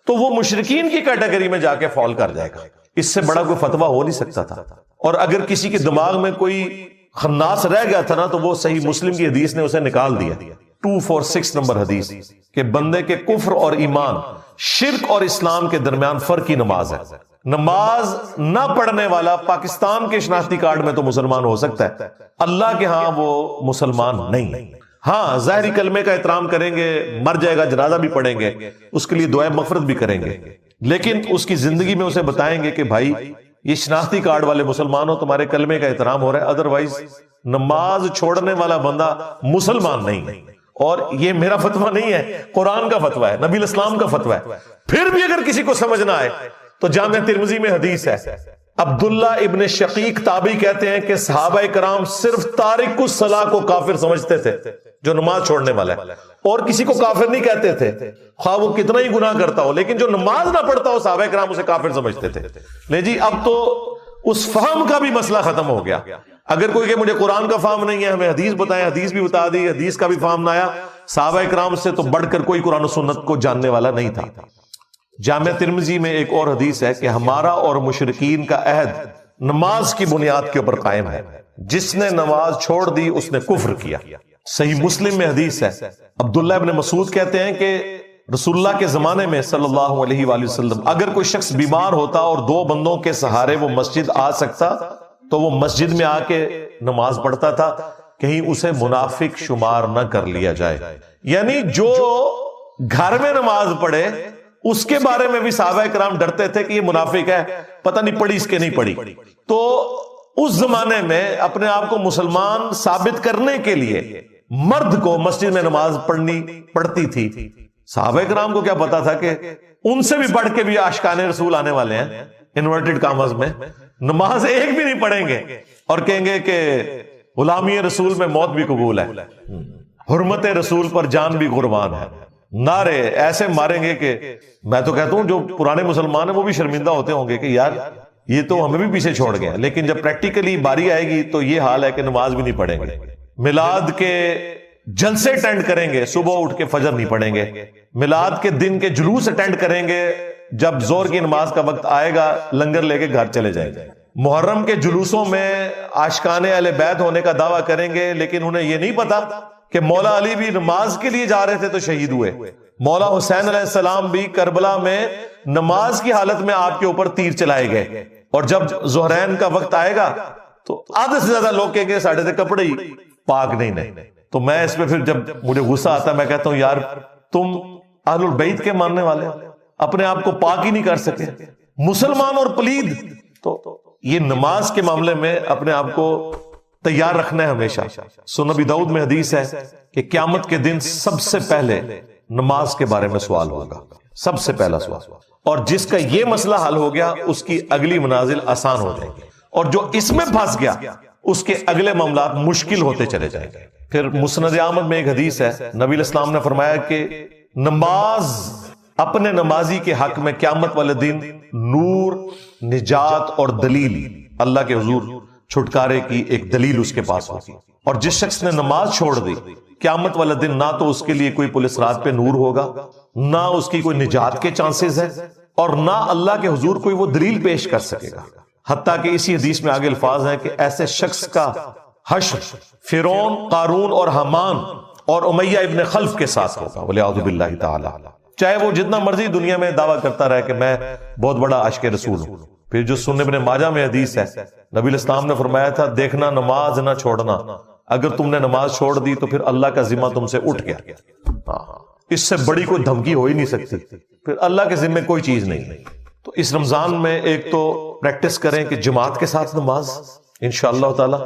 تو وہ مشرکین کی کیٹیگری میں جا کے فال کر جائے گا۔ اس سے بڑا کوئی فتویٰ ہو نہیں سکتا تھا۔ اور اگر کسی کے دماغ میں کوئی خناس رہ گیا تھا نا تو وہ صحیح مسلم کی حدیث نے اسے نکال دیا، 246 نمبر حدیث، کہ بندے کے کفر اور ایمان، شرک اور اسلام کے درمیان فرق کی نماز ہے۔ نماز نہ پڑھنے والا پاکستان کے شناختی کارڈ میں تو مسلمان ہو سکتا ہے، اللہ کے ہاں وہ مسلمان نہیں۔ ہاں ظاہری کلمے کا احترام کریں گے، مر جائے گا جنازہ بھی پڑھیں گے، اس کے لیے دعائے مغفرت بھی کریں گے، لیکن اس کی زندگی میں اسے بتائیں گے کہ بھائی یہ شناختی کارڈ والے مسلمانوں تمہارے کلمے کا احترام ہو رہا ہے، ادروائز نماز چھوڑنے والا بندہ مسلمان نہیں۔ اور یہ میرا فتویٰ نہیں ہے، قرآن کا فتویٰ ہے، نبی الاسلام کا فتویٰ ہے۔ پھر بھی اگر کسی کو سمجھ نہ آئے تو جامعہ ترمذی میں حدیث ہے، عبداللہ ابن شقیق تابعی کہتے ہیں کہ صحابہ کرام صرف تارک الصلاۃ کو کافر سمجھتے تھے، جو نماز چھوڑنے والا ہے، اور کسی کو کافر نہیں کہتے تھے، خواہ وہ کتنا ہی گناہ کرتا ہو، لیکن جو نماز نہ پڑھتا ہو صحابہ کرام اسے کافر سمجھتے تھے۔ نہیں جی، اب تو اس فہم کا بھی مسئلہ ختم ہو گیا۔ اگر کوئی کہ مجھے قرآن کا فہم نہیں ہے، ہمیں حدیث بتائیں، حدیث بھی بتا دی، حدیث کا بھی فہم نہ آیا، صحابہ کرام سے تو بڑھ کر کوئی قرآن و سنت کو جاننے والا نہیں تھا۔ جامع ترمذی میں ایک اور حدیث ہے کہ ہمارا اور مشرکین کا عہد نماز کی بنیاد کے اوپر قائم ہے، جس نے نماز چھوڑ دی اس نے کفر کیا۔ صحیح مسلم میں حدیث ہے، عبداللہ ابن مسعود کہتے ہیں کہ رسول اللہ کے زمانے میں صلی اللہ علیہ وآلہ وسلم اگر کوئی شخص بیمار ہوتا اور 2 بندوں کے سہارے وہ مسجد آ سکتا تو وہ مسجد میں آ کے نماز پڑھتا تھا، کہیں اسے منافق شمار نہ کر لیا جائے۔ یعنی جو گھر میں نماز پڑھے اس کے بارے میں بھی صحابہ کرام ڈرتے تھے کہ یہ منافق ہے، پتہ نہیں پڑھی اس کے نہیں پڑھی۔ تو اس زمانے میں اپنے آپ کو مسلمان ثابت کرنے کے لیے مرد کو مسجد میں نماز پڑھنی پڑتی تھی۔ صحابہ کرام کو کیا پتا تھا کہ ان سے بھی پڑھ کے بھی عاشقان رسول آنے والے ہیں، انورٹڈ کامز میں نماز ایک بھی نہیں پڑھیں گے اور کہیں گے کہ غلامی رسول میں موت بھی قبول ہے، حرمت رسول پر جان بھی قربان ہے، نعرے ایسے ماریں گے کہ میں تو کہتا ہوں جو پرانے مسلمان ہیں وہ بھی شرمندہ ہوتے ہوں گے کہ یار یہ تو ہمیں بھی پیچھے چھوڑ گئے۔ لیکن جب پریکٹیکلی باری آئے گی تو یہ حال ہے کہ نماز بھی نہیں پڑھیں گے، میلاد کے جلسے اٹینڈ کریں گے، صبح اٹھ کے فجر نہیں پڑھیں گے، میلاد کے دن کے جلوس اٹینڈ کریں گے، جب زور کی نماز کا وقت آئے گا لنگر لے کے گھر چلے جائیں گے۔ محرم کے جلوسوں میں عاشقان اہل بیت ہونے کا دعویٰ کریں گے، لیکن انہیں یہ نہیں پتا کہ مولا علی بھی نماز کے لیے جا رہے تھے تو شہید ہوئے، مولا حسین علیہ السلام بھی کربلا میں نماز کی حالت میں آپ کے اوپر تیر چلائے گئے، اور جب ظہرین کا وقت آئے گا تو آدھے سے زیادہ لوگ کہیں گے ساڑھے سے کپڑے ہی پاک نہیں۔ تو میں اس پہ پھر جب مجھے غصہ آتا ہے میں کہتا ہوں یار تم اہل البیت کے ماننے والے اپنے آپ کو پاک ہی نہیں کر سکے، مسلمان اور پلید۔ تو یہ نماز کے معاملے میں اپنے آپ کو تیار رکھنا ہے ہمیشہ۔ سنن ابی داؤد میں حدیث ہے کہ قیامت کے دن سب سے پہلے نماز کے بارے میں سوال ہوگا، سب سے پہلا سوال، اور جس کا یہ مسئلہ حل ہو گیا اس کی اگلی منازل آسان ہو جائے گی، اور جو اس میں پھنس گیا اس کے اگلے معاملات مشکل ہوتے چلے جائیں گے۔ پھر مسند احمد میں ایک حدیث ہے، نبی علیہ السلام نے فرمایا کہ نماز اپنے نمازی کے حق میں قیامت والے دن نور، نجات اور دلیل، اللہ کے حضور چھٹکارے کی ایک دلیل اس کے پاس ہوگی۔ اور جس شخص نے نماز چھوڑ دی قیامت والا دن نہ تو اس کے لیے کوئی پولیس رات پہ نور ہوگا، نہ اس کی کوئی نجات کے چانسز ہے، اور نہ اللہ کے حضور کوئی وہ دلیل پیش کر سکے گا۔ حتیٰ کہ اسی حدیث میں آگے الفاظ ہیں کہ ایسے شخص کا حشر فرعون، قارون اور حامان اور امیہ ابن خلف کے ساتھ ہوگا، والعیاذ باللہ تعالی، چاہے وہ جتنا مرضی دنیا میں دعویٰ کرتا رہے کہ میں بہت بڑا عاشق رسول ہوں۔ پھر جو سنن ابن ماجہ میں حدیث ہے، نبی علیہ السلام نے فرمایا تھا دیکھنا نماز نہ چھوڑنا، اگر تم نے نماز چھوڑ دی تو پھر اللہ کا ذمہ تم سے اٹھ گیا، اس سے بڑی کوئی دھمکی ہو ہی نہیں سکتی، پھر اللہ کے ذمہ کوئی چیز نہیں۔ تو اس رمضان میں ایک تو پریکٹس کریں کہ جماعت کے ساتھ نماز انشاءاللہ تعالی،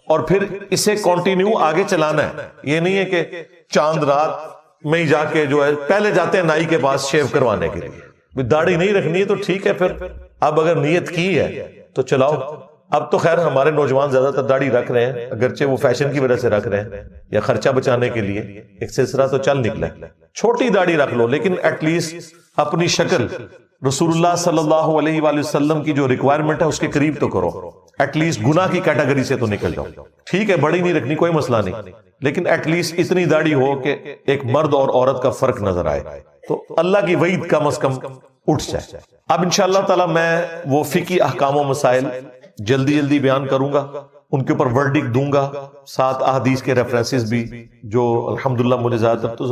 اور پھر اسے کنٹینیو آگے چلانا ہے۔ یہ نہیں ہے کہ چاند رات میں ہی جا کے جو ہے پہلے جاتے ہیں نائی کے پاس شیو کروانے کے لیے، داڑھی نہیں رکھنی ہے تو ٹھیک ہے، پھر اب اگر نیت کی ہے تو چلاؤ۔ اب تو خیر ہمارے نوجوان زیادہ تر داڑھی رکھ رہے ہیں، اگرچہ وہ فیشن کی وجہ سے رکھ رہے ہیں یا خرچہ بچانے کے لیے، ایک سلسلہ تو چل نکلا۔ چھوٹی داڑھی رکھ لو لیکن ایٹ لیسٹ اپنی شکل رسول اللہ صلی اللہ علیہ وآلہ وسلم کی جو ریکوائرمنٹ ہے اس کے قریب تو کرو، ایٹ لیسٹ گناہ کی کیٹیگری سے تو نکل جاؤ۔ ٹھیک ہے بڑی نہیں رکھنی کوئی مسئلہ نہیں، لیکن ایٹ لیسٹ اتنی داڑھی ہو کہ ایک مرد اور عورت کا فرق نظر آئے، تو اللہ کی وعید کم از کم اٹھ جائے۔ اب انشاءاللہ تعالی میں وہ فقہی احکام و مسائل جلدی بیان کروں گا، ان کے اوپر ورڈکٹ دوں گا، ساتھ احادیث کے ریفرنسز بھی جو الحمدللہ مجھے زیادہ تر